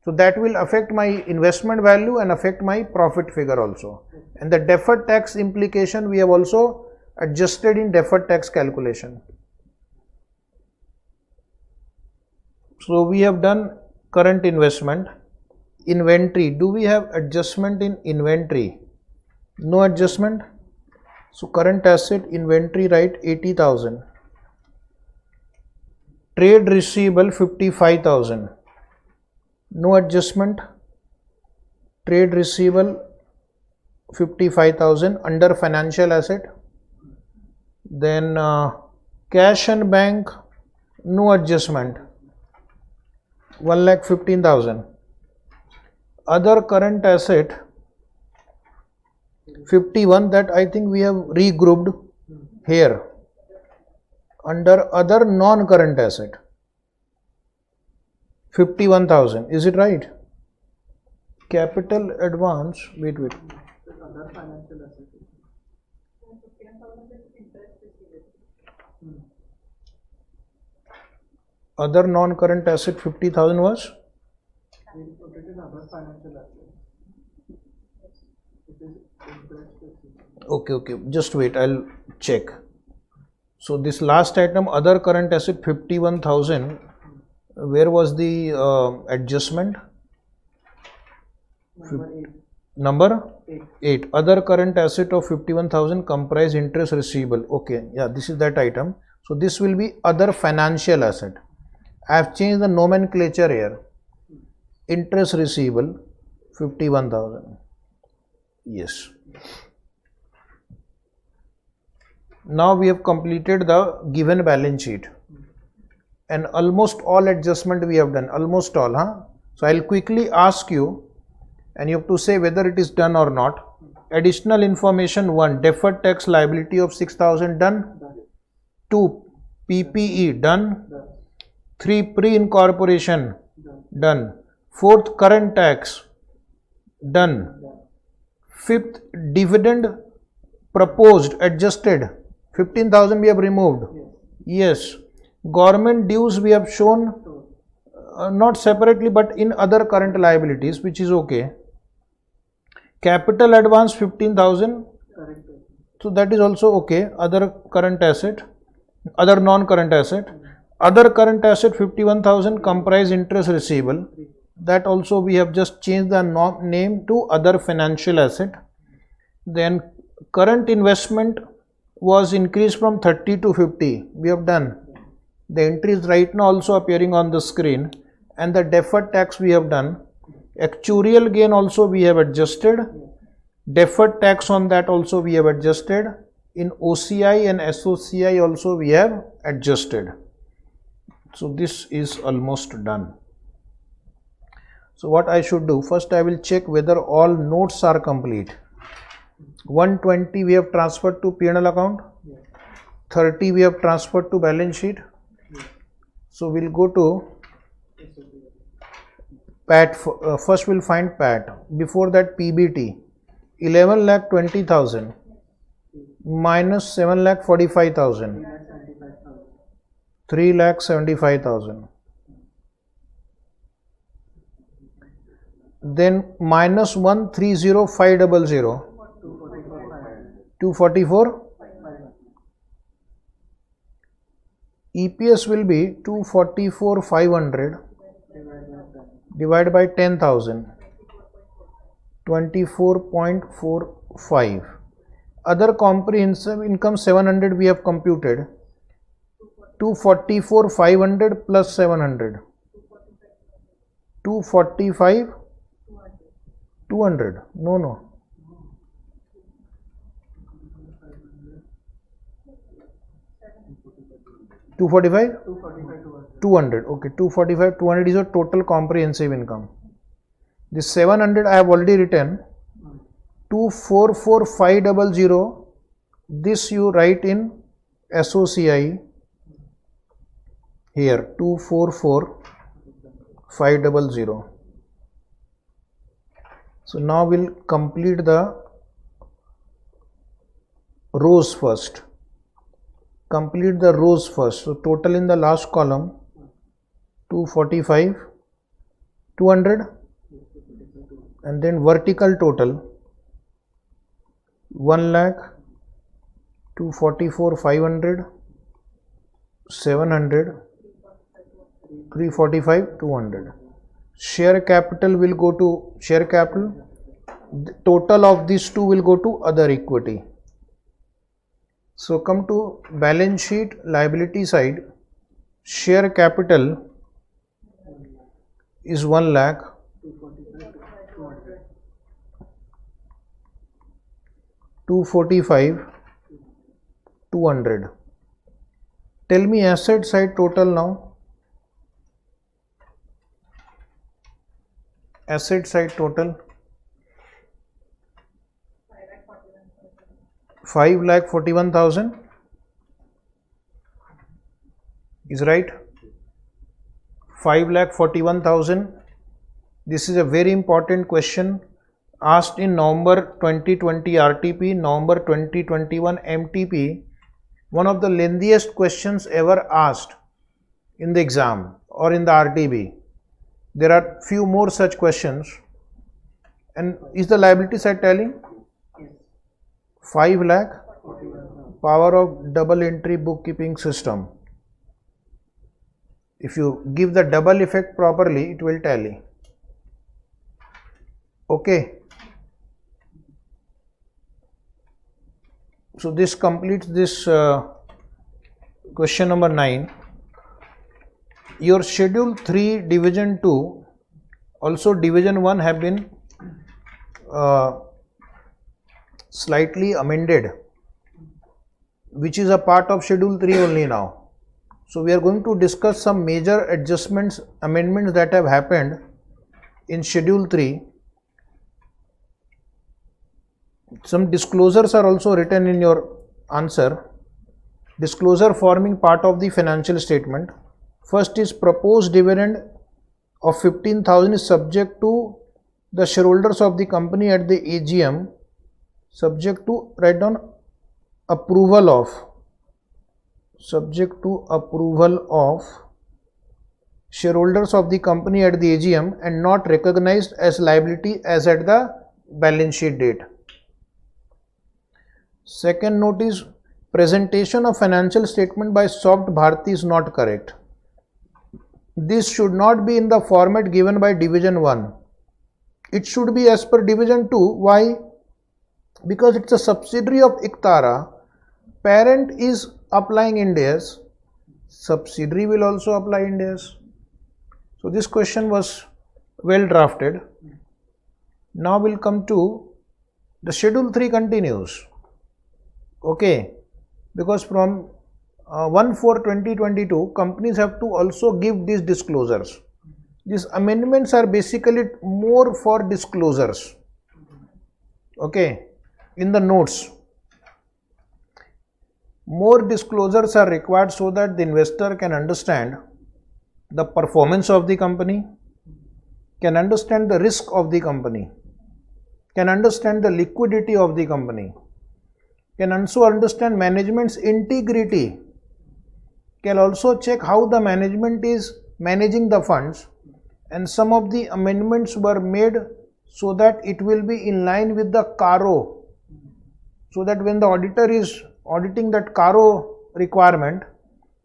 A: So that will affect my investment value and affect my profit figure also. And the deferred tax implication we have also adjusted in deferred tax calculation. So we have done current investment. Inventory, do we have adjustment in inventory? No adjustment. So current asset inventory, right, 80,000. Trade receivable 55,000. No adjustment. Trade receivable 55,000 under financial asset. Then cash and bank, no adjustment, 1,15,000. Other current asset 51, that I think we have regrouped here under other non-current asset. 51,000, is it right? Capital advance, wait.
B: Other financial assets.
A: Other non-current asset 50,000 was?
B: We put it in other financial assets. It is interest receivable.
A: Okay, just wait, I'll check. So this last item, other current asset 51,000, where was the adjustment? Number 8. Other current asset of 51,000 comprise interest receivable. Okay, yeah, this is that item. So this will be other financial asset. I have changed the nomenclature here. Interest receivable 51,000. Yes. Now we have completed the given balance sheet. And almost all adjustment we have done. Almost all, huh? So I'll quickly ask you, and you have to say whether it is done or not. Additional information 1. Deferred tax liability of 6,000 done. 2. PPE done. 3. Pre-incorporation done. 4th, current tax done. 5th, dividend proposed, adjusted, 15,000 we have removed. Yes. Government dues we have shown not separately but in other current liabilities, which is okay. Capital advance 15,000, so that is also okay. Other current asset, other non-current asset. Other current asset 51,000 comprise interest receivable. That also we have just changed the name to other financial asset. Then current investment was increased from 30 to 50. We have done. The entry is right now also appearing on the screen. And the deferred tax we have done. Actuarial gain also we have adjusted. Deferred tax on that also we have adjusted. In OCI and SOCI also we have adjusted. So this is almost done. So what I should do, first I will check whether all notes are complete. 120 we have transferred to P&L account. 30 we have transferred to balance sheet. So we'll go to PAT. First we'll find PAT. Before that PBT. 11,20,000 minus 7,45,000. 3,75,000. Then minus 1,30,500. 244. EPS will be 244,500 divided by 10,000. 24.45. Other comprehensive income 700 we have computed. 244,500 plus 700. 245. 200. No. 245? 200. Okay, 245, 200 is your total comprehensive income. This 700 I have already written. 244,500. This you write in SOCI here. 244,500. So now we'll complete the rows first. complete the rows first. So total in the last column 245, 200, and then vertical total 1 lakh, 244, 500, 700, 345, 200. Share capital will go to share capital. The total of these two will go to other equity. So come to balance sheet liability side. Share capital is 1 lakh, 245, 200. Tell me asset side total now. Asset side total 5,41,000 is right. 5,41,000. This is a very important question asked in November 2020 RTP, November 2021 MTP. One of the lengthiest questions ever asked in the exam or in the RTB. There are few more such questions. And is the liability side telling? 5 lakh, power of double entry bookkeeping system. If you give the double effect properly, it will tally. Okay. So this completes this question number 9. Your schedule 3 division 2, also division 1 have been slightly amended, which is a part of schedule 3 only now. So we are going to discuss some major adjustments, amendments that have happened in schedule 3. Some disclosures are also written in your answer. Disclosure forming part of the financial statement. First is proposed dividend of 15,000 is subject to the shareholders of the company at the AGM, subject to, write down, approval of, subject to approval of shareholders of the company at the AGM and not recognized as liability as at the balance sheet date. Second note is presentation of financial statement by soft Bharti is not correct. This should not be in the format given by division 1. It should be as per division 2. Why? Because it's a subsidiary of Iktara. Parent is applying Ind AS. Subsidiary will also apply Ind AS. So this question was well drafted. Now we'll come to the schedule 3 continues. Okay, because from 1/4/2022 companies have to also give these disclosures. These amendments are basically more for disclosures. Okay, in the notes more disclosures are required so that the investor can understand the performance of the company, can understand the risk of the company, can understand the liquidity of the company, can also understand management's integrity, can also check how the management is managing the funds, and some of the amendments were made so that it will be in line with the CARO, so that when the auditor is auditing that CARO requirement,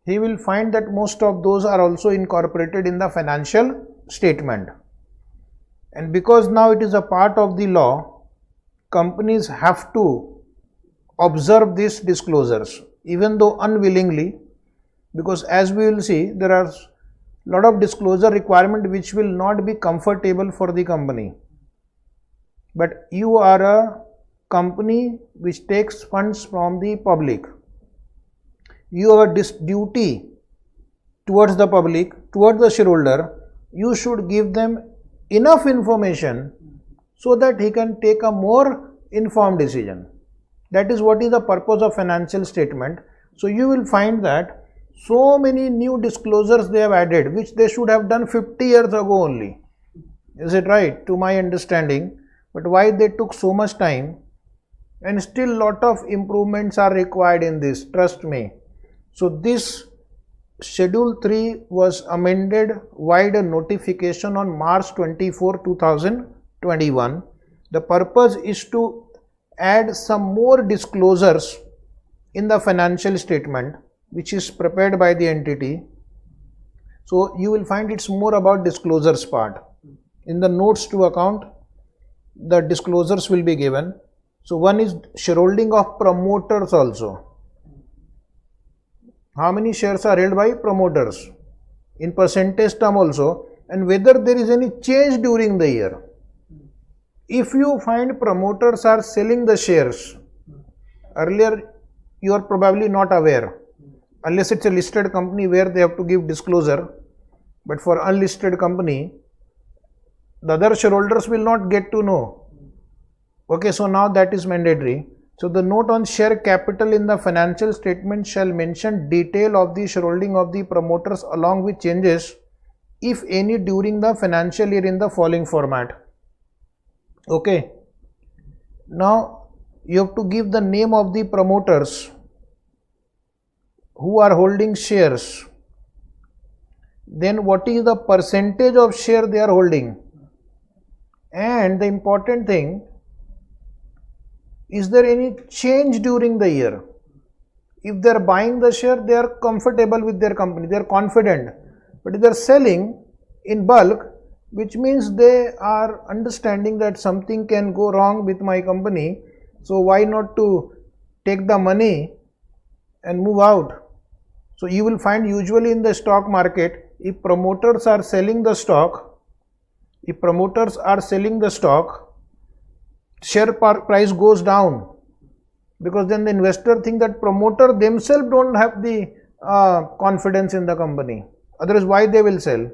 A: he will find that most of those are also incorporated in the financial statement. And because now it is a part of the law, companies have to observe these disclosures, even though unwillingly, because as we will see, there are lot of disclosure requirement which will not be comfortable for the company. But you are a company which takes funds from the public. You have a duty towards the public, towards the shareholder. You should give them enough information so that he can take a more informed decision. That is what is the purpose of financial statement. So you will find that so many new disclosures they have added, which they should have done 50 years ago only. Is it right? To my understanding. But why they took so much time? And still lot of improvements are required in this, trust me. So this Schedule 3 was amended via a notification on March 24, 2021. The purpose is to add some more disclosures in the financial statement which is prepared by the entity. So you will find it's more about disclosures part. In the notes to account, the disclosures will be given. So one is shareholding of promoters also. How many shares are held by promoters in percentage term also, and whether there is any change during the year. If you find promoters are selling the shares, earlier you are probably not aware, unless it's a listed company where they have to give disclosure, but for unlisted company, the other shareholders will not get to know. Okay, so now that is mandatory. So the note on share capital in the financial statement shall mention detail of the shareholding of the promoters along with changes, if any, during the financial year in the following format. Okay. Now you have to give the name of the promoters who are holding shares. Then what is the percentage of share they are holding? And the important thing, is there any change during the year? If they are buying the share, they are comfortable with their company, they are confident. But if they are selling in bulk, which means they are understanding that something can go wrong with my company, so why not to take the money and move out? So you will find usually in the stock market, if promoters are selling the stock, share price goes down, because then the investor think that promoter themselves don't have the confidence in the company. Otherwise, why they will sell?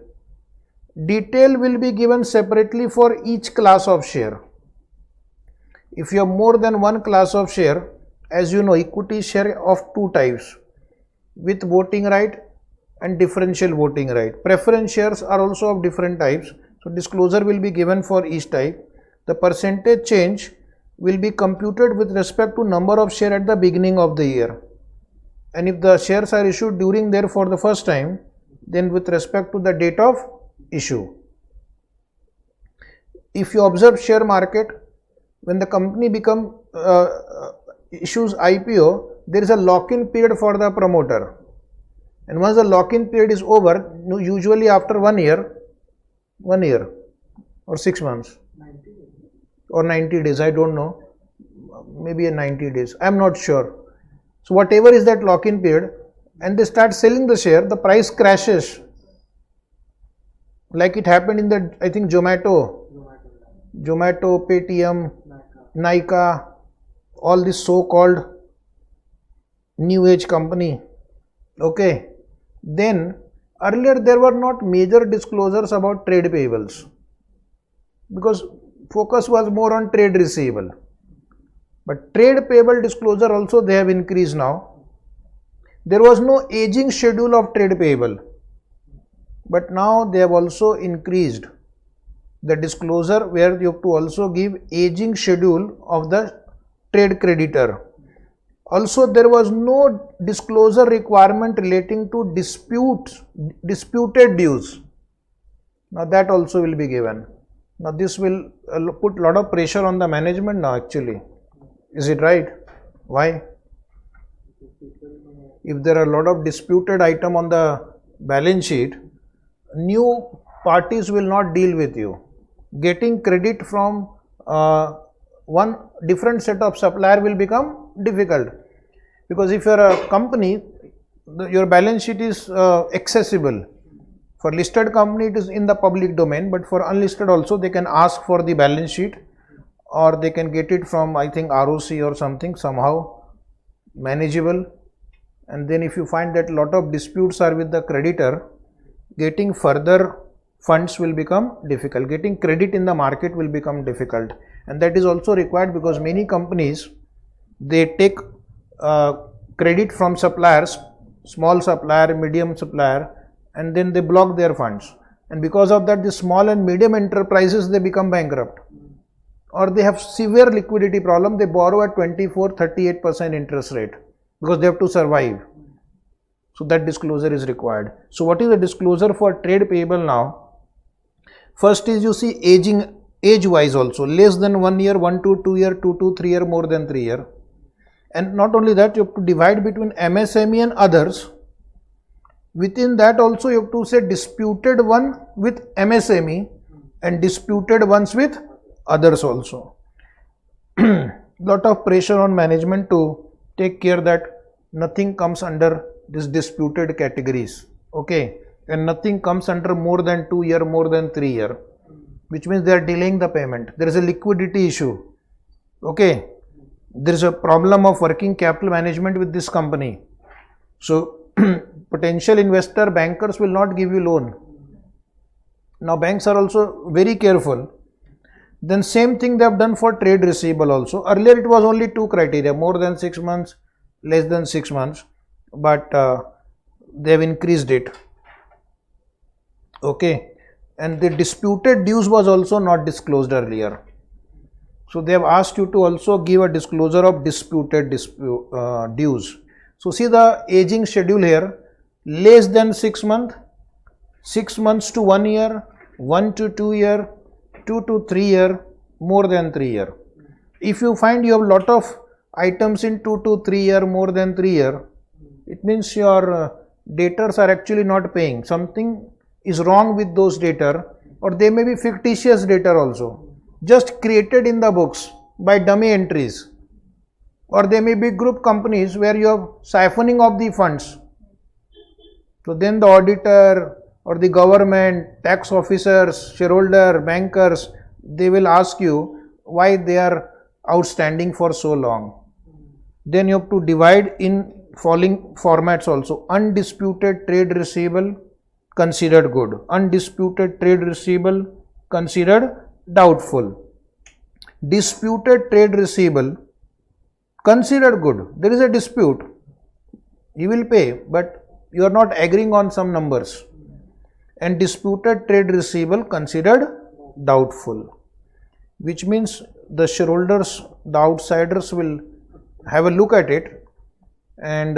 A: Detail will be given separately for each class of share. If you have more than one class of share, as you know, equity share of two types, with voting right and differential voting right. Preference shares are also of different types. So disclosure will be given for each type. The percentage change will be computed with respect to number of shares at the beginning of the year. And if the shares are issued during there for the first time, then with respect to the date of issue. If you observe share market, when the company issues IPO, there is a lock-in period for the promoter. And once the lock-in period is over, usually after 1 year or 6 months or 90 days, I don't know, maybe 90 days, I am not sure. So whatever is that lock-in period, and they start selling the share, the price crashes, like it happened in the, I think, Zomato, Paytm, Nykaa, all this so-called new age company. Okay, then earlier there were not major disclosures about trade payables, because focus was more on trade receivable. But trade payable disclosure also they have increased now. There was no aging schedule of trade payable, but now they have also increased the disclosure where you have to also give aging schedule of the trade creditor. Also, there was no disclosure requirement relating to disputed dues. Now that also will be given. Now this will put a lot of pressure on the management now actually. Is it right? Why? If there are a lot of disputed item on the balance sheet, new parties will not deal with you. Getting credit from one different set of supplier will become difficult, because if you are a company, your balance sheet is accessible. For listed company it is in the public domain, but for unlisted also they can ask for the balance sheet, or they can get it from, I think, ROC or something, somehow manageable. And then if you find that a lot of disputes are with the creditor, getting further funds will become difficult, getting credit in the market will become difficult. And that is also required because many companies, they take credit from suppliers, small supplier, medium supplier, and then they block their funds. And because of that, the small and medium enterprises, they become bankrupt, or they have severe liquidity problem. They borrow at 24-38% interest rate because they have to survive. So that disclosure is required. So what is the disclosure for trade payable now? First is, you see, aging, age wise also, less than 1 year, 1 to 2 year, 2 to 3 year, more than 3 year. And not only that, you have to divide between MSME and others. Within that also you have to say disputed one with MSME and disputed ones with others also. Lot of pressure on management to take care that nothing comes under this disputed categories, okay, and nothing comes under more than 2 year, more than 3 year, which means they are delaying the payment. There is a liquidity issue, okay, there is a problem of working capital management with this company. So potential investor, bankers will not give you loan. Now banks are also very careful. Then same thing they have done for trade receivable also. Earlier it was only 2 criteria, more than 6 months, less than 6 months, but they have increased it, okay. And the disputed dues was also not disclosed earlier. So they have asked you to also give a disclosure of disputed dues. So see the aging schedule here, less than 6 months, 6 months to 1 year, 1 to 2 year, 2 to 3 year, more than 3 year. If you find you have lot of items in 2 to 3 year, more than 3 year, it means your debtors are actually not paying. Something is wrong with those debtors, or they may be fictitious debtor also, just created in the books by dummy entries, or they may be group companies where you have siphoning of the funds. So then the auditor or the government, tax officers, shareholder, bankers, they will ask you why they are outstanding for so long. Then you have to divide in following formats also. Undisputed trade receivable considered good, undisputed trade receivable considered doubtful, disputed trade receivable considered good. There is a dispute, you will pay, but you are not agreeing on some numbers. And disputed trade receivable considered doubtful, which means the shareholders, the outsiders will have a look at it, and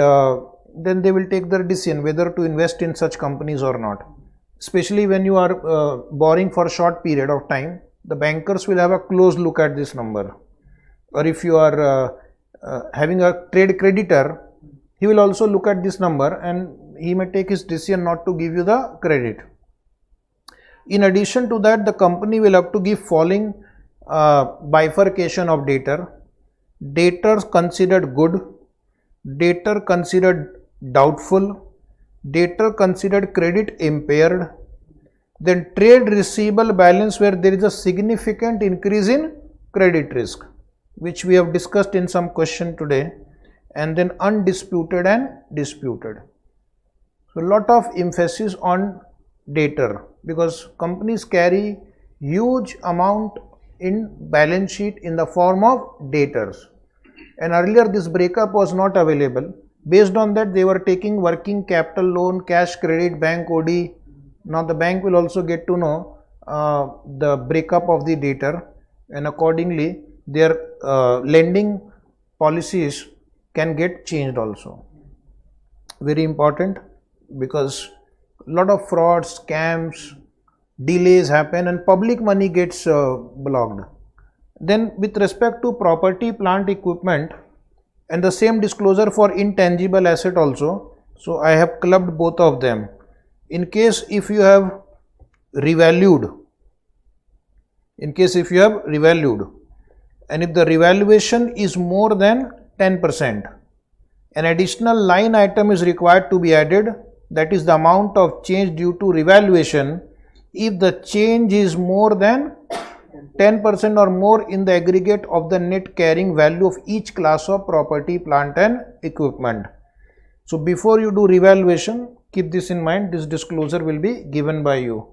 A: then they will take their decision whether to invest in such companies or not. Especially when you are borrowing for a short period of time, the bankers will have a close look at this number. Or if you are having a trade creditor, he will also look at this number and he may take his decision not to give you the credit. In addition to that, the company will have to give following bifurcation of debtor: debtors considered good, debtor considered doubtful, debtor considered credit impaired, then trade receivable balance where there is a significant increase in credit risk, which we have discussed in some question today, and then undisputed and disputed. So lot of emphasis on debtor, because companies carry huge amount in balance sheet in the form of debtors, and earlier this breakup was not available. Based on that, they were taking working capital loan, cash credit, bank OD. Now the bank will also get to know the breakup of the debtor, and accordingly their lending policies can get changed also. Very important, because a lot of frauds, scams, delays happen and public money gets blocked. Then with respect to property, plant, equipment, and the same disclosure for intangible asset also. So I have clubbed both of them. In case if you have revalued, and if the revaluation is more than 10%, an additional line item is required to be added, that is the amount of change due to revaluation, if the change is more than 10% or more in the aggregate of the net carrying value of each class of property, plant and equipment. So before you do revaluation, keep this in mind, this disclosure will be given by you.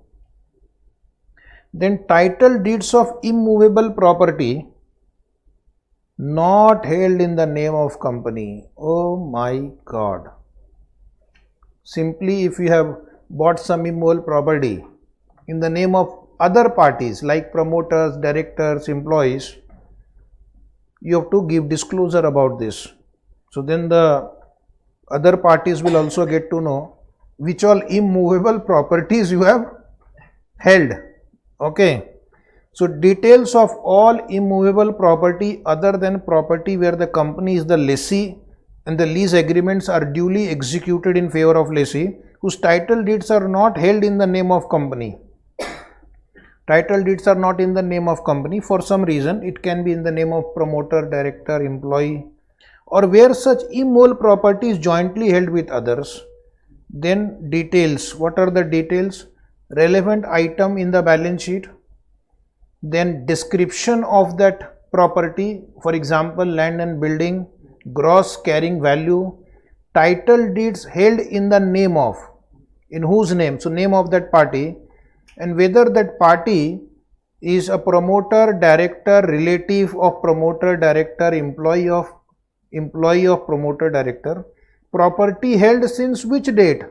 A: Then title deeds of immovable property not held in the name of company. Oh my God. Simply if you have bought some immovable property in the name of other parties like promoters, directors, employees, you have to give disclosure about this. So then the other parties will also get to know which all immovable properties you have held. Okay. So details of all immovable property other than property where the company is the lessee and the lease agreements are duly executed in favor of lessee, whose title deeds are not held in the name of company. Title deeds are not in the name of company for some reason. It can be in the name of promoter, director, employee, or where such immovable property is jointly held with others. Then details. What are the details? Relevant item in the balance sheet. Then description of that property, for example land and building, gross carrying value, title deeds held in the name of, in whose name, so name of that party, and whether that party is a promoter, director, relative of promoter, director, employee of promoter, director, property held since which date,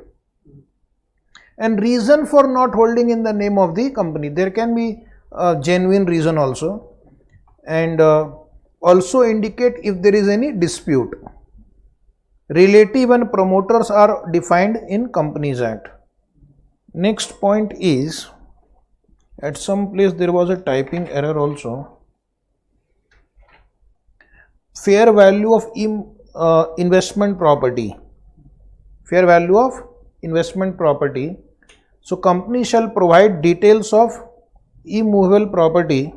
A: and reason for not holding in the name of the company. There can be a genuine reason also, and also indicate if there is any dispute. Relative and promoters are defined in Companies Act. Next point is, at some place there was a typing error also. Fair value of investment property. Fair value of investment property. So company shall provide details of immovable property.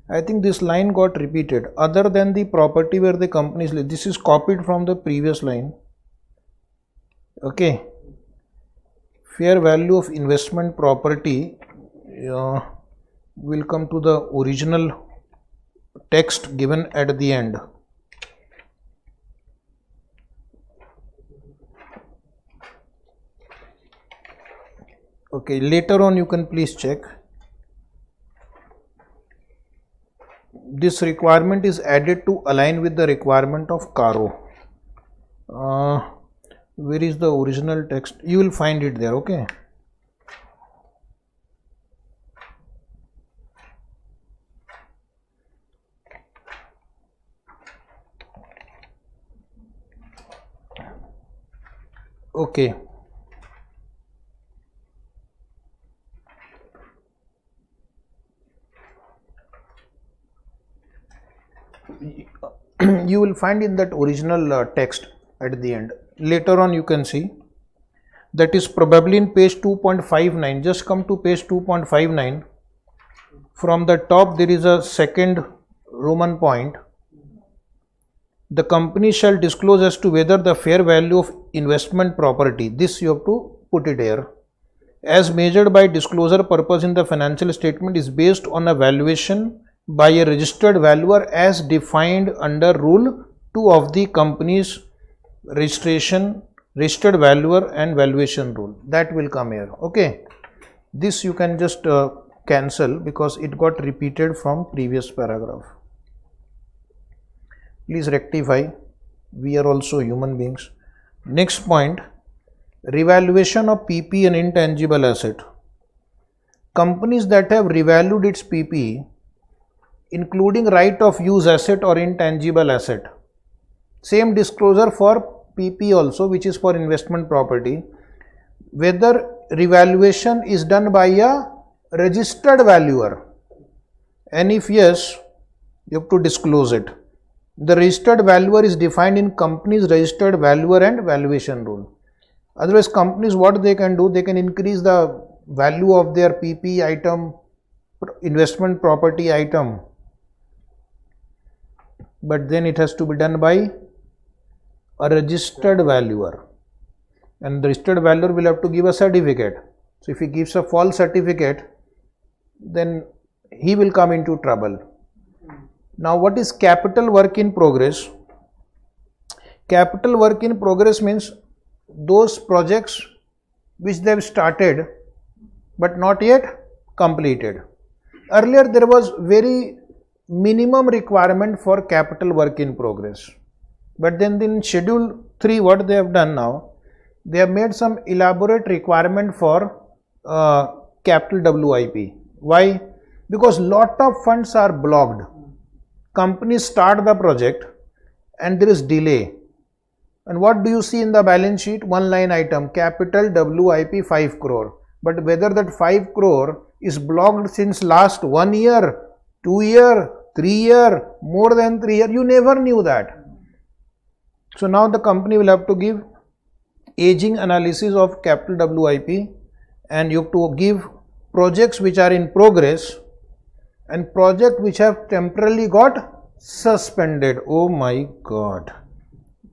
A: I think this line got repeated. Other than the property where the company is, this is copied from the previous line. Okay. Fair value of investment property. We'll come to the original text given at the end. Okay, later on you can please check. This requirement is added to align with the requirement of Caro. Where is the original text? You will find it there. Okay. Okay. You will find in that original text at the end. Later on you can see that is probably in page 2.59. Just come to page 2.59. From the top there is a second Roman point. The company shall disclose as to whether the fair value of investment property, this you have to put it here, as measured by disclosure purpose in the financial statement, is based on a valuation by a registered valuer as defined under rule 2 of the company's registration, registered valuer and valuation rule. That will come here. Okay. This you can just cancel because it got repeated from previous paragraph. Please rectify. We are also human beings. Next point, revaluation of PP and intangible asset. Companies that have revalued its PP, including right of use asset or intangible asset. Same disclosure for PP also, which is for investment property. Whether revaluation is done by a registered valuer, and if yes, you have to disclose it. The registered valuer is defined in company's registered valuer and valuation rule. Otherwise, companies, what they can do, they can increase the value of their PP item, investment property item, but then it has to be done by a registered valuer, and the registered valuer will have to give a certificate. So if he gives a false certificate, then he will come into trouble. Now what is capital work in progress? Capital work in progress means those projects which they have started but not yet completed. Earlier there was very minimum requirement for capital work in progress, but then in schedule 3 what they have done now, they have made some elaborate requirement for capital WIP. Why? Because lot of funds are blocked. Companies start the project and there is delay. And what do you see in the balance sheet? One line item, capital WIP 5 crore. But whether that 5 crore is blocked since last 1 year, 2 year, 3 year, more than 3 year, you never knew that. So now the company will have to give aging analysis of capital WIP, and you have to give projects which are in progress and projects which have temporarily got suspended. Oh my God.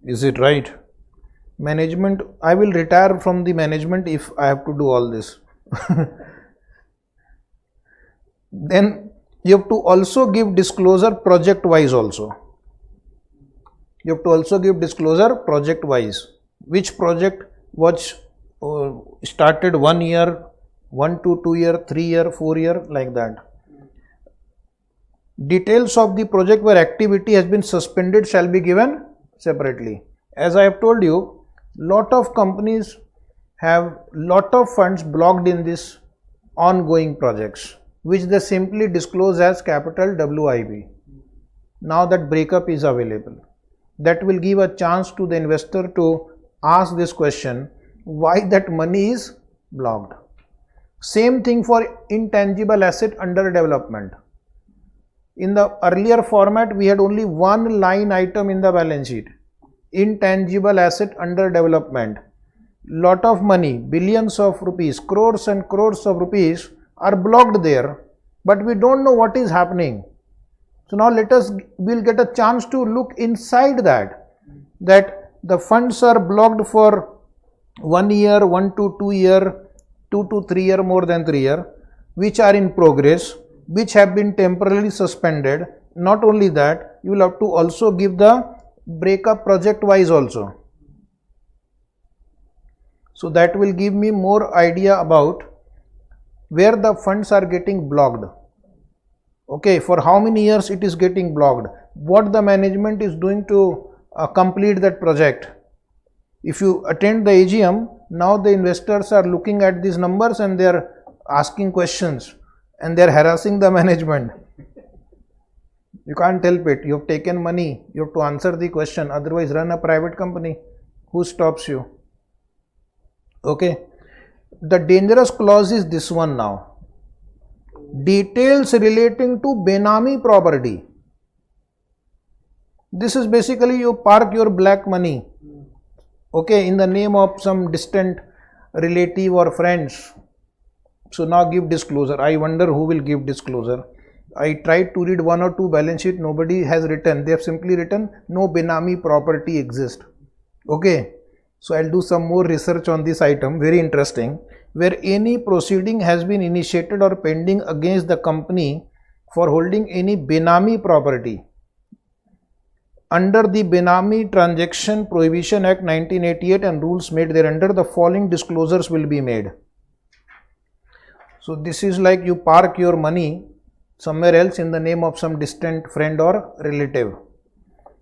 A: Is it right? Management, I will retire from the management if I have to do all this. Then you have to also give disclosure project wise also. You have to also give disclosure project wise. Which project was started 1 year, 1 to 2 year, 3 year, 4 year, like that. Details of the project where activity has been suspended shall be given separately. As I have told you, lot of companies have lot of funds blocked in this ongoing projects, which they simply disclose as capital WIP. Now that breakup is available. That will give a chance to the investor to ask this question, why that money is blocked. Same thing for intangible asset under development. In the earlier format, we had only one line item in the balance sheet, intangible asset under development. Lot of money, billions of rupees, crores and crores of rupees are blocked there, but we don't know what is happening. So now we'll get a chance to look inside that the funds are blocked for 1 year, 1 to 2 year, 2 to 3 year, more than 3 year, which are in progress, which have been temporarily suspended. Not only that, you will have to also give the breakup project wise also. So that will give me more idea about where the funds are getting blocked. Okay, for how many years it is getting blocked, what the management is doing to complete that project. If you attend the AGM, now the investors are looking at these numbers and they are asking questions and they are harassing the management. You can't help it. You have taken money, you have to answer the question, otherwise run a private company. Who stops you? Okay. The dangerous clause is this one now. Details relating to Benami property. This is basically you park your black money, okay, in the name of some distant relative or friends. So now give disclosure. I wonder who will give disclosure. I tried to read 1 or 2 balance sheet, nobody has written. They have simply written no Benami property exists. Okay, so I'll do some more research on this item, very interesting. Where any proceeding has been initiated or pending against the company for holding any Benami property under the Benami Transaction Prohibition Act 1988 and rules made thereunder, the following disclosures will be made. So this is like you park your money somewhere else in the name of some distant friend or relative.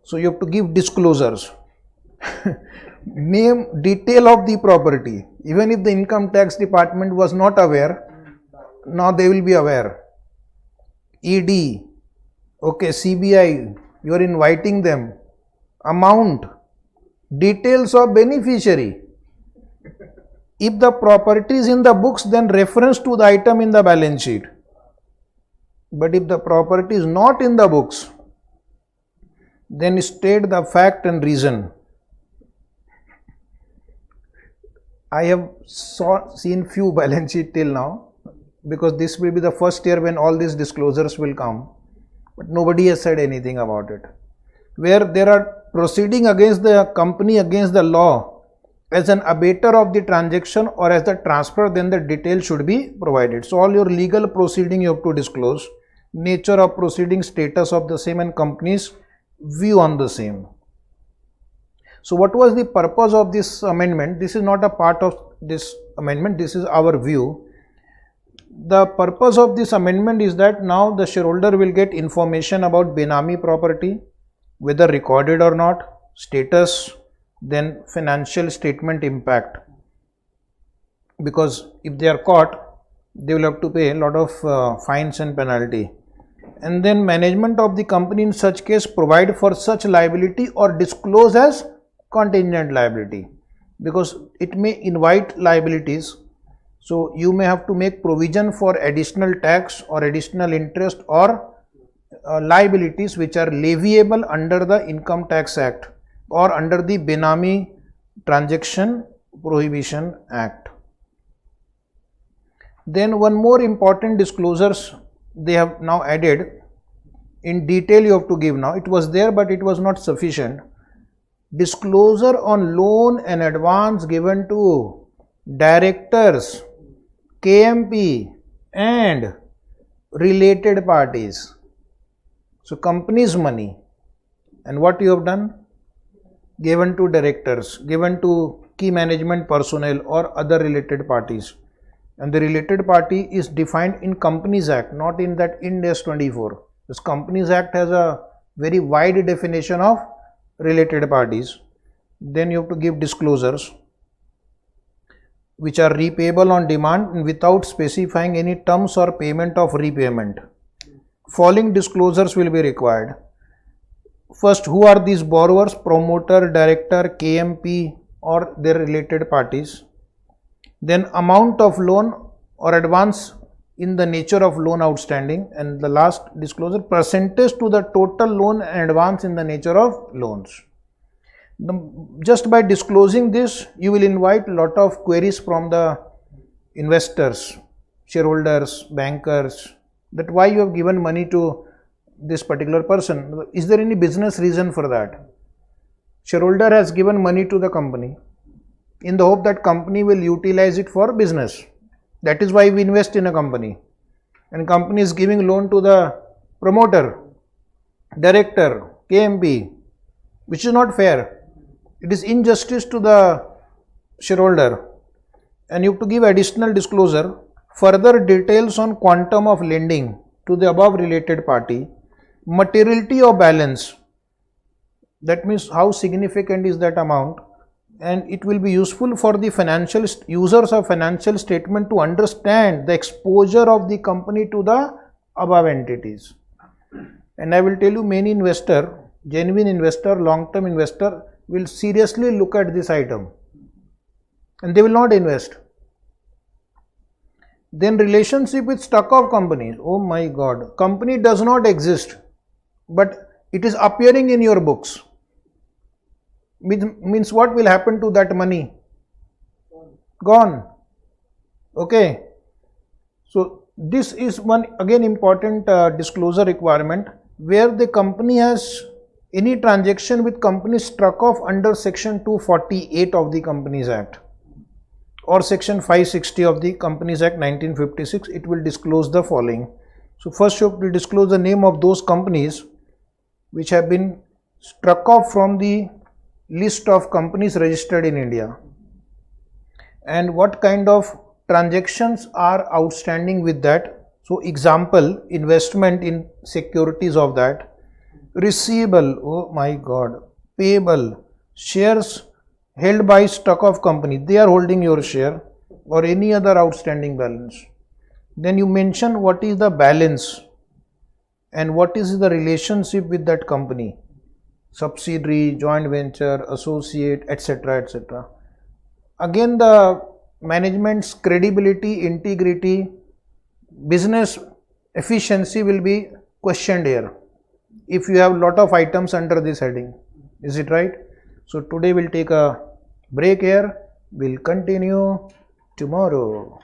A: So you have to give disclosures. Name, detail of the property. Even if the income tax department was not aware, now they will be aware. ED, okay, CBI, you are inviting them. Amount, details of beneficiary. If the property is in the books, then reference to the item in the balance sheet. But if the property is not in the books, then state the fact and reason. I have seen few balance sheet till now, because this will be the first year when all these disclosures will come, but nobody has said anything about it. Where there are proceeding against the company against the law as an abater of the transaction or as the transfer, then the details should be provided. So all your legal proceeding you have to disclose, nature of proceeding, status of the same, and company's view on the same. So what was the purpose of this amendment? This is not a part of this amendment, this is our view. The purpose of this amendment is that now the shareholder will get information about Benami property, whether recorded or not, status, then financial statement impact. Because if they are caught, they will have to pay a lot of fines and penalty. And then management of the company in such case provide for such liability or disclose as contingent liability, because it may invite liabilities. So you may have to make provision for additional tax or additional interest or liabilities which are leviable under the Income Tax Act or under the Benami Transaction Prohibition Act. Then one more important disclosures they have now added. In detail you have to give now. It was there but it was not sufficient. Disclosure on loan and advance given to directors, KMP and related parties. So company's money, and what you have done? Given to directors, given to key management personnel or other related parties. And the related party is defined in Companies Act, not in that Ind AS 24. This Companies Act has a very wide definition of related parties. Then you have to give disclosures which are repayable on demand and without specifying any terms or payment of repayment. Following disclosures will be required. First, who are these borrowers? Promoter, director, KMP or their related parties. Then amount of loan or advance in the nature of loan outstanding, and the last disclosure, percentage to the total loan and advance in the nature of loans. Just by disclosing this, you will invite a lot of queries from the investors, shareholders, bankers, that why you have given money to this particular person. Is there any business reason for that? Shareholder has given money to the company in the hope that company will utilize it for business. That is why we invest in a company. And company is giving loan to the promoter, director, KMP, which is not fair. It is injustice to the shareholder. And you have to give additional disclosure, further details on quantum of lending to the above related party, materiality of balance, that means how significant is that amount, and it will be useful for the financial users of financial statement to understand the exposure of the company to the above entities. And I will tell you, many investor, genuine investor, long-term investor will seriously look at this item and they will not invest. Then relationship with stock of companies. Oh my God, company does not exist, but it is appearing in your books. Means what will happen to that money? Gone. Okay. So this is one again important disclosure requirement, where the company has any transaction with company struck off under section 248 of the Companies Act or section 560 of the Companies Act 1956, it will disclose the following. So first you have to disclose the name of those companies which have been struck off from the list of companies registered in India, and what kind of transactions are outstanding with that. So example, investment in securities of that, receivable, oh my God, payable, shares held by stock of company, they are holding your share, or any other outstanding balance. Then you mention what is the balance and what is the relationship with that company, subsidiary, joint venture, associate, etc., etc. Again, the management's credibility, integrity, business efficiency will be questioned here if you have lot of items under this heading. Is it right? So today we'll take a break here. We'll continue tomorrow.